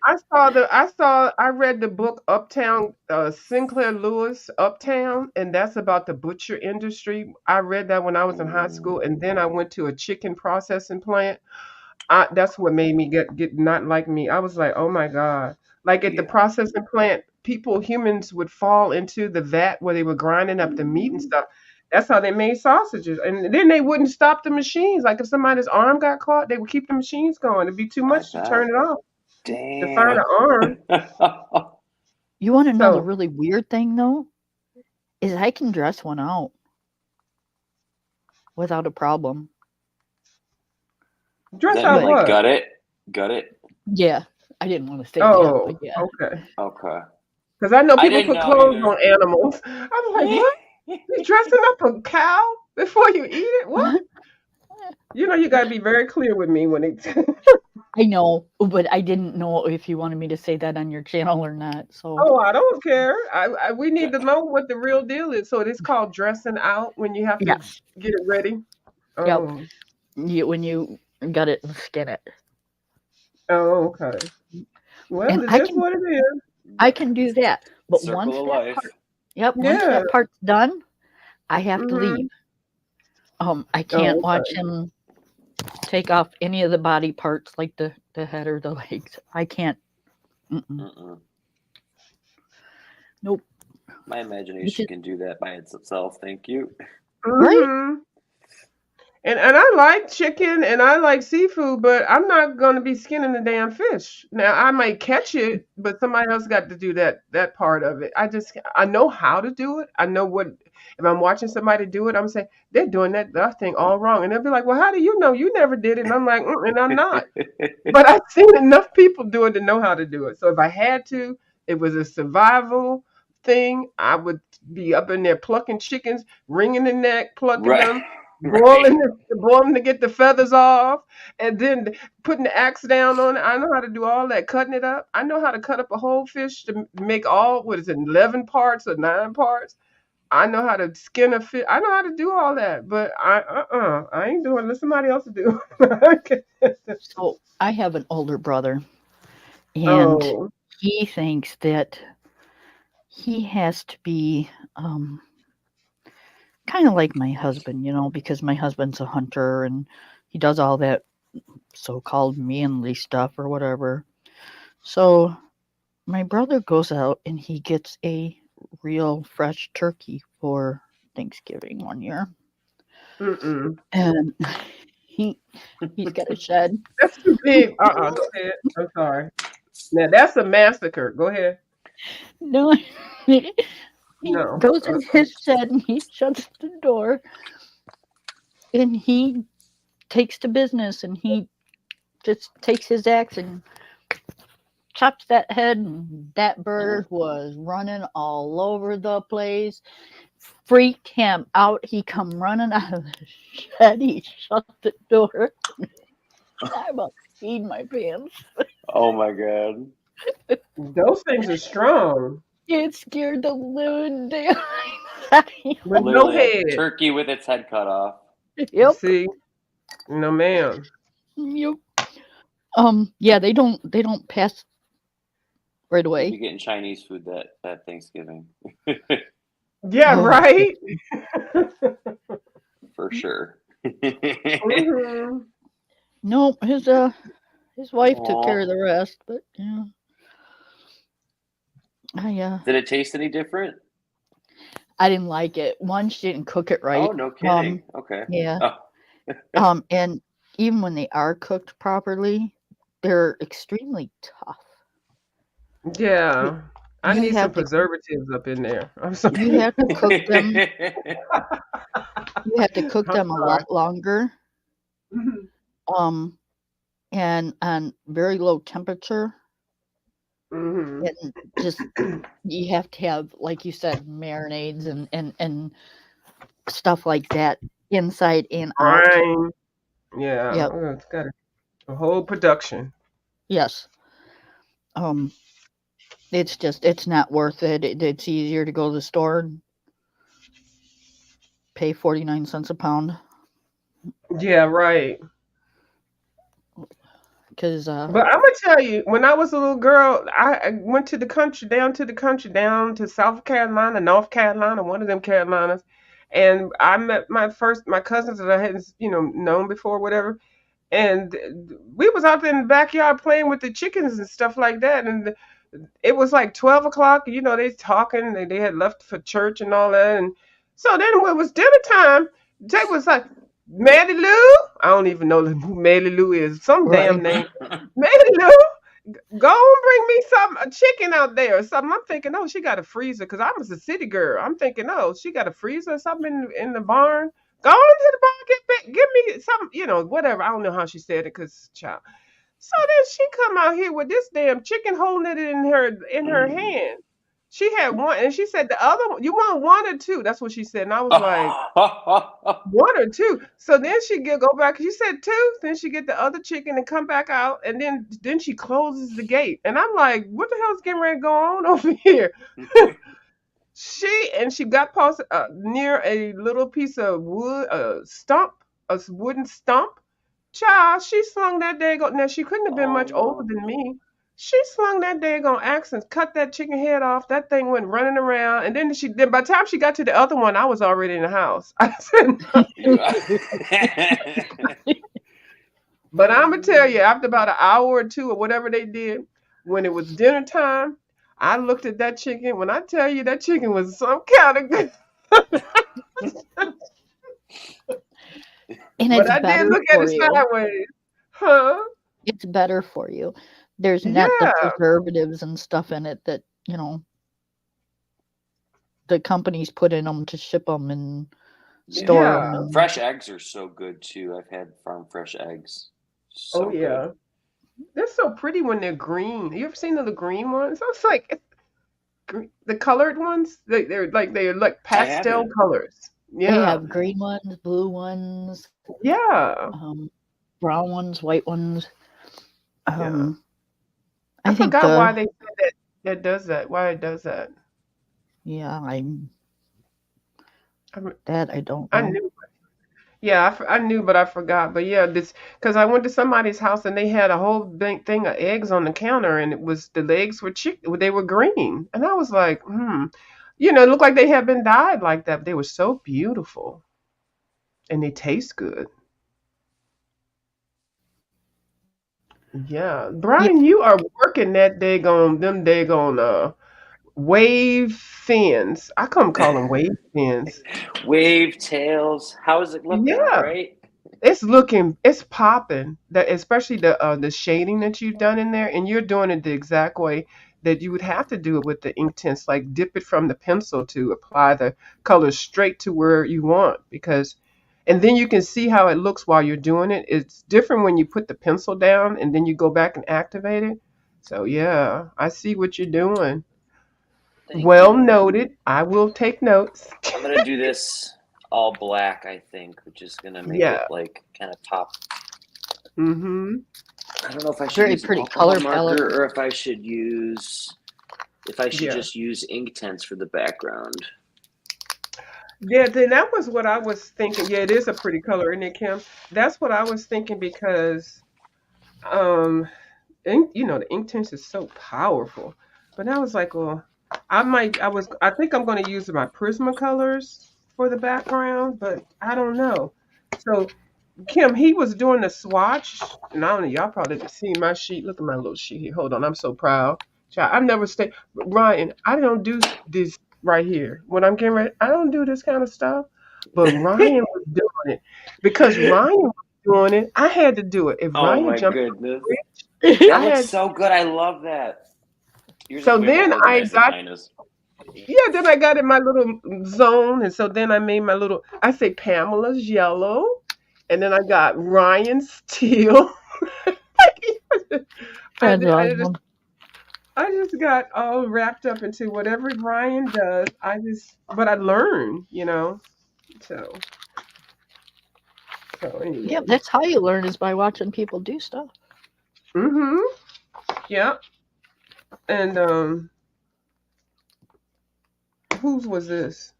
I read the book Uptown, Sinclair Lewis, Uptown, and that's about the butcher industry. I read that when I was in high school, and then I went to a chicken processing plant. That's what made me get not like me. I was like, oh my God. Like at the
Yeah.
processing plant, humans would fall into the vat where they were grinding up the meat and stuff. That's how they made sausages. And then they wouldn't stop the machines. Like if somebody's arm got caught, they would keep the machines going. It'd be too
I
much to turn
bet.
it off to find
Damn.
an arm.
You want to know the
So
really weird thing, though? Is I can dress one out without a problem.
Does
dress
that mean
out
But
like
what?
gut it? Gut it?
yeah, I didn't want to say that,
Oh,
but yeah.
okay.
Okay.
Because I know
I
people
didn't
put
know
clothes
either.
on animals. I'm like, what? You dressing up a cow before you eat it? What? You gotta be very clear with me when it.
I know, but I didn't know if you wanted me to say that on your channel or not. So,
Oh, I don't care. We need
Dre-
to know what the real deal is. So it's called dressing out when you have to
yes.
get it ready.
Yep.
Oh,
When you got it, skin it.
oh, okay. Well,
And
it is what it is.
I can do that. But
Circle of life.
once
Yeah.
that part's done, I have to
Mhm.
leave. I can't
Oh,
watch
okay.
him take off any of the body parts like the head or the legs. I can't. Mm-mm.
Mm-mm.
Nope.
My
Which
imagination
is
can do that by itself. Thank you.
right.
Mhm. And I like chicken and I like seafood, but I'm not gonna be skinning the damn fish. Now I might catch it, but somebody else got to do that part of it. I know how to do it. I know what if I'm watching somebody do it, I'm saying they're doing that thing all wrong, and they'll be like, "Well, how do you know? You never did it." And I'm like, and I'm not. But I've seen enough people do it to know how to do it. So if I had to, it was a survival thing. I would be up in there plucking chickens, wringing the neck, plucking
Right.
them,
Right.
boiling to get the feathers off, and then putting the axe down on it. I know how to do all that, cutting it up. I know how to cut up a whole fish to make what is it, 11 parts or 9 parts. I know how to skin a fish. I know how to do all that, but I ain't doing it. Let somebody else do it.
So I have an older brother, and
Oh.
he thinks that he has to be kind of like my husband, because my husband's a hunter and he does all that so-called manly stuff or whatever. So my brother goes out and he gets a real fresh turkey for Thanksgiving one year,
Mm-mm.
and he he's got a shed.
That's too big. Go ahead. I'm sorry. Now that's a massacre. Go ahead.
No, he
No.
goes in his shed and he shuts the door and he takes to business and he just takes his axe and chops that head, and that bird was running all over the place. Freaked him out. He come running out of the shed. He shut the door. I about peed my pants.
Oh my god.
Those things are strong.
It scared the living daylights
with no
Literally a
head.
turkey with its head cut off.
Yep.
See, no ma'am.
Yep. Yeah, they don't pass right
You'll
away.
be getting Chinese food that Thanksgiving.
Yeah,
Oh,
right.
For sure.
Hmm.
no, his wife took care
Aw.
of the rest, but yeah.
Did it taste any different?
I didn't like it. One, she didn't cook it
Oh,
right.
no kidding. Okay.
Yeah.
Oh.
And even when they are cooked properly, they're extremely tough.
Yeah, I
You
need some
have to
preservatives up in there. I'm sorry.
you have to cook them. You have to cook
I'm
them a
sorry.
lot longer.
Mhm.
And on very low temperature,
Mhm.
and just you have to have, like you said, marinades and stuff like that inside and out.
Brine. Yeah,
Yep.
it's got a whole production.
Yes. Um. It's not worth it. It's easier to go to the store and pay 49 cents a pound
Yeah, right.
because
But I'm gonna tell you, when I was a little girl, I went to the country, down to South Carolina, North Carolina, one of them Carolinas, and I met my cousins that I hadn't, known before, whatever. And we was out there in the backyard playing with the chickens and stuff like that. And it was like 12 o'clock. They talking. They had left for church and all that. And so then when it was dinner time, Jay was like, "Maddie Lou." I don't even know who Maddie Lou is. Some damn
right.
name. Maddie Lou, go and bring me a chicken out there or something. I'm thinking, oh, she got a freezer because I was a city girl. I'm thinking, oh, she got a freezer or something in the barn. Go into the barn, give me some, whatever. I don't know how she said it because child. So then she come out here with this damn chicken holding it in her hand. She had one, and she said the other one. You want one or two? That's what she said, and I was like, one or two. So then she go back. She said two. Then she get the other chicken and come back out, and then she closes the gate, and I'm like, what the hell's getting ready to go on over here? She got past near a little piece of wood, a wooden stump. Child, she slung that daggone. Now she couldn't have been
Oh
much older
no.
than me. She slung that daggone axe and cut that chicken head off. That thing went running around, and then by the time she got to the other one, I was already in the house. I said, no. But I'm gonna tell you, after about an hour or two or whatever they did, when it was dinner time, I looked at that chicken. When I tell you that chicken was some kind of good,
And
but
it's
I did
better
look at
for
it
you.
sideways. Huh?
It's better for you. There's not the
Yeah,
preservatives and stuff in it that the companies put in them to ship them and store them.
yeah.
And
Fresh eggs are so good too. I've had farm fresh eggs.
Oh
So good.
yeah. They're so pretty when they're green. You ever seen the green ones? I was like, the colored ones. They're like
I
pastel
haven't.
colors.
they
Yeah,
have green ones, blue ones,
yeah,
brown ones, white ones.
yeah. I
I think
forgot why they said that does that. Why it does that.
yeah,
I, re-
I don't
I
know.
knew. Yeah, I knew, but I forgot. But yeah, this because I went to somebody's house and they had a whole big thing of eggs on the counter, and the legs were they were green, and I was like, hmm. It looked like they had been dyed like that. But they were so beautiful, and they taste good. Yeah,
Yeah,
Brian, you are working that daggone wave fins. I come call them wave fins.
Wave tails. How is it looking? All
Yeah,
right.
it's popping. That especially the shading that you've done in there, and you're doing it the exact way that you would have to do it with the ink tints. Like dip it from the pencil to apply the color straight to where you want and then you can see how it looks while you're doing it. It's different when you put the pencil down and then you go back and activate it. So yeah, I see what you're doing.
Thank
Well
you.
noted. I will take notes.
I'm gonna do this all black, I think, which is gonna make
Yeah.
it like kind of pop.
Mm-hmm.
I don't know if I should
very
use an
pretty
alcohol
color palette.
marker or if I should
Yeah.
just use ink tints for the background.
Yeah, then that was what I was thinking. Yeah, it is a pretty color, isn't it, Kim? That's what I was thinking because um the ink tints is so powerful. But I was like, well, I think I'm going to use my Prismacolors for the background, but I don't know. So Kim, he was doing the swatch, and I don't know, y'all probably didn't see my sheet. Look at my little sheet here. Hold on, I'm so proud. Child, I've never stayed. Ryan, I don't do this right here. When I'm getting ready, I don't do this kind of stuff. But Ryan was doing it because Ryan was doing it. I had to do it. If
Oh
Ryan
my
jumped,
goodness.
I
That looks
had.
so good. I love that. Yours is
So
way more
then I
organized than
got
mine is.
Yeah, then I got in my little zone, and so then I made my little. I say Pamela's yellow, and then I got Ryan's teal. I,
That's
ju- I just
awesome.
I just got all wrapped up into whatever Ryan does. But I learn. So
Yeah,
anyway.
that's how you learn is by watching people do stuff.
Mhm. Yeah. And whose was this?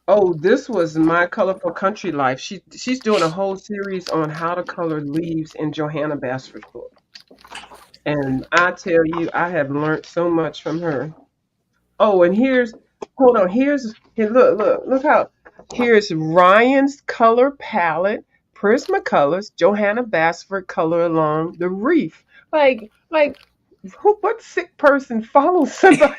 Oh, this was My Colorful Country Life. She's doing a whole series on how to color leaves in Johanna Basford's book. And I tell you, I have learned so much from her. Oh, and hold on, here, look how, here's Ryan's color palette, Prismacolors, Johanna Basford color along the reef. Like, what sick person follows somebody?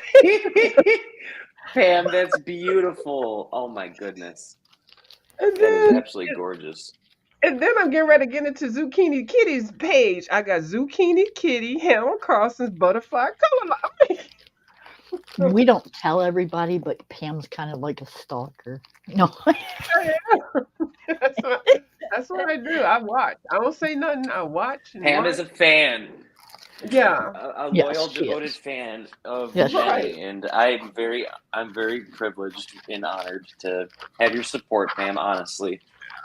Pam, that's beautiful. Oh my goodness.
And
That is
then,
absolutely gorgeous.
and then I'm getting ready to get into Zucchini Kitty's page. I got Zucchini Kitty, Hannah Carson's butterfly color line.
We don't tell everybody, but Pam's kind of like a stalker. No.
That's what, that's what I do. I watch. I don't say nothing. I watch and
Pam is
watch.
a fan,
Yeah,
a
Yes,
loyal,
she
devoted
is.
fan of
Yes, she is.
right.
many, and I'm very privileged and honored to have your support, Pam. Honestly,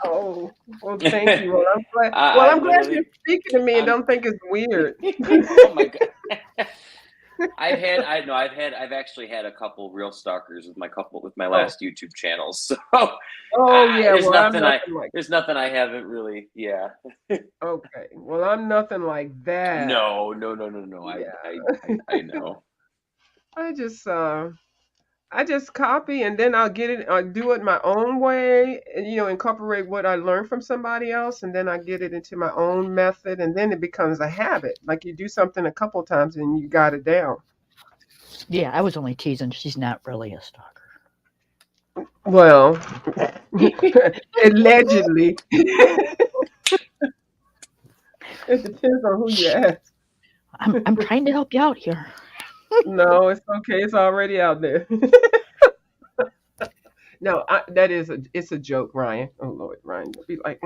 Oh, well, thank
I,
you. Well, I'm glad. Well,
I
I'm glad you're
literally,
speaking to me and
I'm.
don't think it's weird.
Oh my god. I've actually had a couple real stalkers with my
Oh,
last YouTube channels. So
oh yeah.
there's
Well, I'm
nothing
nothing like.
I haven't really. Yeah.
Okay. Well, I'm nothing like that.
No, no, no, no, no.
Yeah.
I know.
I just I just copy and then I'll get it. I do it my own way, and incorporate what I learned from somebody else, and then I get it into my own method, and then it becomes a habit. Like you do something a couple times and you got it down.
Yeah, I was only teasing. She's not really a stalker.
Well, allegedly, it depends on who you ask.
I'm trying to help you out here.
No, it's okay. It's already out there. No, it's a joke, Ryan. Oh Lord, Ryan, don't be like,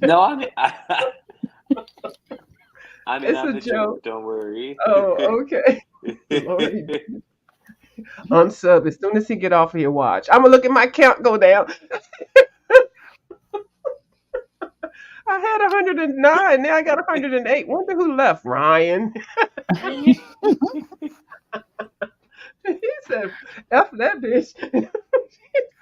No, I'm in
it's
on
a
the joke.
joke.
Don't worry.
Oh, okay. Lord, unsub as soon as he get off of here. Watch. I'm gonna look at my count go down. I had 109. Now I got 108. Wonder who left. Ryan. He said, "F that bitch."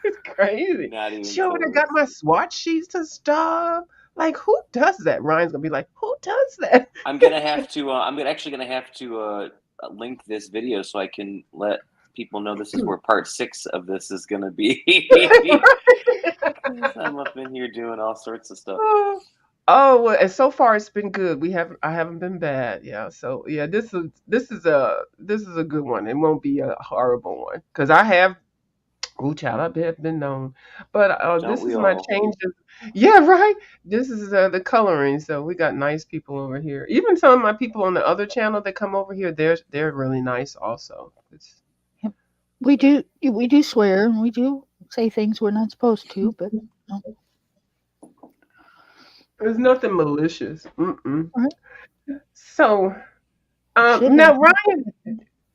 It's crazy.
Not even
She over there got
close.
my swatch sheets and stuff. Like, who does that? Ryan's gonna be like, "Who does that?"
I'm gonna have to. Actually gonna have to link this video so I can let people know this is where part 6 of this is gonna be. I'm up in here doing all sorts of stuff.
Oh, oh, well, and so far it's been good. I haven't been bad. Yeah. So yeah, this is a good one. It won't be a horrible one because I have. Oh, child, I have been known, but
Don't
this
we
is my
all?
changes. Yeah, right. This is the coloring. So we got nice people over here. Even some of my people on the other channel that come over here, they're really nice also.
We do swear and we do say things we're not supposed to, but no.
There's nothing malicious. Mm-mm.
All right.
So
Shit
now
happens.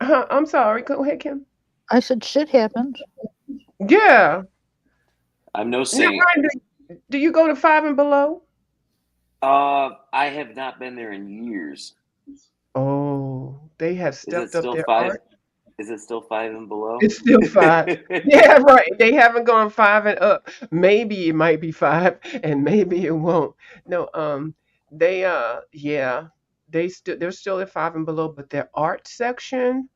Ryan, I'm sorry. Go ahead, Kim.
I said shit happens.
Yeah.
I'm no
Now,
saint.
Ryan, do you go to 5 and Below?
I have not been there in years.
Oh, they have
Is it
stepped up
still
their
five?
art.
Is it still 5 and below?
It's still five. Yeah, right. They haven't gone five and up. Maybe it might be five, and maybe it won't. No, yeah, they're still at five and below, but their art section,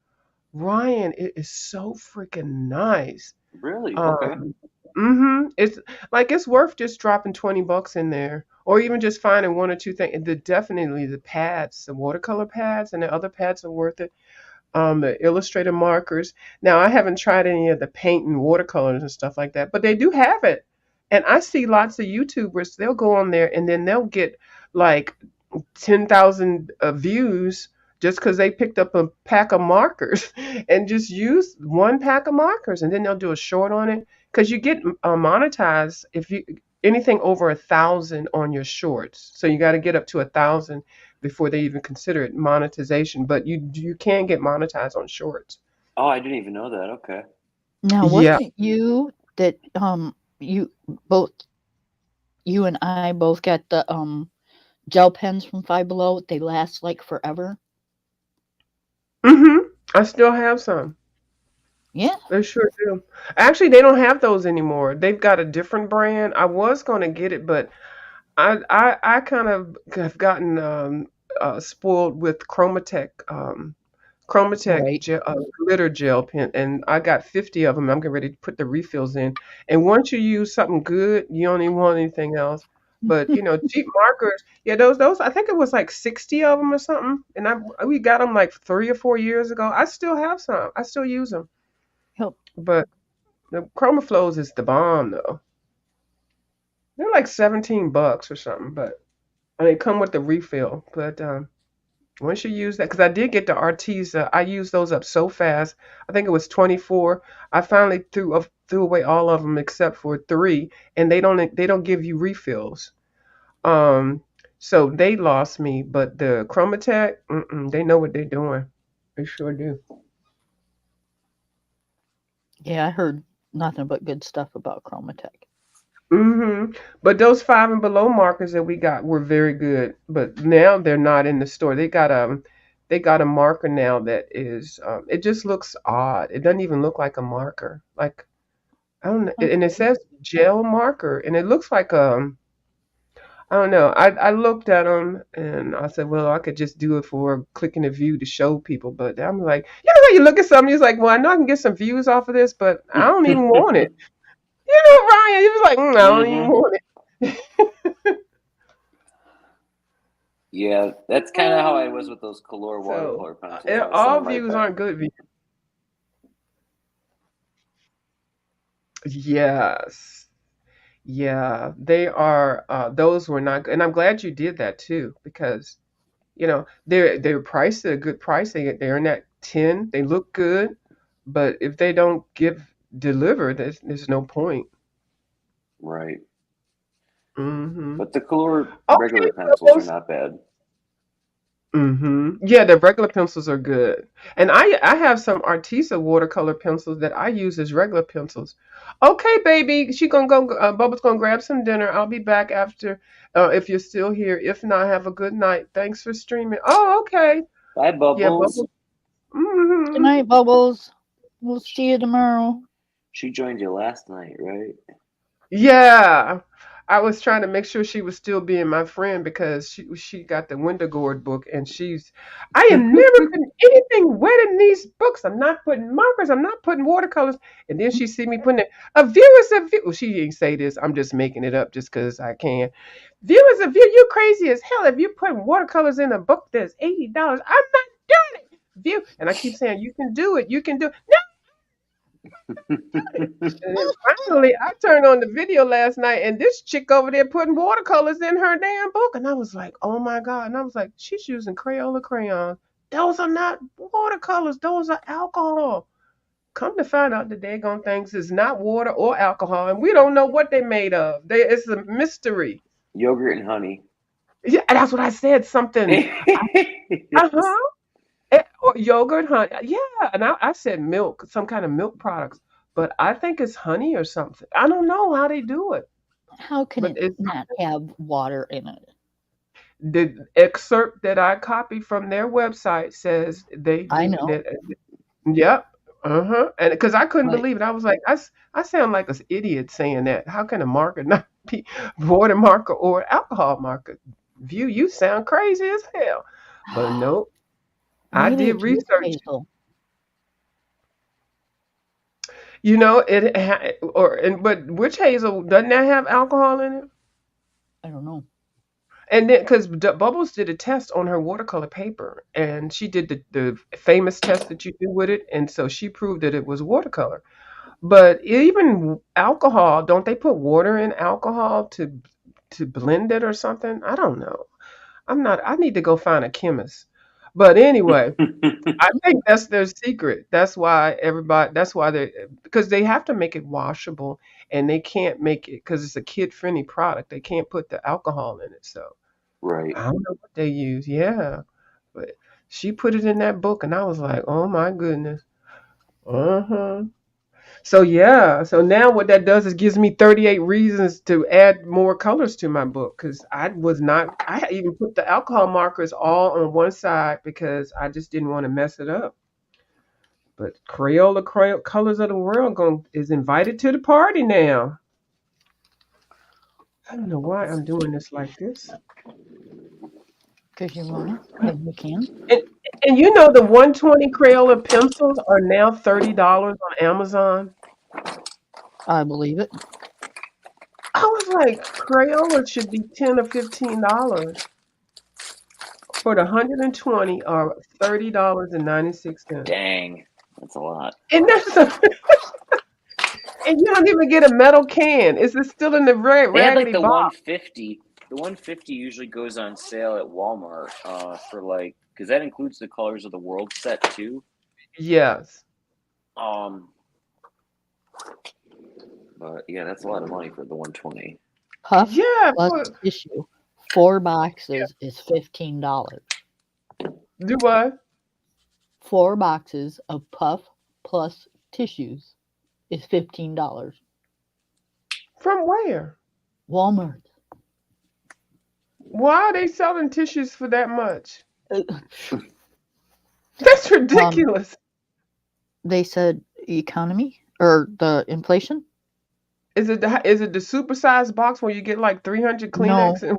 Ryan, it is so freaking nice.
Really? Okay.
Um, it's like it's worth just dropping $20 in there, or even just finding one or two things. Definitely the pads, the watercolor pads, and the other pads are worth it. The Illustrator markers. Now, I haven't tried any of the paint and watercolors and stuff like that, but they do have it. And I see lots of YouTubers, they'll go on there and then they'll get like 10,000 views just because they picked up a pack of markers and just use one pack of markers, and then they'll do a short on it because you get monetized if you anything over 1,000 on your shorts. So you got to get up to 1,000 before they even consider it monetization. But you can get monetized on shorts.
Oh, I didn't even know that. Okay.
Now,
Yeah.
wasn't you that you both you and I both got the gel pens from Five Below? They last like forever.
I still have some.
Yeah,
They sure do. Actually, they don't have those anymore. They've got a different brand. I was going to get it, but I kind of have gotten spoiled with Chromatech
right.
glitter gel pen, and I got 50 of them. I'm getting ready to put the refills in. And once you use something good, you don't even want anything else. But cheap markers, yeah, those I think it was like 60 of them or something, and we got them like 3 or 4 years ago. I still have some. I still use them,
Yep.
but the Chromaflows is the bomb though. They're like $17 or something, but and they come with the refill. But once you use that, because I did get the Arteza, I used those up so fast. I think it was 24. I finally threw away all of them except for three, and they don't give you refills. Um, so they lost me. But the Chromatech, they know what they're doing. They sure do.
Yeah, I heard nothing but good stuff about Chromatech.
But those five and below markers that we got were very good. But now they're not in the store. They got a marker now that is it just looks odd. It doesn't even look like a marker. Like I don't know, and it
Okay.
says gel marker, and it looks like I don't know. I looked at them and I said, well, I could just do it for clicking a view to show people. But I'm like, how you look at something, you're like, well, I know I can get some views off of this, but I don't even want it. Ryan, he was like, I don't even
Mm-hmm.
want
Yeah, that's kind of how I was
it.
with those color
So
watercolor pencils. I was
all
sending right
views
back.
aren't good views. Yes. Yeah, they are. Those were not good, and I'm glad you did that too because they're priced at a good price. They're in that 10. They look good, but if they don't give deliver, there's no point.
Right.
Hmm.
But the color
Okay,
regular pencils are
Bubbles.
not bad.
Yeah, the regular pencils are good, and I have some Arteza watercolor pencils that I use as regular pencils. Okay, baby, she gonna go. Bubba's gonna grab some dinner. I'll be back after, if you're still here. If not, have a good night. Thanks for streaming. Oh, okay.
Bye,
Yeah,
Bubbles.
Bubbles.
Good
Hmm.
night, Bubbles. We'll see you tomorrow.
She joined you last night, right?
Yeah, I was trying to make sure she was still being my friend because she got the Winter Gourd book, and I am never putting anything wet in these books. I'm not putting markers. I'm not putting watercolors. And then she see me putting a view is a view. Well, she didn't say this. I'm just making it up just because I can. View is a view. You crazy as hell if you put watercolors in a book that's $80. I'm not doing it. View, and I keep saying you can do it. You can do it. And then finally, I turned on the video last night, and this chick over there putting watercolors in her damn book, and I was like, "Oh my god!" And I was like, "She's using Crayola crayons. Those are not watercolors. Those are alcohol." Come to find out, the daggone things is not water or alcohol, and we don't know what they made of. It's a mystery.
Yogurt and honey.
Yeah, that's what I said. Something. Uh
Yes.
huh. Or yogurt, honey. Yeah, and I said milk, some kind of milk products, but I think it's honey or something. I don't know how they do it,
How can
but
it not have water in it?
the excerpt that I copied from their website says they
I
do
know.
that. Yep. Uh-huh. And because I couldn't
Like,
believe it, I was like, I sound like an idiot saying that. How can a marker not be water marker or alcohol marker? View, you sound crazy as hell. But no, I
maybe
did
it's witch
research.
hazel.
But witch hazel doesn't that have alcohol in it?
I don't know.
And then, because Bubbles did a test on her watercolor paper, and she did the famous test that you do with it, and so she proved that it was watercolor. But even alcohol, don't they put water in alcohol to blend it or something? I don't know. I'm not. I need to go find a chemist. But anyway, I think that's their secret. That's why everybody. That's why they because they have to make it washable, and they can't make it because it's a kid-friendly product. They can't put the alcohol in it. So
Right.
I don't know what they use. Yeah, but she put it in that book, and I was like, oh my goodness. Uh huh. So yeah, so now what that does is gives me 38 reasons to add more colors to my book because I was not. I even put the alcohol markers all on one side because I just didn't want to mess it up. But Crayola Colors of the World is invited to the party now. I don't know why I'm doing this like this.
Because you want to, and you can.
And, and the 120 Crayola pencils are now $30 on Amazon.
I believe it.
I was like, Crayola should be 10 or $15 for the 120 or $30.96.
Dang, that's a lot.
And and you don't even get a metal can. Is it still in the
They had like
raggedy
the
box?
150. The 150 usually goes on sale at Walmart for like because that includes the Colors of the World set too.
Yes.
Um, but yeah, that's a lot of money for the 120.
Puff
Yeah.
plus tissue. 4 boxes is $15.
Do what?
4 boxes of puff plus tissues is $15.
From where?
Walmart.
Why are they selling tissues for that much?
Uh,
That's
Um,
ridiculous.
they said economy or the inflation.
Is it the supersized box where you get like 300
No,
Kleenex and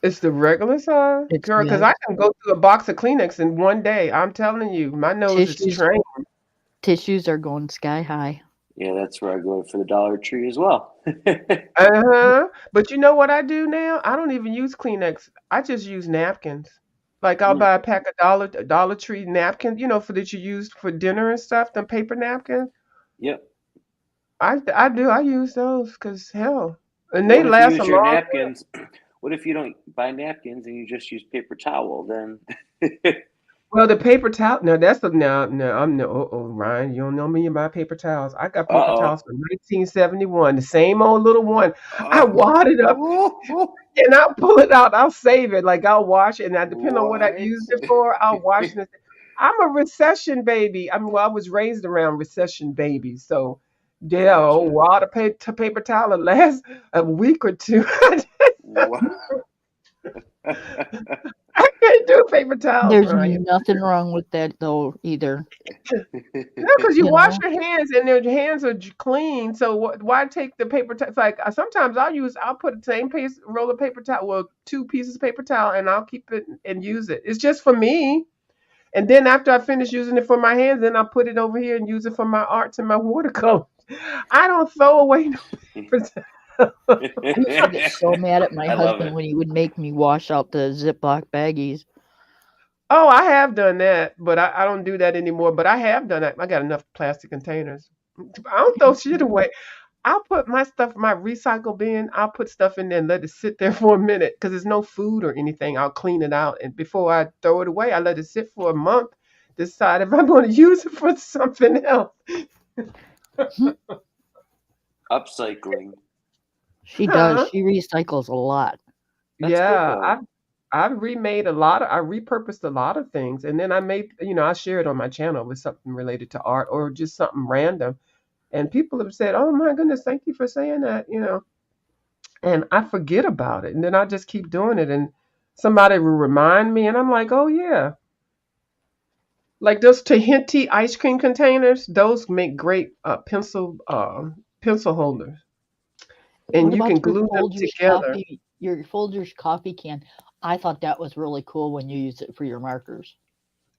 it's the regular size?
it's
Girl, because
yes.
I can go through a box of Kleenex in one day. I'm telling you, my nose is
Tissues
trained.
tissues are going sky high.
Yeah, that's where I go for the Dollar Tree as well.
Uh-huh. But you know what I do now? I don't even use Kleenex. I just use napkins. Like I'll
Mm,
buy a pack of Dollar Tree napkins, for that you use for dinner and stuff, the paper napkins.
yep.
I do. I use those because hell, and they
What if you
last a
use your
long.
napkins? What if you don't buy napkins and you just use paper towel? Then,
Well, the paper towel. No, that's the no, no. I'm no. Ryan, you don't know me about paper towels. I got paper
uh
towels from 1971, the same old little one. I
oh,
wad it up and I'll pull it out. I'll save it. Like I'll wash it, and depending on what I
what?
used it for, I'll wash it. I'm a recession baby. I mean, well, I was raised around recession babies, so yeah,
Gotcha.
water paper towel it lasts a week or two.
Wow.
I can't do paper towels,
There's
Ryan.
nothing wrong with that though either.
No, because you
You
wash
know,
your hands and your hands are clean. So why take the paper towel? It's like sometimes I'll put the same roll of paper towel, well, two pieces of paper towel, and I'll keep it and use it. It's just for me. And then after I finish using it for my hands, then I'll put it over here and use it for my arts and my watercolor. I don't throw away no paper towel.
I used to get so mad at my
I love
husband
it.
when he would make me wash out the Ziploc baggies.
Oh, I have done that, but I don't do that anymore. But I have done that. I got enough plastic containers. I don't throw shit away. I'll put my stuff, my recycle bin, I'll put stuff in there and let it sit there for a minute because there's no food or anything. I'll clean it out. And before I throw it away, I let it sit for a month, decide if I'm going to use it for something else.
Hmm,
Upcycling.
she does.
Huh?
She recycles a lot.
That's good
Yeah,
though.
I've I repurposed a lot of things. And then I share it on my channel with something related to art or just something random. And people have said, oh my goodness, thank you for saying that. And I forget about it. And then I just keep doing it. And somebody will remind me, and I'm like, oh, yeah. Like those Tahiti ice cream containers, those make great pencil holders,
What
and you
about
can glue them together.
Your Folgers coffee can? I thought that was really cool when you use it for your markers.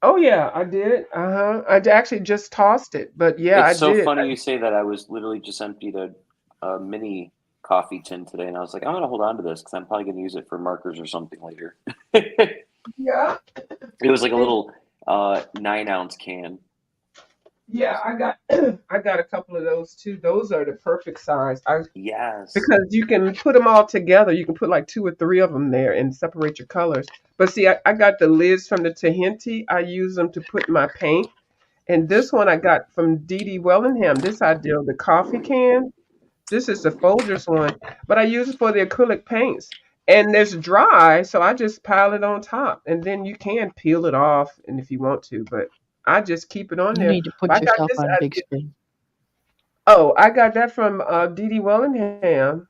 Oh yeah, I did. Uh-huh. Actually just tossed it, but yeah, I
It's so
did.
funny you say that. I was literally just emptied a mini coffee tin today, and I was like, I'm gonna hold on to this because I'm probably gonna use it for markers or something later. It
Yeah.
was like a
And
little 9 ounce can.
yeah, I got I got a couple of those too. Those are the perfect size.
Yes.
Because you can put them all together. You can put like two or three of them there and separate your colors. But see, I got the lids from the Tahiti. I use them to put my paint. And this one I got from Dee Dee Wellingham. This ideal, the coffee can. This is the Folgers one, but I use it for the acrylic paints. And it's dry, so I just pile it on top. And then you can peel it off and if you want to, but I just keep it on
You
there.
need to
But
put
I got
yourself
this
on big
idea.
screen.
Oh, I got that from Dee Dee Wellingham.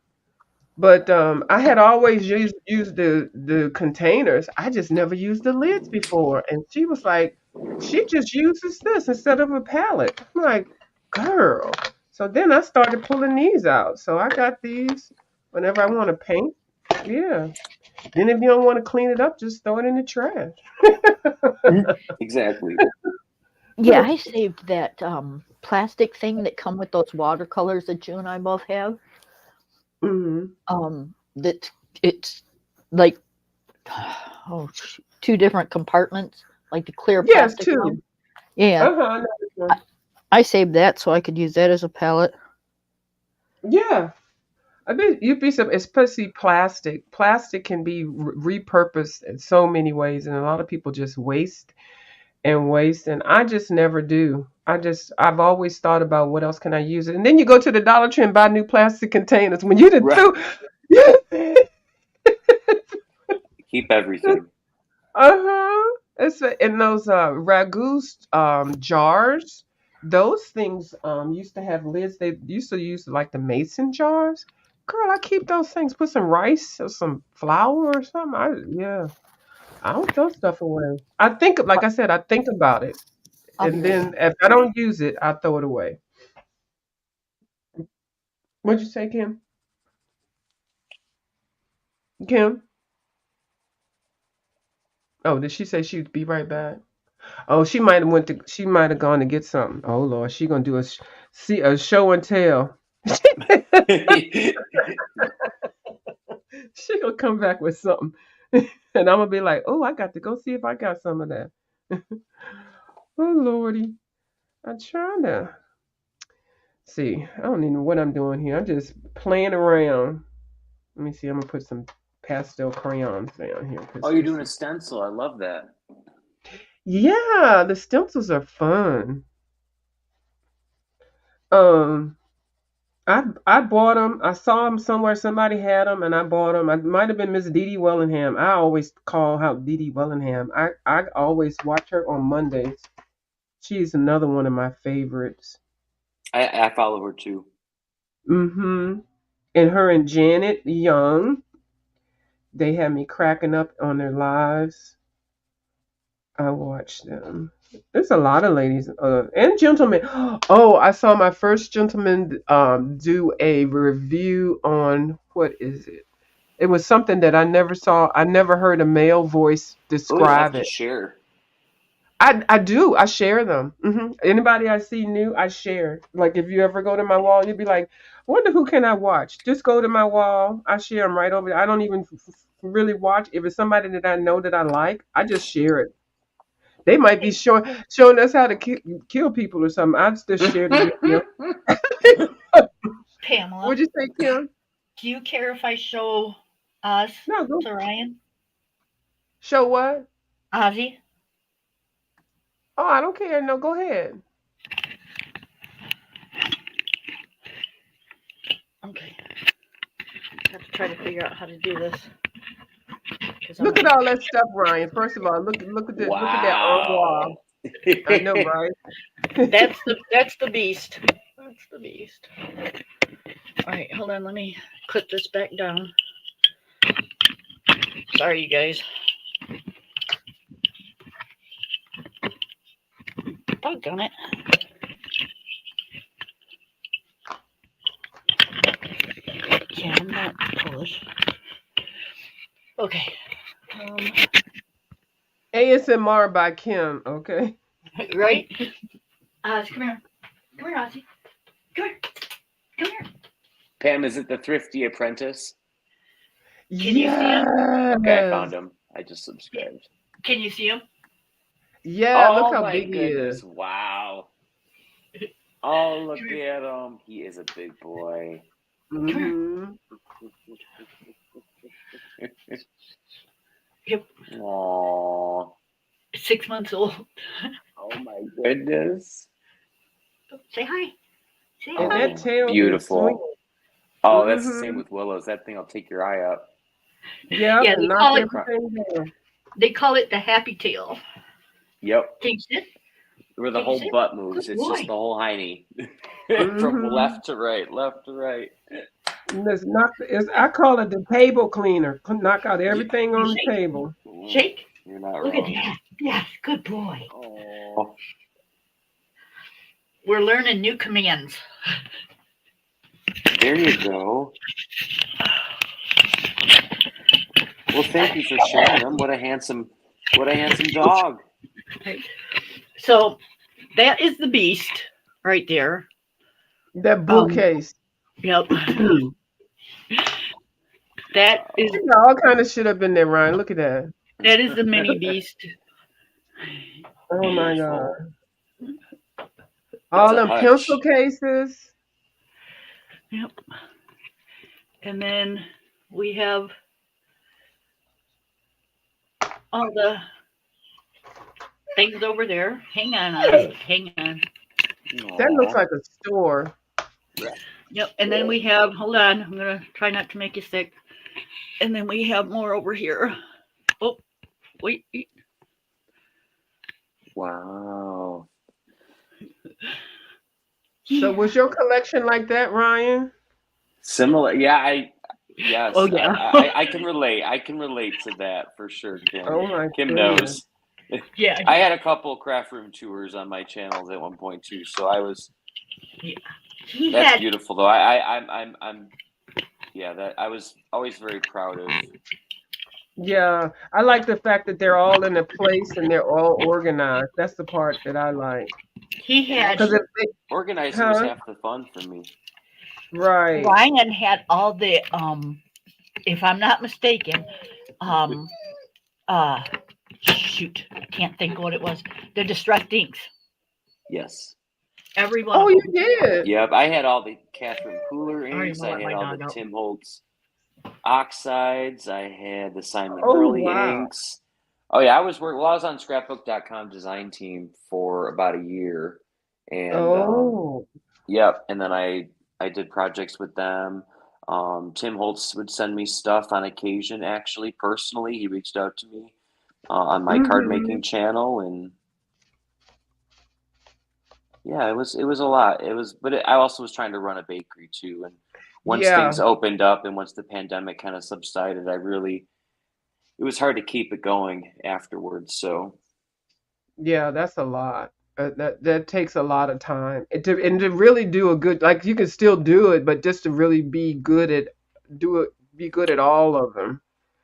But I had always used the containers. I just never used the lids before. And she was like, she just uses this instead of a palette. I'm like, girl. So then I started pulling these out. So I got these whenever I want to paint. Yeah. Then if you don't want to clean it up, just throw it in the trash.
Exactly.
Yeah, I saved that plastic thing that come with those watercolors that you and I both have.
Hmm.
That it's like two different compartments, like the clear
Yes,
plastic
too.
one. Yeah,
Uh-huh. I know this
I,
one.
I saved that so I could use that as a palette.
Yeah. I bet you'd be some, especially plastic. Plastic can be repurposed in so many ways, and a lot of people just waste and waste. And I just never do. I've always thought about what else can I use it, and then you go to the Dollar Tree and buy new plastic containers when you did
Right.
too. Yeah.
Keep everything.
Uh-huh. It's in those ragu jars. Those things used to have lids. They used to use like the mason jars. Girl, I keep those things. Put some rice or some flour or something. Yeah, I don't throw stuff away. I think, like I said, I think about it, and
Um,
then if I don't use it, I throw it away. What'd you say, Kim? Kim? Oh, did she say she'd be right back? Oh, she might have went to. She might have gone to get something. Oh Lord, she gonna do see a show and tell. She gonna come back with something, and I'm gonna be like, oh, I got to go see if I got some of that. Oh Lordy, I'm trying to see. I don't even know what I'm doing here. I'm just playing around. Let me see. I'm gonna put some pastel crayons down here
Oh,
because
you're
this
doing a
is.
stencil. I love that.
Yeah, the stencils are fun. Um, I bought them. I saw them somewhere. Somebody had them, and I bought them. I might have been Miss Dee Dee Wellingham. I always call her Dee Dee Wellingham. I always watch her on Mondays. She's another one of my favorites.
I follow her too.
Mm-hmm. And her and Janet Young, they had me cracking up on their lives. I watched them. There's a lot of ladies and gentlemen. Oh, I saw my first gentleman do a review on what is it? It was something that I never saw. I never heard a male voice
Oh, you'll have
describe
to
it.
share.
I do. I share them. Anybody I see new, I share. Like if you ever go to my wall, you'd be like, I wonder who can I watch? Just go to my wall. I share them right over there. I don't even really watch. If it's somebody that I know that I like, I just share it. They might be showing us how to kill people or something. I just share the video.
Pamela,
What'd you say, Kim?
do you care if I show Oz
No, go
to Ryan?
show what?
Ozzy?
Oh, I don't care. No, go ahead.
Okay. I have to try to figure out how to do this because I'm
Look
not.
at all that stuff, Ryan. First of all, look at that armoire.
Wow.
I know, right?
That's the beast. That's the beast. All right, hold on. Let me put this back down. Sorry, you guys. Doggone it. Yeah, I'm not Polish. Okay.
ASMR by Kim. Okay.
Right? Come here. Come here, Ozzy. Come here. Come here.
Pam, is it the Thrifty Apprentice?
Can you see him?
Okay, I
Yes.
found him. I just subscribed.
Can you see him?
Yeah. Look
Oh
how
my
big he
goodness!
is.
Wow. Oh, look at him. He is a big boy.
Mm-hmm.
Yep.
Aww.
6 months old.
Oh my goodness.
Say hi. Say
And
hi.
that tail is
Beautiful.
swinging.
Oh, that's the
Mm-hmm.
same with willows. That thing will take your eye out.
Yep,
Yeah,
and
they
knock
call it.
everything down.
They call it the happy tail.
Yep.
Can you sit?
Where the
Can you
whole
sit?
butt moves.
Good
It's just
boy.
the whole hiney. From
Mm-hmm.
left to right, left to right.
I call it the table cleaner. Knock out everything
You
on the
shake.
table.
Shake.
You're not
Look at
wrong.
that. Yes, good boy.
Oh.
We're learning new commands.
There you go. Well, thank you for sharing them. What a handsome dog.
So that is the beast right there.
That bookcase.
Yep. That is
All kind of shit up in there, Ryan. Look at that.
the mini beast.
Oh my
Beautiful.
God. All
a
them
hutch.
pencil cases.
Yep. And then we have all the things over there. Hang on, Ozzy. Hang on.
That looks
Aw.
like a store.
Yep. And then we have, hold on, I'm going to try not to make you sick. And then we have more over here. Oh, wait.
Wow.
So was your collection like that, Ryan?
Similar. Yeah, yes.
Oh, yeah.
I can relate. I can relate to that for sure, Kim.
Oh my
Kim
goodness.
knows.
Yeah.
I had a couple craft room tours on my channels at one point too, so I was.
He
That's
had,
beautiful though. I'm. Yeah, that I was always very proud of.
Yeah, I like the fact that they're all in a place and they're all organized. That's the part that I like.
he had,
Because if they,
Organizing was
huh?
half the fun for me.
Right.
Ryan had all the, if I'm not mistaken, shoot, I can't think what it was. The distressed inks.
Yes.
Every one
Oh,
of
you
them.
did.
Yep. I had all the Catherine Cooler
already
inks.
know
I
what
had
my
all
dog
the
out.
Tim Holtz oxides. I had the Simon
Oh
Hurley
wow.
inks. Oh yeah, I was on scrapbook.com design team for about a year. And
Oh.
yep, and then I did projects with them. Tim Holtz would send me stuff on occasion, actually, personally. He reached out to me on my card
Mm-hmm.
making channel, and yeah, it was a lot. I also was trying to run a bakery too, and once
Yeah.
things opened up and once the pandemic kind of subsided, it was hard to keep it going afterwards. So
Yeah, that's a lot. That takes a lot of time. And to really do a good, like you can still do it, but just to really be good at all of them.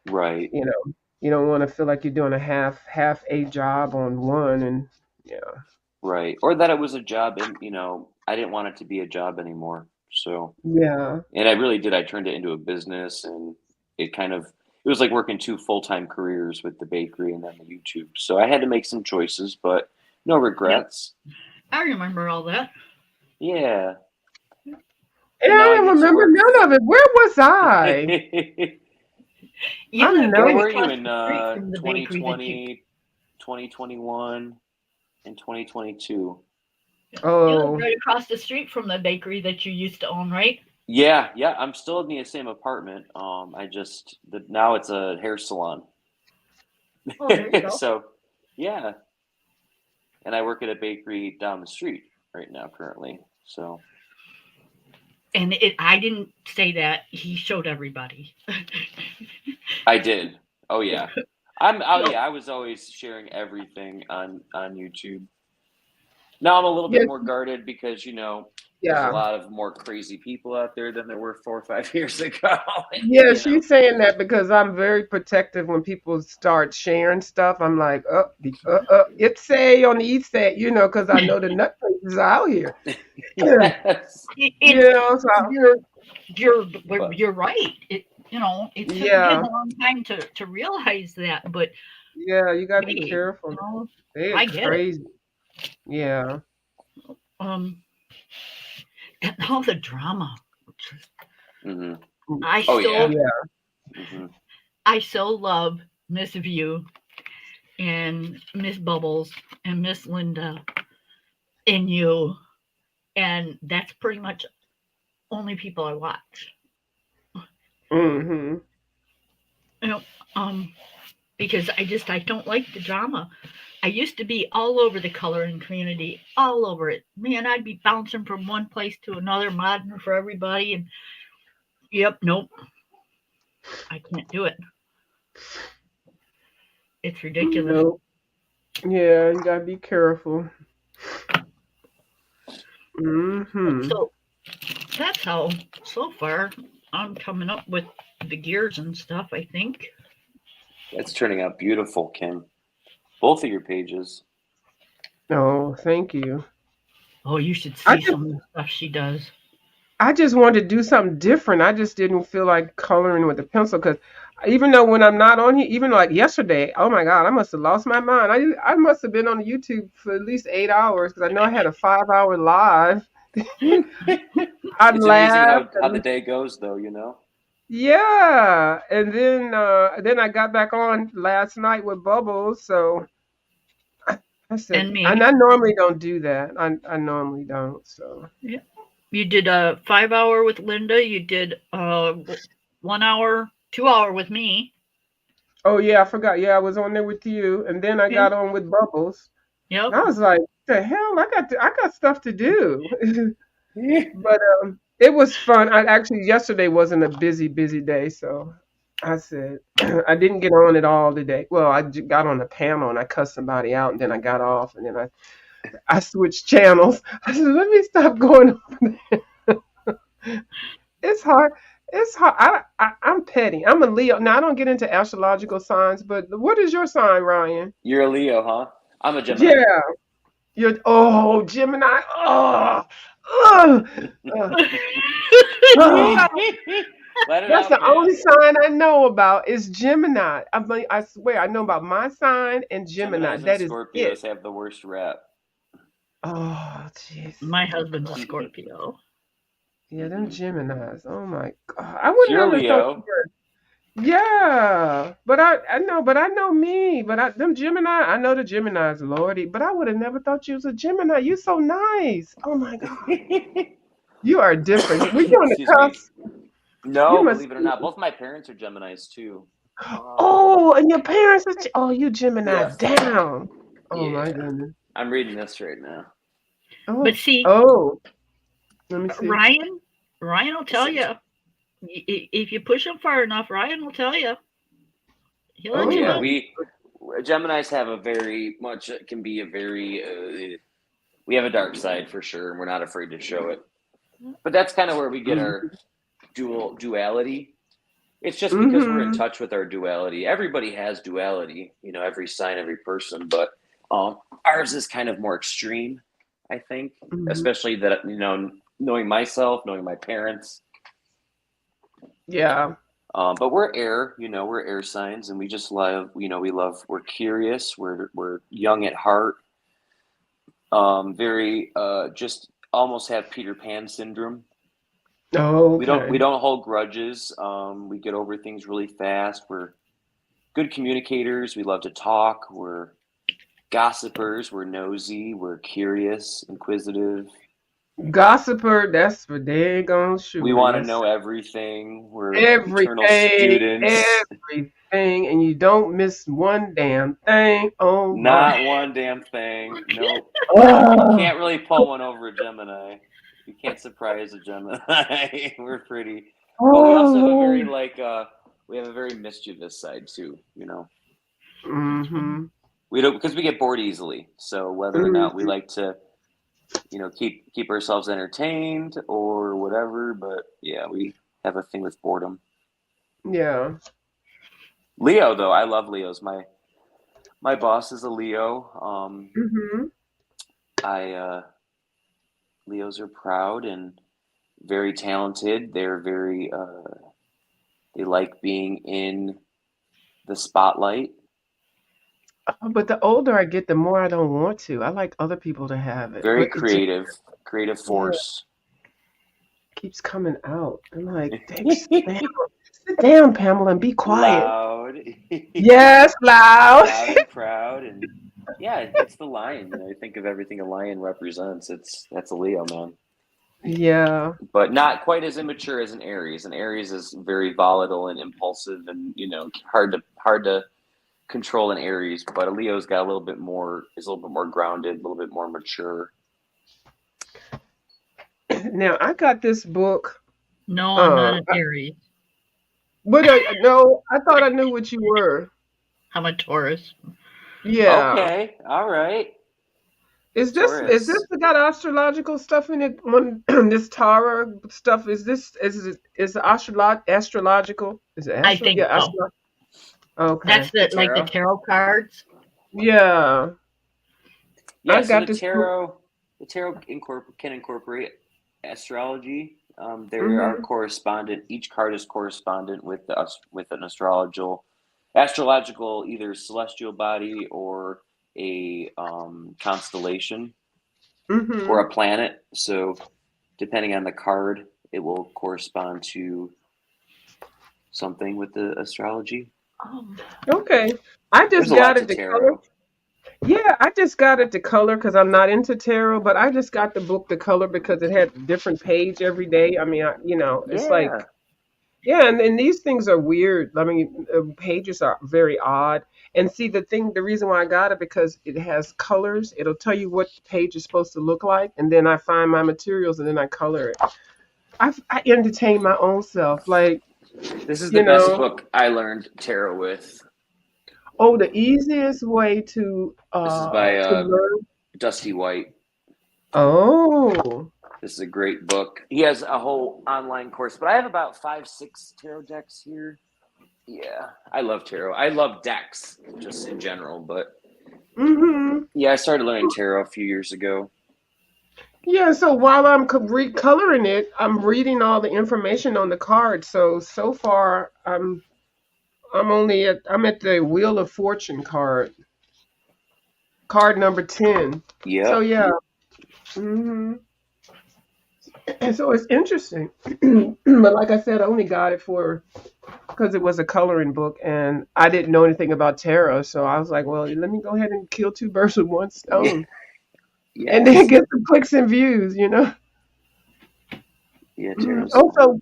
right,
You know, you don't want to feel like you're doing a half a job on one, and yeah,
right, or that it was a job, and I didn't want it to be a job anymore. So,
yeah,
and I really did. I turned it into a business, and it was like working two full-time careers with the bakery and then the YouTube. So I had to make some choices, but no
Yep.
regrets.
I remember all that.
Yeah.
and
And now
I
I
don't
get to
remember
work.
none of it. Where was I?
You
I'm
lived
Where
right
no.
were you
across
in
the street from the bakery that you.
2020, 2021, and 2022?
You lived
Oh,
right across the street from the bakery that you used to own, right?
Yeah, yeah. I'm still in the same apartment. Now it's a hair salon.
Oh, there you go.
So, yeah. And I work at a bakery down the street right now currently. So
And I didn't say that. He showed everybody.
I did. Oh yeah. Oh
Well,
yeah, I was always sharing everything on YouTube. Now I'm a little
Yeah,
bit more guarded because, there's a
yeah.
lot of more crazy people out there than there were 4 or 5 years ago.
Yeah, she's saying that because I'm very protective when people start sharing stuff. I'm like, it's say on the east side, because I know the nutcases are out here.
Yes.
So
you're you're
But
you're right. It took me a
yeah,
long time to realize that, but
yeah, you gotta be
hey,
careful. They're
I get it.
crazy. Yeah.
Um, and all the drama.
hmm
I
oh
so
yeah.
Yeah.
hmm
I so love Miss View and Miss Bubbles and Miss Linda and you, and that's pretty much only people I watch.
Mm-hmm.
You know, um, because I don't like the drama. I used to be all over the coloring community, all over it. Man, I'd be bouncing from one place to another, modding for everybody, and yep, nope, I can't do it. It's ridiculous.
Nope. Yeah, you gotta be careful. Mm-hmm.
So that's how so far I'm coming up with the gears and stuff, I think.
It's turning out beautiful, Kim. Both of your pages.
Oh, thank you.
Oh, you should
I
see
just
some of the stuff she does.
I just wanted to do something different. I just didn't feel like coloring with a pencil because even though when I'm not on here, even like yesterday, oh my God, I must have lost my mind. I must have been on YouTube for at least 8 hours because I know I had a 5 hour live. I
It's amazing
laughed
how the
and
day goes, though.
yeah, and then I got back on last night with Bubbles. So I said,
And
and
me.
I normally don't do that. I normally don't. So.
Yeah. You did a 5 hour with Linda. You did 1 hour, 2 hour with me.
Oh yeah, I forgot. Yeah, I was on there with you, and then I
Yeah.
got on with Bubbles.
Yep.
And I was like, "The hell! I got stuff to do." But it was fun. I actually yesterday wasn't a busy day, so I said I didn't get on it all today. Well, got on a panel and I cussed somebody out, and then I got off, and then I switched channels. I said, "Let me stop going." It's hard. It's hard. I'm petty. I'm a Leo. Now I don't get into astrological signs, but what is your sign, Ryan?
You're a Leo, huh? I'm a Gemini.
Yeah, you're. Oh, Gemini. Oh, uh, oh.
Let it
That's
out,
the only
man.
sign I know about is Gemini. I mean, I swear I know about my sign and Gemini.
Geminis and
That is it.
Scorpios have the worst rap.
Oh, Jesus.
My
Oh,
husband's a
God.
Scorpio.
Yeah, them Geminis. Oh my God. I
So
would
you're a
never thought you
Leo.
were. Yeah, but I know me. But them Gemini, I know the Gemini's Lordy. But I would have never thought you was a Gemini. You so nice. Oh my God, you are different. Were you on the
Excuse me.
cusp? You
No,
must
believe it or
be.
not, both my parents are Geminis too.
Oh, and your parents are. Oh, you Gemini
Yes.
down. Oh my
Yeah.
goodness.
I'm reading this right now.
But
Oh,
see,
oh. Let me see.
Ryan will tell you. If you push him far enough, Ryan will tell you. He'll
Oh
let
Oh
you
yeah,
my.
know.
we Geminis have a very much can be a very we have a dark side for sure, and we're not afraid to show it. But that's kind of where we get our duality. It's just because we're in
Mm-hmm.
touch with our duality. Everybody has duality, every sign, every person, but ours is kind of more extreme, I think,
Hmm.
especially that knowing myself, knowing my parents.
Yeah.
But we're air, we're air signs, and we just love, we're curious, we're young at heart, very just almost have Peter Pan syndrome.
Oh,
We
okay.
don't hold grudges. We get over things really fast. We're good communicators. We love to talk. We're gossipers. We're nosy. We're curious, inquisitive.
Gossiper, that's for daggone
We
sure.
want to
Yes.
know everything. We're eternal
Everything,
students.
everything, and you don't miss one damn thing. Oh my.
Not one damn thing. Nope. You
Oh.
can't really pull one over a Gemini. You can't surprise a Gemini. We're pretty, but we also have a
Oh
very
Lord.
we have a very mischievous side too.
Mm-hmm.
We don't because we get bored easily. So whether or not we
Mm-hmm.
like to keep ourselves entertained or whatever. But yeah, we have a thing with boredom.
Yeah.
Leo, though, I love Leos. My boss is a Leo.
Mhm.
I Leos are proud and very talented. They're very they like being in the spotlight.
But the older I get, the more I don't want to. I like other people to have it,
Very
but it just
creative
yeah,
force.
keeps coming out. I'm like, "Dang, sit down, Pamela, and be quiet."
Loud,
Yes, loud.
loud and proud, and yeah, it's the lion. I think of everything a lion represents. That's a Leo, man.
Yeah.
But not quite as immature as an Aries. An Aries is very volatile and impulsive, and hard to control an Aries. But a Leo's got is a little bit more grounded, a little bit more mature.
Now I got this book.
No, I'm not
Uh,
an Aries.
what? No, I thought I knew what you were.
I'm a Taurus.
Yeah.
Okay, all right,
Is this
Taurus.
got astrological stuff in it? One this Tara stuff is astrological? Is it
I
astro?
think
Yeah,
so.
astro. Okay.
That's
The
like the
tarot.
tarot cards.
Yeah, I
Yeah, so
got this book.
the tarot can incorporate astrology. There are
Mhm.
correspondent. Each card is correspondent with an astrological either celestial body or a constellation or
Mhm.
a planet. So depending on the card, it will correspond to something with the astrology.
Oh,
Okay. I
There's
just
a lot
got
to
it to color.
tarot.
Yeah, I just got it to color because I'm not into tarot, but I just got the book to color because it had a different page every day. I mean, it's like
Yeah.
yeah, and these things are weird. I mean, pages are very odd. And see, the reason why I got it because it has colors. It'll tell you what the page is supposed to look like, and then I find my materials and then I color it. I entertain my own self, like
This is the
you
best
know.
book I learned tarot with.
Oh, the easiest way
This is by
to learn.
Dusty White.
Oh,
This is a great book. He has a whole online course, but I have about 5, 6 tarot decks here. Yeah, I love tarot. I love decks just in general, but
mm-hmm.
yeah, I started learning tarot a few years ago.
Yeah, so while I'm recoloring it, I'm reading all the information on the card. So far, I'm at the Wheel of Fortune card number 10. So
Yep.
yeah, hmm and so it's interesting. But like I said, I only got it for because it was a coloring book, and I didn't know anything about tarot. So I was like, well, let me go ahead and kill two birds with one
Yeah.
stone, and then
Yes.
get some clicks and views.
Yeah,
Mhm.
tarot's
Also,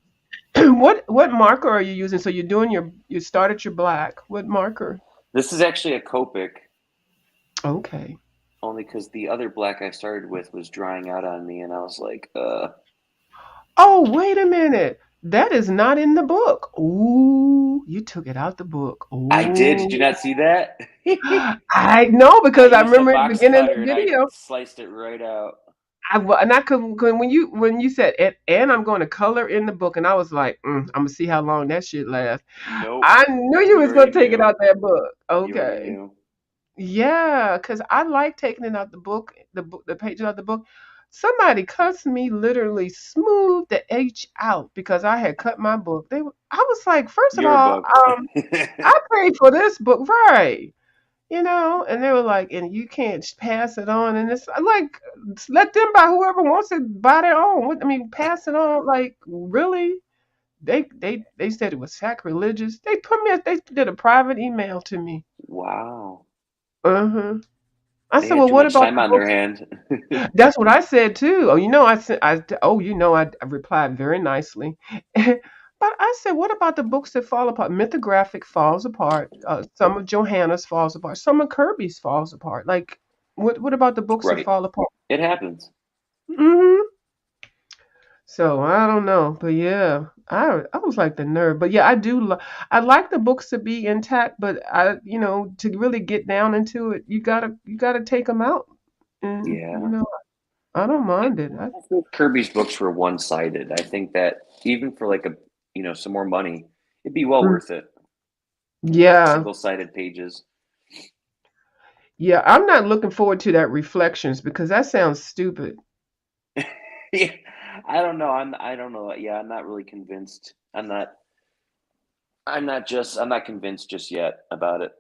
what marker are you using? So you started your black. What marker?
This is actually a Copic,
Okay.
only because the other black I started with was drying out on me, and I was like,
Oh, wait a minute. That is not in the book. Ooh, you took it out the book.
I did. Did you
Ooh.
not see that?
I know
I
because I
used a
remember at the
box
beginning of
cutter
the
and I
video.
sliced it right out.
And I could when you said and I'm going to color in the book, and I was like, I'm gonna see how long that shit lasts.
Nope.
I knew you
You
was
already
gonna take it
knew.
out that book.
You already
Okay.
knew.
Yeah, because I like taking it out the book, the pages out the book. Somebody cussed me literally smooth the H out because I had cut my book. I was like, first of
Your
all,
book.
I paid for this book, right? And they were like, and you can't pass it on, and it's like, let them buy whoever wants to buy their own. I mean, pass it on, like really? They said it was sacrilegious. They did a private email to me.
Wow.
Uh-huh. I
They
said,
had
well,
too
what
much
about
time
the
on their
books?
hand.
That's what I said too. Oh, I said, I replied very nicely. But I said, what about the books that fall apart? Mythographic falls apart. Some of Johanna's falls apart. Some of Kirby's falls apart. Like, what about the books that
Right.
fall apart?
It happens.
Hmm So I don't know, but yeah, I was like the nerd. But yeah, I like the books to be intact, but to really get down into it, you gotta take them out, and
Yeah.
I don't mind it.
I think Kirby's books were one-sided. I think that even for like a, some more money, it'd be well
Mm,
worth it.
yeah,
Single-sided pages.
yeah. I'm not looking forward to that reflections because that sounds stupid.
Yeah, I don't know. I don't know. Yeah, I'm not really convinced. I'm not convinced just yet about it.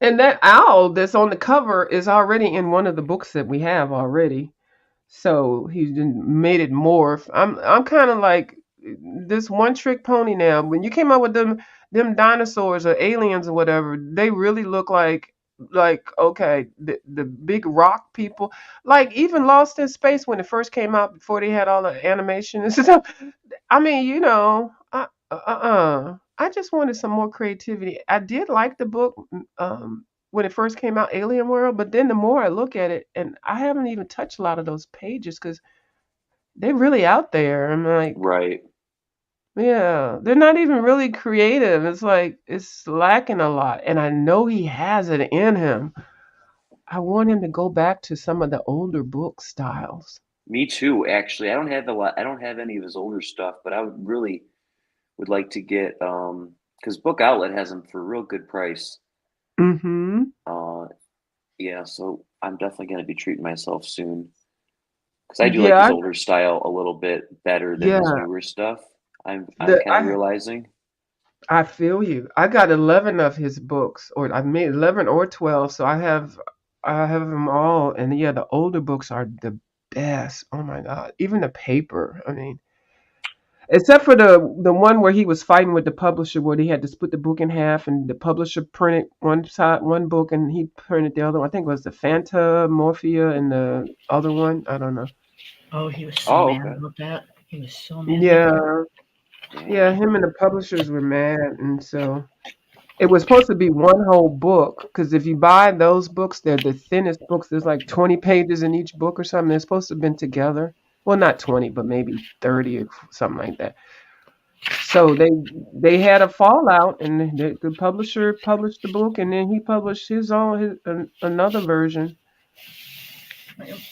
And that owl that's on the cover is already in one of the books that we have already. So he made it morph. I'm kind of like this one trick pony now. When you came out with them dinosaurs or aliens or whatever, they really look like okay, the big rock people. Like even Lost in Space when it first came out before they had all the animation and stuff. I mean, I just wanted some more creativity. I did like the book when it first came out, Alien World, but then the more I look at it, and I haven't even touched a lot of those pages because they're really out there. I'm like,
Right.
yeah, they're not even really creative. It's like it's lacking a lot, and I know he has it in him. I want him to go back to some of the older book styles.
Me too, actually. I don't have a lot. I don't have any of his older stuff, but I would like to get because Book Outlet has them for a real good price.
Mm-hmm.
Uh, yeah, so I'm definitely going to be treating myself soon because I do like his
Yeah,
older style a little bit better than his
yeah.
newer stuff. I'm
The
kind of realizing.
I feel you. I got 11 of his books, or I made 11 or 12, so I have them all. And yeah, the older books are the best. Oh my God. Even the paper. I mean, except for the one where he was fighting with the publisher where he had to split the book in half and the publisher printed one side one book and he printed the other one. I think it was the Fanta Morphia and the other one. I don't know.
Oh, he was so
Oh,
mad
okay.
about that. He was so mad about that.
Yeah. Yeah,
Dang.
him and the publishers were mad and so it was supposed to be one whole book because if you buy those books, they're the thinnest books. There's like 20 pages in each book or something. They're supposed to have been together. Well, not 20, but maybe 30 or something like that. So they had a fallout, and the publisher published the book, and then he published another version.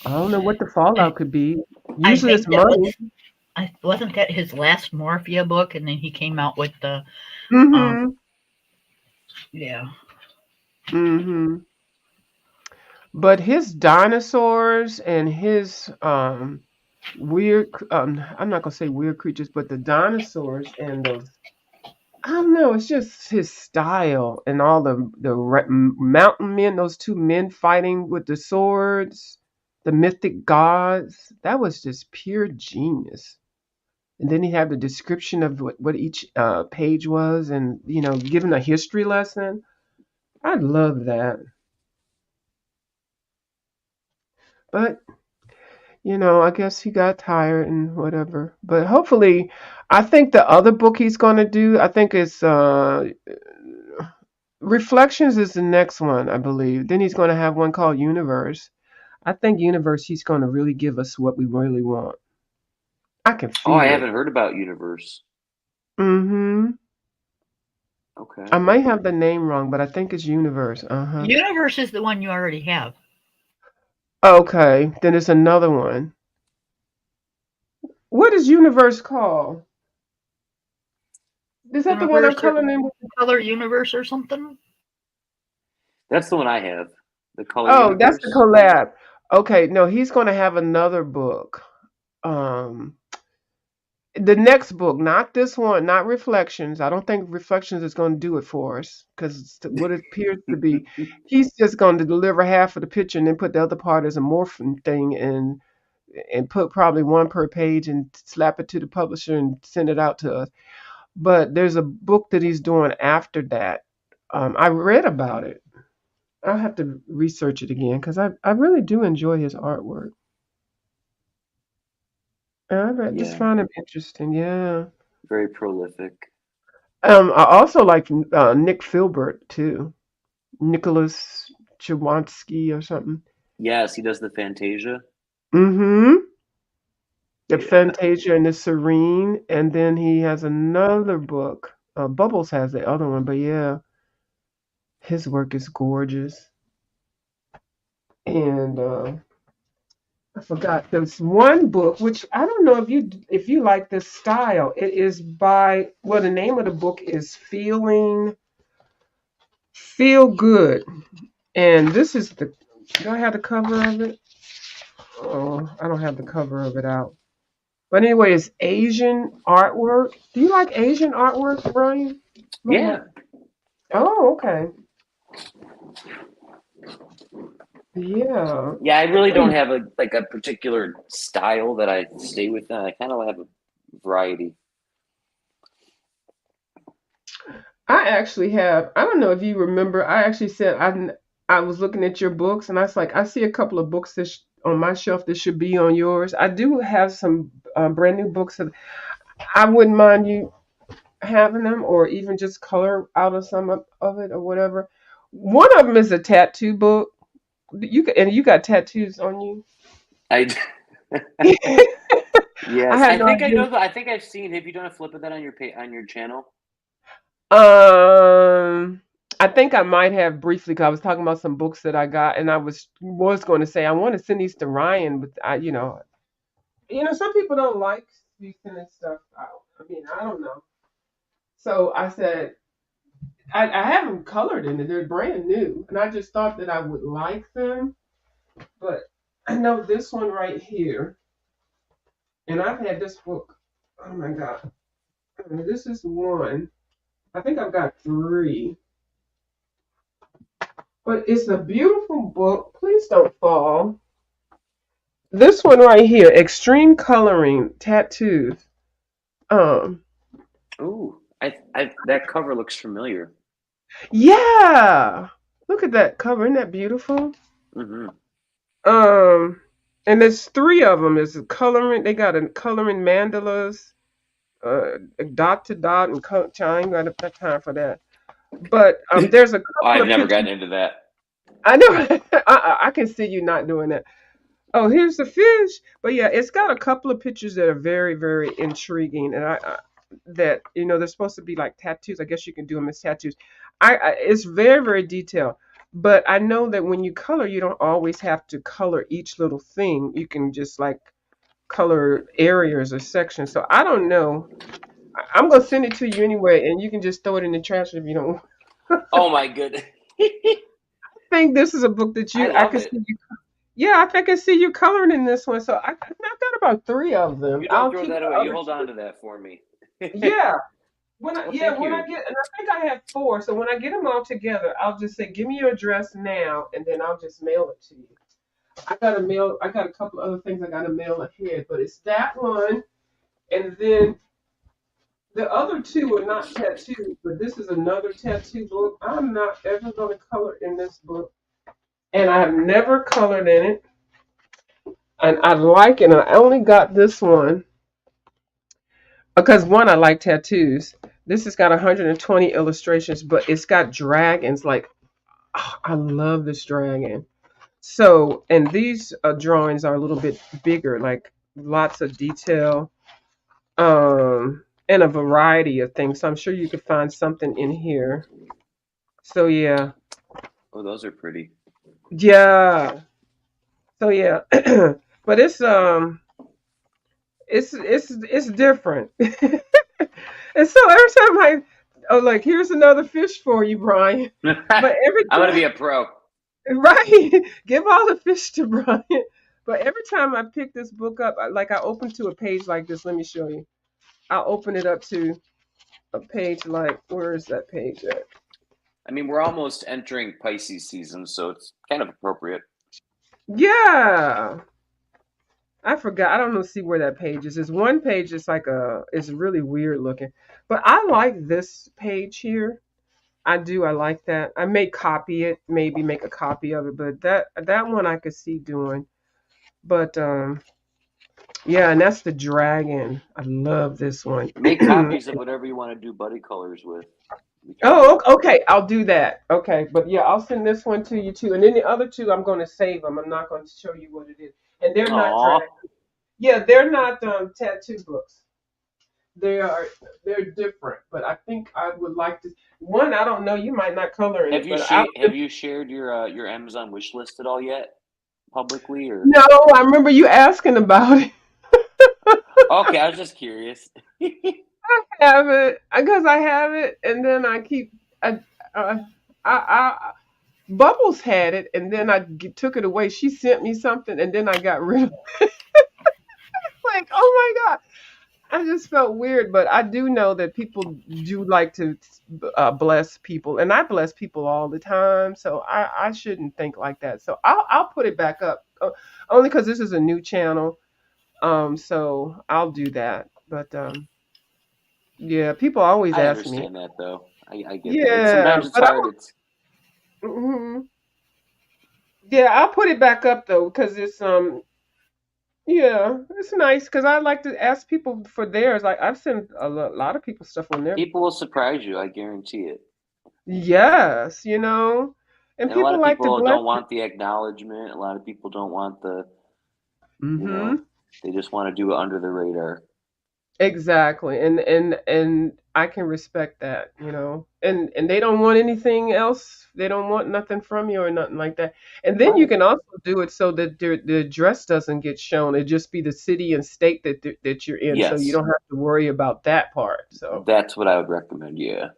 I don't know what the
I,
fallout could be.
I
Usually it's
think that was
money.
I wasn't that his last Morphia book, and then he came out with the um
Mm-hmm.
yeah.
Mm-hmm. But his dinosaurs and his weird I'm not gonna say weird creatures, but the dinosaurs and those I don't know, it's just his style and all the mountain men, those two men fighting with the swords, the mythic gods. That was just pure genius. And then he had the description of what each page was, and giving a history lesson. I love that. But I guess he got tired and whatever. But hopefully, I think the other book he's going to do, I think it's Reflections is the next one, I believe. Then he's going to have one called Universe. I think Universe, he's going to really give us what we really want. I can
Oh, I
feel it.
haven't heard about Universe.
Mm-hmm. I
Okay.
might have the name wrong, but I think it's Universe. Uh-huh.
Universe is the one you already have.
Okay, then it's another one. What is Universe called? Is that the one I'm
Universe or
coloring in with?
Color Universe or something.
That's the one I have. The Color
Oh, that's the
Universe.
collab. Okay, no, he's going to have another book. Um, the next book, not this one, not Reflections. I don't think Reflections is going to do it for us because what it appears to be, he's just going to deliver half of the picture and then put the other part as a morphing thing and put probably one per page and slap it to the publisher and send it out to us. But there's a book that he's doing after that. I read about it. I'll have to research it again because I really do enjoy his artwork. Just
Yeah,
find him interesting. Yeah.
very prolific.
I also like Nick Filbert too. Nicholas Chawansky or something.
Yes, he does the Fantasia.
Mm-hmm. The
Yeah.
Fantasia and the Serene, and then he has another book. Bubbles has the other one, but yeah, his work is gorgeous. And I forgot. There's one book which I don't know if you like this style. It is by well, the name of the book is Feel Good, and this is the. Do I have the cover of it? Oh, I don't have the cover of it out. But anyway, it's Asian artwork. Do you like Asian artwork, Brian? Looking
Yeah.
at. Oh, okay. Yeah.
Yeah, I really don't have a particular style that I stay with. I kind of have a variety.
I actually have. I don't know if you remember. I actually said I was looking at your books and I was like, I see a couple of books on my shelf that should be on yours. I do have some brand new books that I wouldn't mind you having them, or even just color out of some of it or whatever. One of them is a tattoo book. You got tattoos on you.
I
I
yes,
had
I
no
think I
idea.
know that. I think I've seen. Have you done a flip of that on on your channel?
Um, I think I might have briefly because I was talking about some books that I got, and I was going to say I want to send these to Ryan, but some people don't like me sending stuff out. I mean, I don't know. So I said I have them colored in it; they're brand new, and I just thought that I would like them. But I know this one right here, and I've had this book. Oh my God, this is one. I think I've got three. But it's a beautiful book. Please don't fall. This one right here, Extreme Coloring Tattoos. Um,
Ooh, I that cover looks familiar.
yeah. Look at that cover. Isn't that beautiful?
Hmm.
Um, and there's three of them. There's a coloring. They got a coloring mandalas, dot to dot, and chime. Got enough time for that. But there's a couple
I've
of
never
pictures.
gotten into that.
I know. I can see you not doing that. Oh, here's the fish. But yeah, it's got a couple of pictures that are very, very intriguing, and that they're supposed to be like tattoos. I guess you can do them as tattoos. It's very, very detailed. But I know that when you color, you don't always have to color each little thing. You can just like color areas or sections. So I don't know. I'm gonna send it to you anyway, and you can just throw it in the trash if you don't.
Oh my goodness.
Think this is a book that
I
I
love
could see
it.
you. Yeah, I think I see you coloring in this one. So I've got about three of them.
You don't
I'll
throw
keep
that
the
away. You
other
hold on
two.
to that for me.
Yeah.
Well, thank
When I
you.
get, and I think I have four. So when I get them all together, I'll just say, give me your address now, and then I'll just mail it to you. I got a couple other things I gotta mail ahead, but it's that one, and then the other two are not tattoos, but this is another tattoo book. I'm not ever gonna color in this book, and I have never colored in it, and I like it. And I only got this one because one, I like tattoos. This has got 120 illustrations, but it's got dragons. Like, oh, I love this dragon. So, and these drawings are a little bit bigger, like lots of detail, and a variety of things. So I'm sure you could find something in here. So yeah,
Oh, those are pretty.
yeah. So yeah, but it's different. And so every time like, here's another fish for you, Brian.
I'm
But every
gonna be
time,
a pro.
right, give all the fish to Brian. But every time I pick this book up, like I open to a page like this. Let me show you. I'll open it up to a page like, where is that page at?
I mean, we're almost entering Pisces season, so it's kind of appropriate.
Yeah, I forgot. I don't know. See where that page is. There's one page that's like it's really weird looking, but I like this page here. I do. I like that. I may copy it, maybe make a copy of it, but that one I could see doing. But yeah, and that's the dragon. I love this one.
Make copies of whatever you want to do buddy colors with. We can do
Oh,
it.
okay. I'll do that. Okay, but yeah, I'll send this one to you too, and then the other two I'm going to save them. I'm not going to show you what it is, and they're not
Aw.
dragons. Yeah, they're not tattoo books. They are they're different, but I think I would like to. One, I don't know. You might not color in it, but I.
Have you shared your Amazon wish list at all yet? publicly, or?
No, I remember you asking about it.
Okay, I was just curious.
Have it because I have it, and then I keep. I, uh, I Bubbles had it, and then took it away. She sent me something, and then I got rid of it. Like, oh my god, I just felt weird. But I do know that people do like to bless people, and I bless people all the time. So I shouldn't think like that. So I'll put it back up, only because this is a new channel. So I'll do that. But yeah, people always
I
ask me.
understand that though. I get that. It's
Yeah,
sometimes it's
but
hard. It's
yeah, I'll put it back up though because it's yeah, it's nice because I like to ask people for theirs. Like I've sent a lot of people stuff on there.
people will surprise you. I guarantee it.
Yes, and
And a lot
people
of
like to
people
bless
don't
it.
want the acknowledgement. A lot of people don't want the, you know,
Mm-hmm.
they just want to do it under the radar.
Exactly, and I can respect that, and they don't want anything else. They don't want nothing from you or nothing like that. And then you
Right.
can also do it so that the address doesn't get shown. It just be the city and state that you're in, so you
Yes.
don't have to worry about that part. So
That's what I would recommend. Yeah.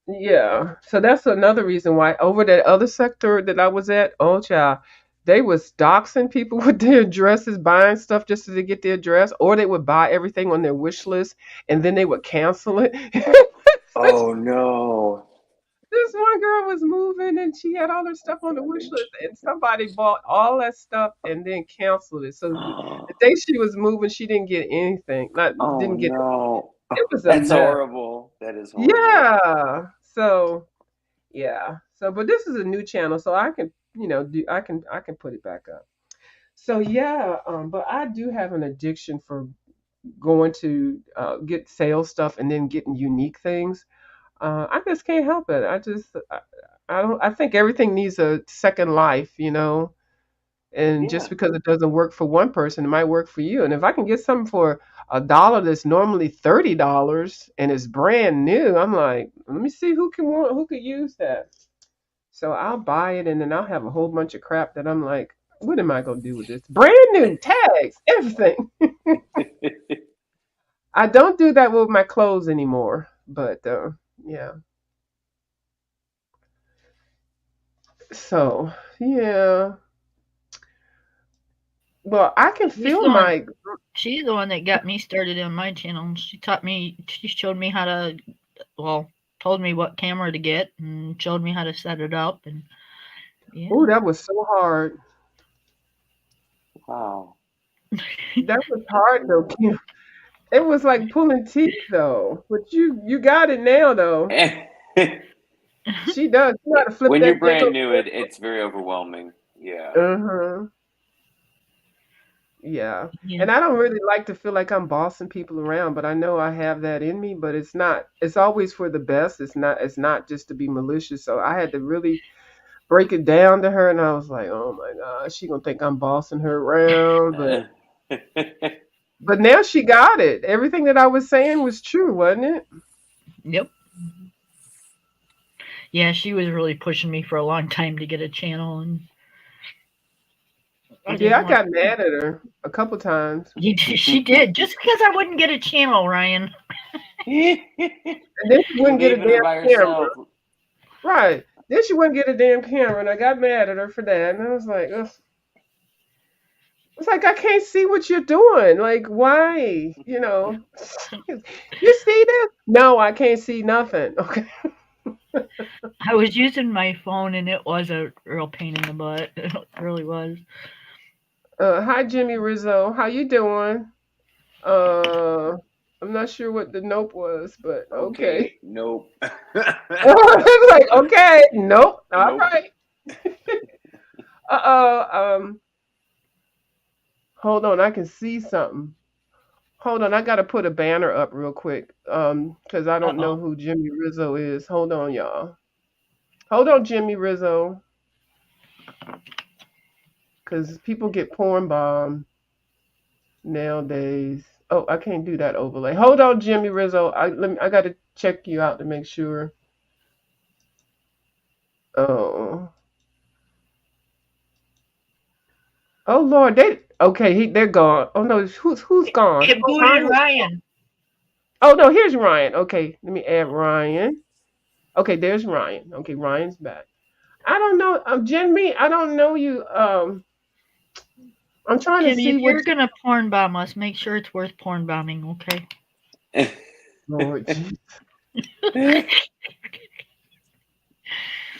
yeah, so that's another reason why over that other sector that I was at, oh child, they was doxing people with their addresses, buying stuff just to get their address, or they would buy everything on their wish list and then they would cancel it.
Oh no.
This one girl was moving and she had all her stuff on the wish list, and somebody bought all that stuff and then canceled it. So the day she was moving, she didn't get anything. Not
Oh
didn't get
no.
it was a
That's
mess.
horrible. That is horrible.
Yeah. So yeah. So, but this is a new channel, so I can, I can put it back up. So yeah, but I do have an addiction for going to get sales stuff and then getting unique things. I just can't help it. I don't. I think everything needs a second life. And just
Yeah.
because it doesn't work for one person, it might work for you. And if I can get something for $1 that's normally $30 and it's brand new, I'm like, let me see who could use that. So I'll buy it and then I'll have a whole bunch of crap that I'm like, what am I gonna do with this? Brand new tags, everything. I don't do that with my clothes anymore. But yeah. So yeah. Well, I can
She's
feel
the one.
my
She's the one that got me started on my channel. She taught me. She showed me how to. Well, told me what camera to get and showed me how to set it up. And
oh,
yeah.
that was so hard.
Wow.
That was hard though, Kim. It was like pulling teeth though. But you got it now though. She does. You know how to flip
When you're
that thing
brand new,
over.
it's very overwhelming. Yeah.
Uh-huh. Yeah.
Yeah.
And I don't really like to feel like I'm bossing people around, but I know I have that in me, but it's not. It's always for the best. It's not just to be malicious. So I had to really break it down to her and I was like, "Oh my God, she going to think I'm bossing her around." But now she got it. Everything that I was saying was true, wasn't it?
Yep. Yeah, she was really pushing me for a long time to get a channel, and I
Yeah,
didn't
I
want.
got mad at her a couple times.
She did just because I wouldn't get a channel, Ryan.
And then she wouldn't get a
Leaving her by
damn camera.
herself.
Right. Then she wouldn't get a damn camera, and I got mad at her for that. And I was like, ugh. It's like I can't see what you're doing. Like, why? You see this? No, I can't see nothing. Okay.
I was using my phone, and it was a real pain in the butt. It really was.
Hi, Jimmy Rizzo. How you doing? Uh, I'm not sure what the nope was, but okay.
Okay. Nope.
It's like, okay, nope. All
Nope.
right. Uh-oh. Hold on. I can see something. Hold on. I got to put a banner up real quick. Because I
Uh
don't know
oh.
who Jimmy Rizzo is. Hold on, y'all. Hold on, Jimmy Rizzo. Because people get porn bombed nowadays. Oh, I can't do that overlay. Hold on, Jimmy Rizzo. I got to check you out to make sure. Oh. Oh Lord, they're gone. Oh no, who's gone?
It
Oh,
booted
Ryan.
Ryan.
Oh no, here's Ryan. Okay, let me add Ryan. Okay, there's Ryan. Okay, Ryan's back. I don't know, Jimmy. I don't know you. I'm trying to
Jimmy,
see
if
what.
you're gonna porn bomb us, make sure it's worth porn bombing, okay?
Lord,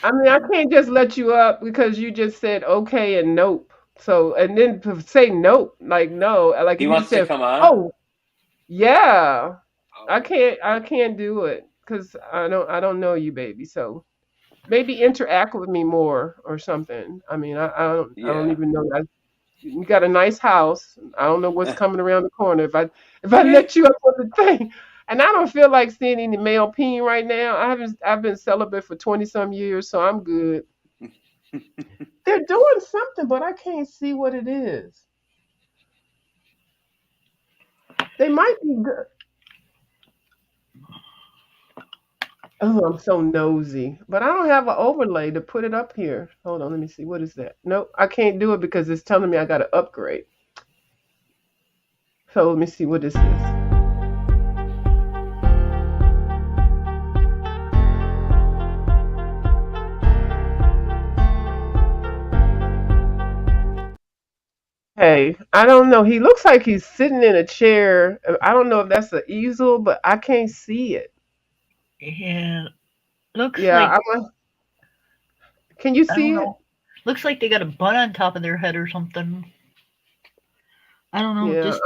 I mean, I can't just let you up because you just said okay and nope. So, and then to say nope, like no, like
He
if you
wants to
said,
come on.
oh yeah,
Oh.
I can't do it because I don't know you, baby. So maybe interact with me more or something. I mean, I don't
Yeah.
even know. You got a nice house. I don't know what's coming around the corner. If I let you up on the thing, and I don't feel like seeing any male peen right now. I've been celibate for 20 some years, so I'm good. They're doing something, but I can't see what it is. They might be good. Oh, I'm so nosy, but I don't have an overlay to put it up here. Hold on, let me see. What is that? Nope, I can't do it because it's telling me I got to upgrade. So let me see what this is. Hey, I don't know. He looks like he's sitting in a chair. I don't know if that's an easel, but I can't see it.
Yeah, looks
Yeah,
like
can you
I don't
see it?
know. Looks like they got a bun on top of their head or something. I don't know.
Yeah,
Just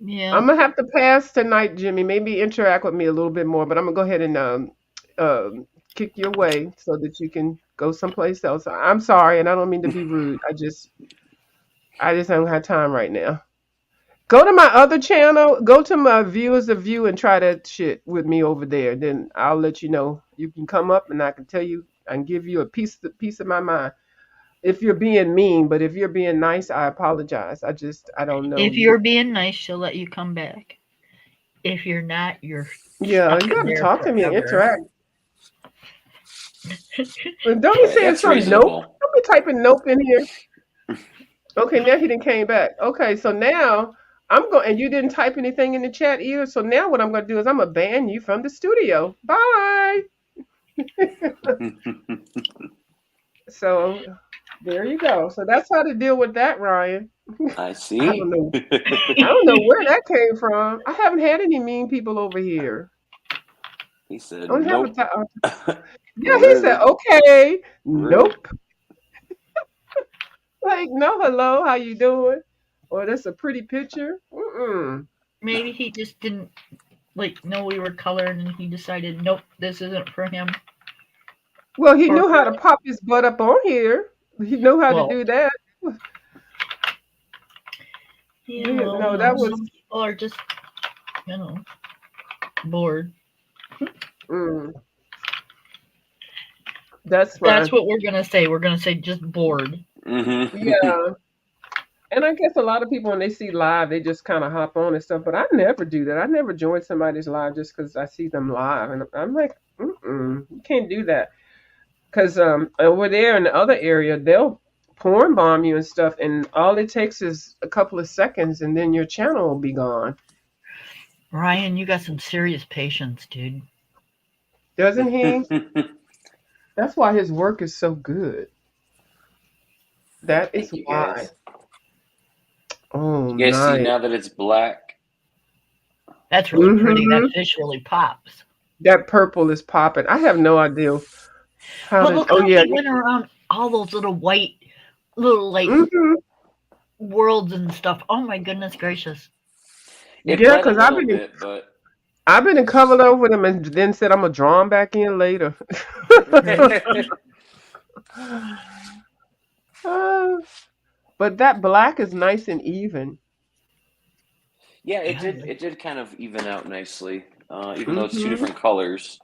yeah.
I'm gonna have to pass tonight, Jimmy. Maybe interact with me a little bit more, but I'm gonna go ahead and kick you away so that you can go someplace else. I'm sorry, and I don't mean to be rude. I just don't have time right now. Go to my other channel. Go to my viewers of view and try that shit with me over there. Then I'll let you know. You can come up and I can tell you. I can give you a piece of my mind. If you're being mean, but if you're being nice, I apologize. I don't know
If
you.
you're being nice, she'll let you come back. If you're not, you're
Yeah,
stuck
you
in
got to
there
talk to me and
forever.
interact. And don't be saying
That's
something nope.
reasonable.
Don't be typing nope in here. Okay, now he didn't came back. Okay, so now I'm going, and you didn't type anything in the chat either. So now what I'm going to do is I'm going to ban you from the studio. Bye. So there you go. So that's how to deal with that, Ryan.
I
I
see.
don't know. I don't know where that came from. I haven't had any mean people over here.
He
I
said,
don't have a
"Nope."
time. Yeah, he said,
Rude.
okay.
Rude.
Nope. Like, no, hello, how you doing? Or that's a pretty picture. Mm-mm.
Maybe he just didn't like know we were colored and he decided, nope, this isn't for him
Well, he
or
knew how to
her.
pop his butt up on here. He knew how to
Well,
do that.
yeah, well,
No, that was.
some people are just, you know, bored.
Mm, that's
That's
fine.
what we're gonna say. We're gonna say just bored.
Mm-hmm.
Yeah. And I guess a lot of people, when they see live, they just kind of hop on and stuff. But I never do that. I never join somebody's live just because I see them live. And I'm like, mm-mm, you can't do that. Because over there in the other area, they'll porn bomb you and stuff. And all it takes is a couple of seconds and then your channel will be gone.
Ryan, you got some serious patience, dude.
Doesn't he? That's why his work is so good. That is
Thank you,
why.
guys.
Oh,
You guys see
nice.
now that it's black?
That's really pretty. That
Hmm.
fish really pops.
That purple is popping. I have no idea how
But
to.
look
Oh,
how
yeah.
he went around all those little white, little like
Hmm.
worlds and stuff. Oh my goodness gracious.
It
Yeah,
bled a
because
little bit, but
I've been in covered over them and then said I'm gonna draw them back in later. Uh, but that black is nice and even.
yeah, it
Yeah,
did. It did kind of even out nicely, even though it's two
Hmm.
different colors.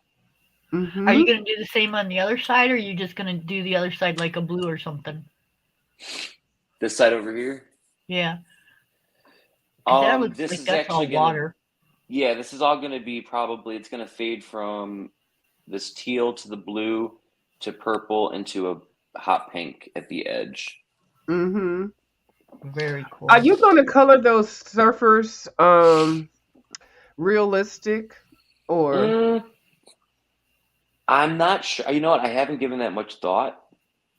are you
Hmm.
gonna do the same on the other side, or are you just gonna do the other side like a blue or something?
This side over here.
Yeah, because that looks
This
like
is
that's
actually
all
gonna.
water.
Yeah, this is all gonna be probably. It's gonna fade from this teal to the blue to purple into a hot pink at the edge.
Hmm.
Very cool.
Are you going to color those surfers realistic or?
Mm, I'm not sure. You know what? I haven't given that much thought.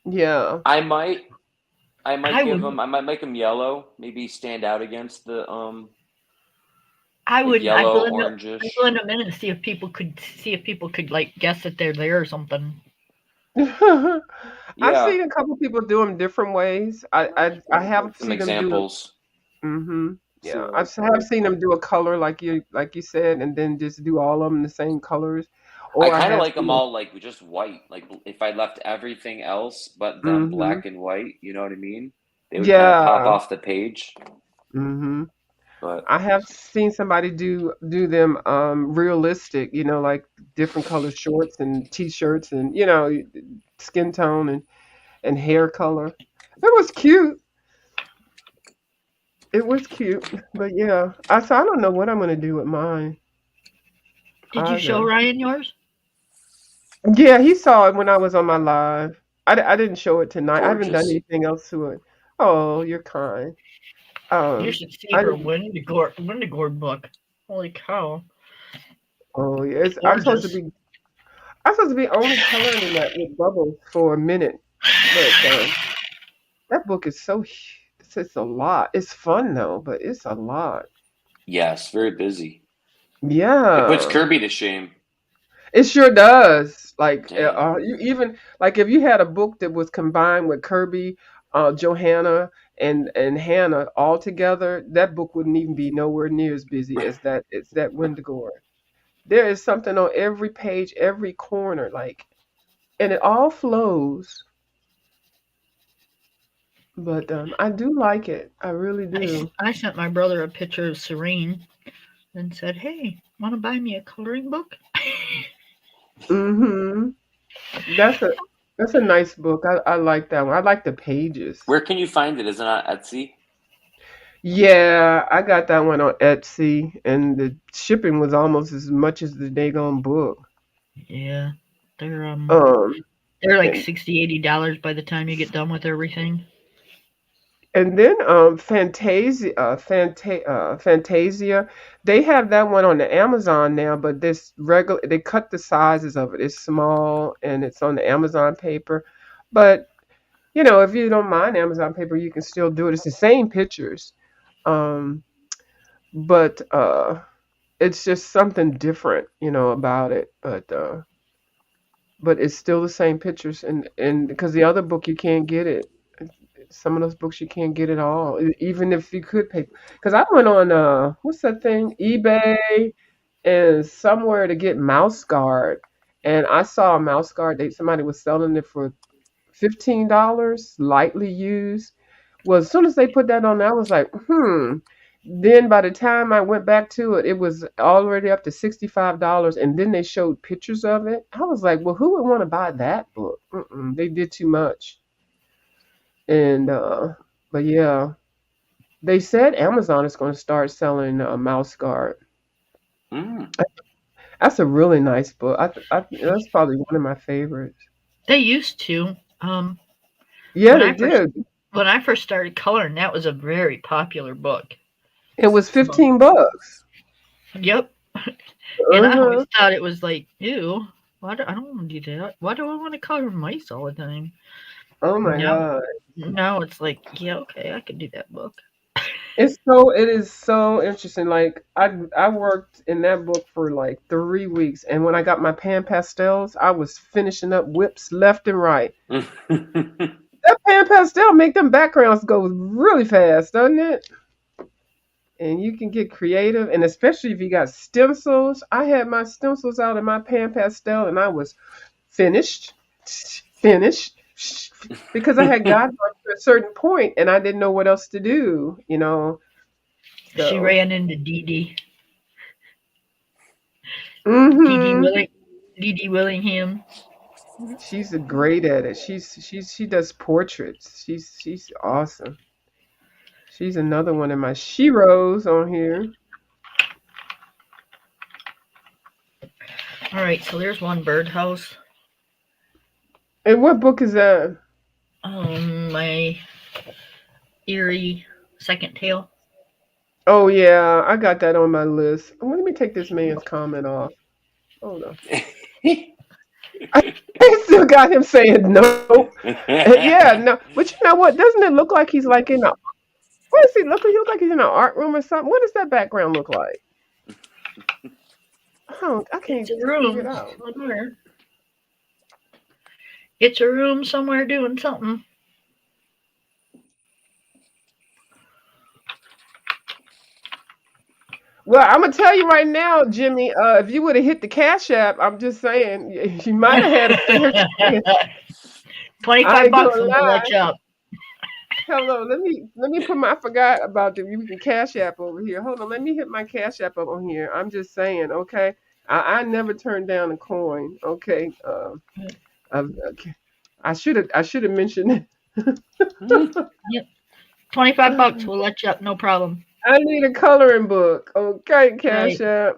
Yeah.
I might. I might
I
give
wouldn't.
them. I might make them yellow. Maybe stand out against the
I
like
wouldn't. I
yellow,
blend them. I
orangish.
blend them in and see if people could like guess that they're there or something.
I've
Yeah.
seen a couple people do them different ways. I have
Some
seen them do.
examples.
Mm-hmm.
See
Yeah,
what
I've
I
have
can.
seen them do a color like you said, and then just do all of them the same colors.
I
Or I
kind of
have
like them
seen them.
all like just white. Like if I left everything else but them
Mm-hmm.
black and white, you know what I mean? They would kind of pop
Yeah.
off the page.
Mm-hmm.
But
I have seen somebody do them realistic, like different color shorts and t-shirts and skin tone and hair color. It was cute. It was cute. But yeah, I don't know what I'm gonna do with mine
Did you show
either.
Ryan yours?
Yeah, he saw it when I was on my live. I didn't show it tonight. I haven't done
gorgeous.
anything else to it. Oh, you're kind.
You
Um,
should see
I
her
didn't.
Wendigord book. Holy cow!
Oh, yeah.
Gorgeous.
I'm supposed to be only coloring in that with bubbles for a minute, but that book is it's a lot. It's fun though, but it's a lot.
Yes, very busy. It puts
Yeah.
Kirby to shame.
It sure does. Like,
Dang.
you even like if you had a book that was combined with Kirby, Johanna, and Hannah all together, that book wouldn't even be nowhere near as busy as that. It's that Wendigo. There is something on every page, every corner, like, and it all flows. But I do like it. I really do.
I sent my brother a picture of Serene and said, "Hey, want to buy me a coloring book?"
Hmm. That's a that's a nice book. I like that one. I like the pages.
Where can you find it? Is it on Etsy?
Yeah, I got that one on Etsy, and the shipping was almost as much as the daggone book.
Yeah, they're um
Um,
they're like
and,
$60-$80 by the time you get done with everything.
and then Fantasia, they have that one on the Amazon now, but this regular they cut the sizes of it. It's small and it's on the Amazon paper. But if you don't mind Amazon paper, you can still do it. It's the same pictures. Um, but it's just something different, about it. But it's still the same pictures, and because the other book you can't get it. Some of those books you can't get at all, even if you could pay. Because I went on what's that thing, eBay, and somewhere to get mouse guard, and I saw a mouse guard. Somebody was selling it for $15, lightly used. Well, as soon as they put that on, I was like, hmm. Then by the time I went back to it, it was already up to $65, and then they showed pictures of it. I was like, well, who would want to buy that book? Mm-mm, they did too much. And but yeah, they said Amazon is going to start selling Mouse Guard.
Mm.
That's a really nice book. That's probably one of my favorites.
They used to.
Yeah,
When
they
I first
did.
when I first started coloring, that was a very popular book.
It was
Um,
15 bucks.
yep. And I always
Uh-huh.
thought it was like, ew. I don't want to do that. Why do I want to color mice all the time?
Oh my
Now,
God.
now it's like, yeah, okay, I could do that book.
It is so interesting. Like I worked in that book for like 3 weeks, and when I got my pan pastels, I was finishing up whips left and right. That pan pastel make them backgrounds go really fast, doesn't it? And you can get creative, and especially if you got stencils. I had my stencils out in my pan pastel, and I was finished, finished, because I had gotten to a certain point, and I didn't know what else to do.
She
So,
ran into Dee Dee
hmm
Willing, Dee Dee Willingham.
she's a great at it. She does portraits. She's awesome. She's another one of my sheroes on here.
All right, so there's one birdhouse.
And what book is that?
My eerie second tail.
Oh yeah, I got that on my list. Let me take this man's comment off. Hold on. I still got him saying nope. Yeah, no. But you know what? Doesn't it look like he's like in a what does he look like? He look like he's in an art room or something. What does that background look like? I
It's
can't
a
figure it
room
out.
somewhere. It's a room somewhere doing something.
Well, I'm gonna tell you right now, Jimmy. If you would have hit the Cash App, I'm just saying you might have had a fair chance. I
25
ain't
bucks
gonna
and we'll
lie.
let you up.
Hello, let me put my. I forgot about the you can Cash App over here. Hold on, let me hit my Cash App up on here. I'm just saying, okay. I never turned down a coin. Okay. Okay. I should have mentioned.
Yep. 25 bucks, we'll let you up, no problem.
I need a coloring book. Okay, Cash
Right.
App.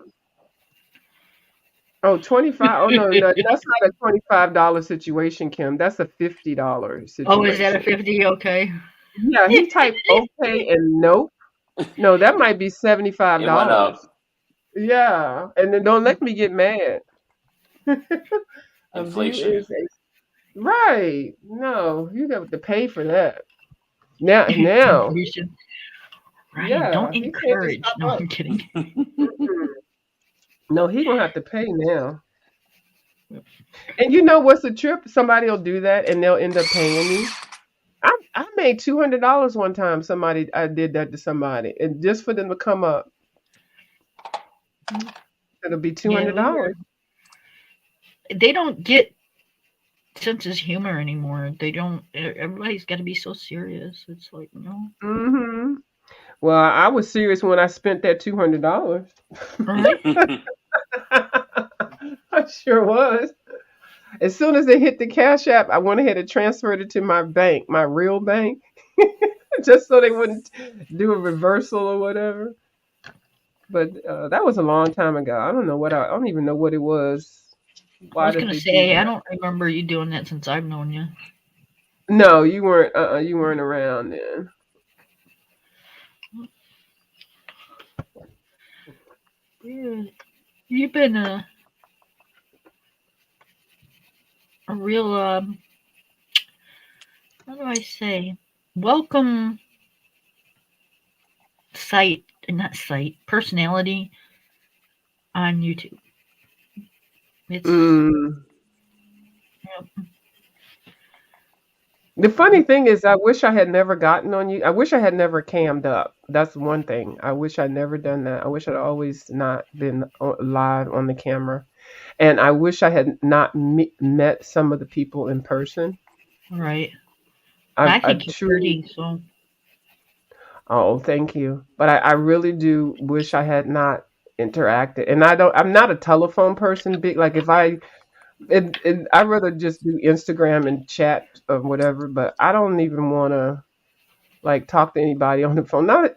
Oh, 25. Oh no, that's not a $25 situation, Kim. That's a $50
Oh, is that a
situation.
50? Okay.
Yeah, he typed okay and nope. No, that might be $75.
It went up.
Yeah, and then don't let me get mad. A view
Inflation.
is a right. No, you have to pay for that. Now,
Inflation. Ryan,
yeah,
don't
he can't just
encourage.
pop
No,
up.
I'm kidding.
Mm-mm. No, he gonna have to pay now. And you know what's the trip? Somebody will do that, and they'll end up paying me. I made $200 one time. Somebody I did that to somebody, and just for them to come up, it'll be two
Yeah,
hundred
we were.
dollars.
They don't get sense of humor anymore. They don't. Everybody's got to be so serious. It's like, no.
Mm-hmm. Well, I was serious when I spent that $200.
Right?
I sure was. As soon as they hit the Cash App, I went ahead and transferred it to my bank, my real bank, just so they wouldn't do a reversal or whatever. But that was a long time ago. I don't even know what it was.
I
Why
was
did
gonna
they do
say I
that?
don't remember you doing that since I've known you.
No, you weren't. You weren't around then.
Yeah, you've been a real how do I say, welcome site, not site, personality on YouTube. It's
Mm.
yeah,
The funny thing is, I wish I had never gotten on you. I wish I had never cammed up. That's one thing. I wish I'd never done that. I wish I'd always not been live on the camera. And I wish I had not met some of the people in person.
right.
I,
I
I
think you're
truly,
pretty, so
oh, thank you. But I really do wish I had not interacted. And I'm not a telephone person. Big like if I'd rather just do Instagram and chat or whatever. But I don't even want to like talk to anybody on the phone. Not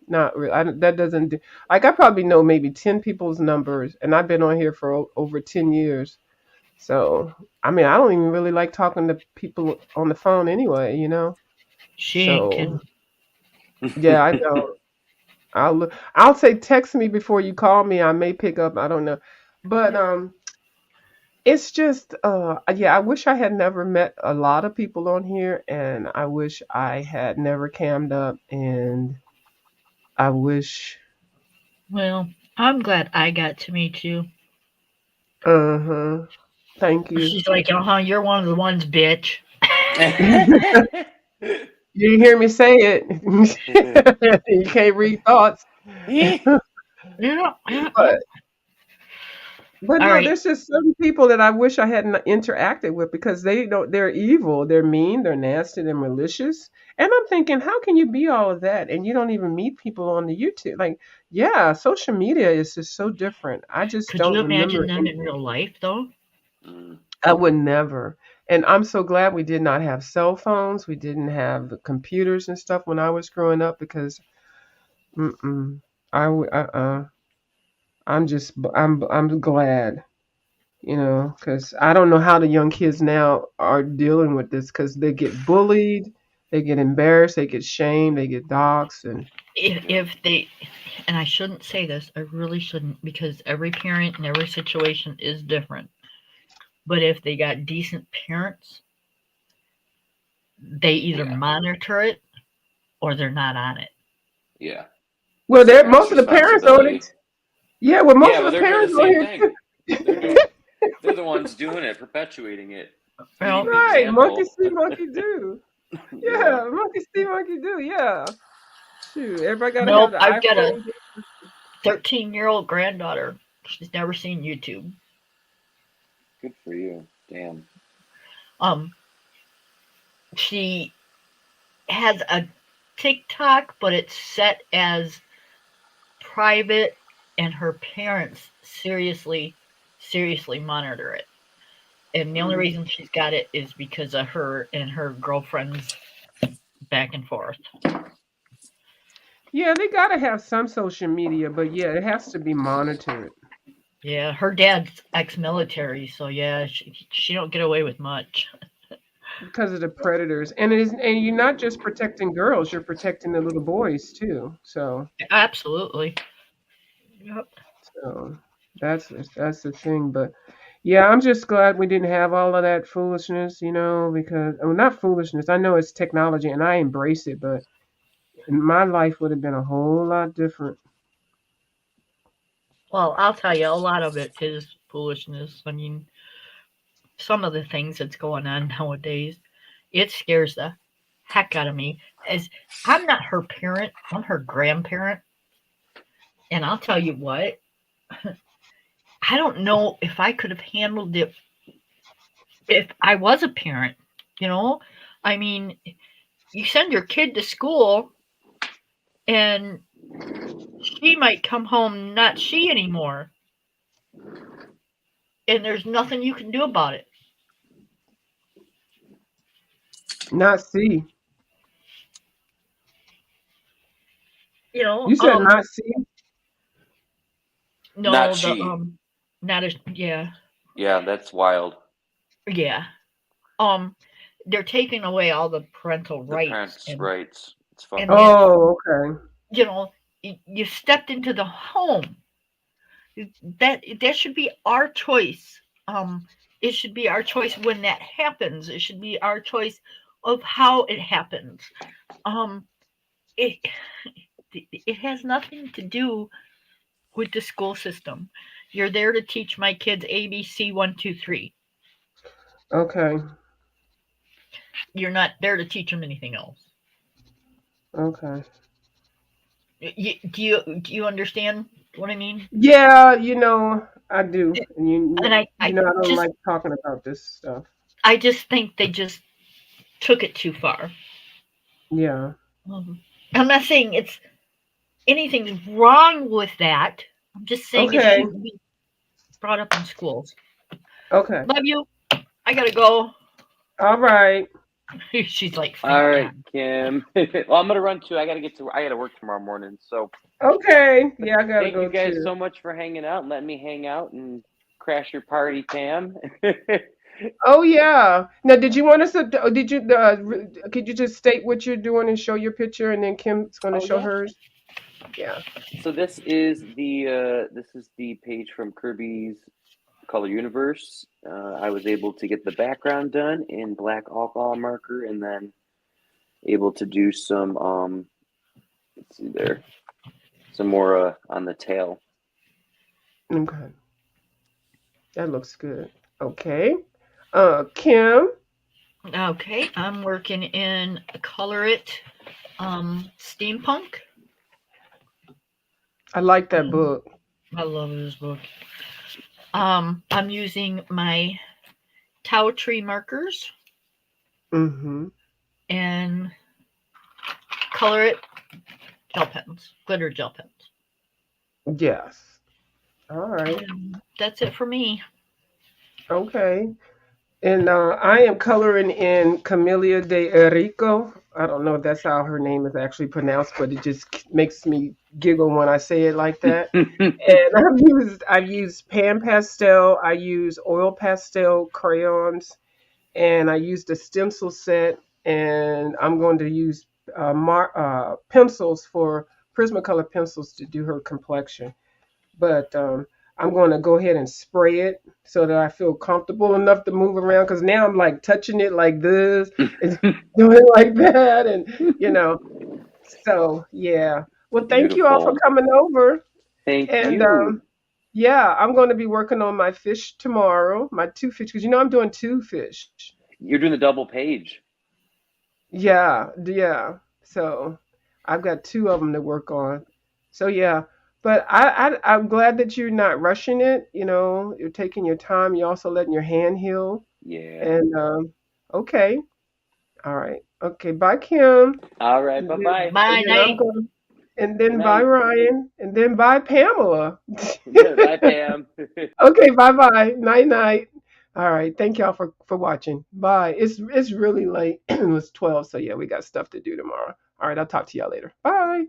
not really. That doesn't do. Like I probably know maybe 10 people's numbers, and I've been on here for over 10 years. So I mean, I don't even really like talking to people on the phone anyway.
she ain't
So
kidding.
yeah, I don't. I'll say text me before you call me. I may pick up. I don't know, but it's just yeah. I wish I had never met a lot of people on here, and I wish I had never cammed up, and I wish.
Well, I'm glad I got to meet you.
Uh-huh. Thank you.
She's like, you're one of the ones, bitch.
You hear me say it. You can't read thoughts.
Yeah, yeah, yeah.
But but
All
no,
right.
there's just some people that I wish I hadn't interacted with because they're evil, they're mean, they're nasty, they're malicious. And I'm thinking, how can you be all of that and you don't even meet people on the YouTube? Like, yeah, social media is just so different. I just
Could you
don't remember
imagine them in
anything.
real life, though?
Mm.
I would never. And I'm so glad we did not have cell phones. We didn't have computers and stuff when I was growing up because mm-mm, I'm glad, because I don't know how the young kids now are dealing with this because they get bullied. They get embarrassed, they get shamed, they get doxxed, and
If they, and I shouldn't say this, I really shouldn't, because every parent and every situation is different. But if they got decent parents, they either
Yeah.
monitor it or they're not on it.
Yeah.
well,
It's the
they're
parents'
most of the parents on
responsibility.
it. Yeah, well, most
Yeah,
of
well,
the
they're doing the
parents on
same
here
thing. They're
too.
doing. They're the ones doing it, perpetuating it,
Well,
leading the
Right, monkey
example.
see, monkey do.
Yeah.
Yeah, monkey see, monkey do. Yeah, shoot, everybody got to have
nope,
the
I've got a
iPhone.
13-year-old granddaughter. She's never seen YouTube.
Good for you. Damn.
Um, she has a TikTok, but it's set as private, and her parents seriously monitor it. And the only
Mm.
reason she's got it is because of her and her girlfriends back and forth.
Yeah, they got to have some social media, but yeah, it has to be monitored
Yeah, her dad's ex-military, so yeah, she don't get away with much.
because of the predators. And it is, and you're not just protecting girls, you're protecting the little boys too.
Absolutely. Yep.
So that's the thing. But yeah, I'm just glad we didn't have all of that foolishness, because well, not foolishness. I know it's technology, and I embrace it, but my life would have been a whole lot different.
Well, I'll tell you, a lot of it is foolishness. I mean, some of the things that's going on nowadays, it scares the heck out of me. As I'm not her parent, I'm her grandparent, and I'll tell you what, I don't know if I could have handled it if I was a parent. You know, I mean, you send your kid to school, and she might come home not she anymore, and there's nothing you can do about it.
Not see.
You know,
You said not see.
Not
no, the
she.
not a yeah,
Yeah, that's wild.
yeah. Um, they're taking away all the parental
The
rights,
parents'
and
rights. It's fucked
and
up.
that's,
Oh, okay.
you know, you stepped into the home. That should be our choice. It should be our choice when that happens. It should be our choice of how it happens. Um, it it has nothing to do with the school system. You're there to teach my kids ABC 1 2 3.
Okay.
You're not there to teach them anything else.
Okay.
Do you understand what I mean?
Yeah, I do. And
And
I don't like talking about this stuff.
I just think they just took it too far.
Yeah.
I'm not saying it's anything's wrong with that. I'm just saying it
Okay.
shouldn't be brought up in schools.
Okay.
Love you. I gotta go.
All right.
She's like,
All
thank
right,
God.
Kim. Well, I'm gonna run too. I gotta work tomorrow morning. So,
Okay.
but
Yeah, I gotta
thank you
go
guys
too.
so much for hanging out and letting me hang out and crash your party, Pam.
Oh yeah. Now, did you want us to? Did you? Could you just state what you're doing and show your picture, and then Kim's going to
Oh
show
yeah.
hers? Yeah.
So this is the page from Kirby's Color Universe. I was able to get the background done in black alcohol marker, and then able to do some let's see there, some more on the tail.
Okay. That looks good. Okay. Kim.
Okay, I'm working in Color It Steampunk.
I like that book.
I love this book. I'm using my Tau Tree markers
Mm-hmm.
and Color It gel pens, glitter gel pens.
Yes. All right.
And that's it for me.
Okay. And I am coloring in Camellia de Erico. I don't know if that's how her name is actually pronounced, but it just makes me giggle when I say it like that. And I've used pan pastel, I use oil pastel crayons, and I used a stencil set and I'm going to use pencils for Prismacolor pencils to do her complexion. But I'm going to go ahead and spray it so that I feel comfortable enough to move around. Because now I'm like touching it like this and doing it like that, and you know. So yeah. Well, thank you all for
Beautiful.
coming over.
Thank
And
you.
yeah, I'm going to be working on my fish tomorrow, my two fish, because I'm doing two fish.
You're doing the double page.
Yeah, yeah. So I've got two of them to work on. So yeah, but I'm glad that you're not rushing it. You're taking your time. You're also letting your hand heal.
Yeah.
And okay, all right, okay. Bye, Kim.
All right.
And
Bye
then,
bye.
and
Bye,
then I'm
night.
going. And
Good
then bye,
night.
Ryan. And then bye, Pamela.
Bye, Pam.
Okay, bye bye. Night night. All right. Thank y'all for watching. Bye. It's really late. It was 12, so yeah, we got stuff to do tomorrow. All right, I'll talk to y'all later. Bye.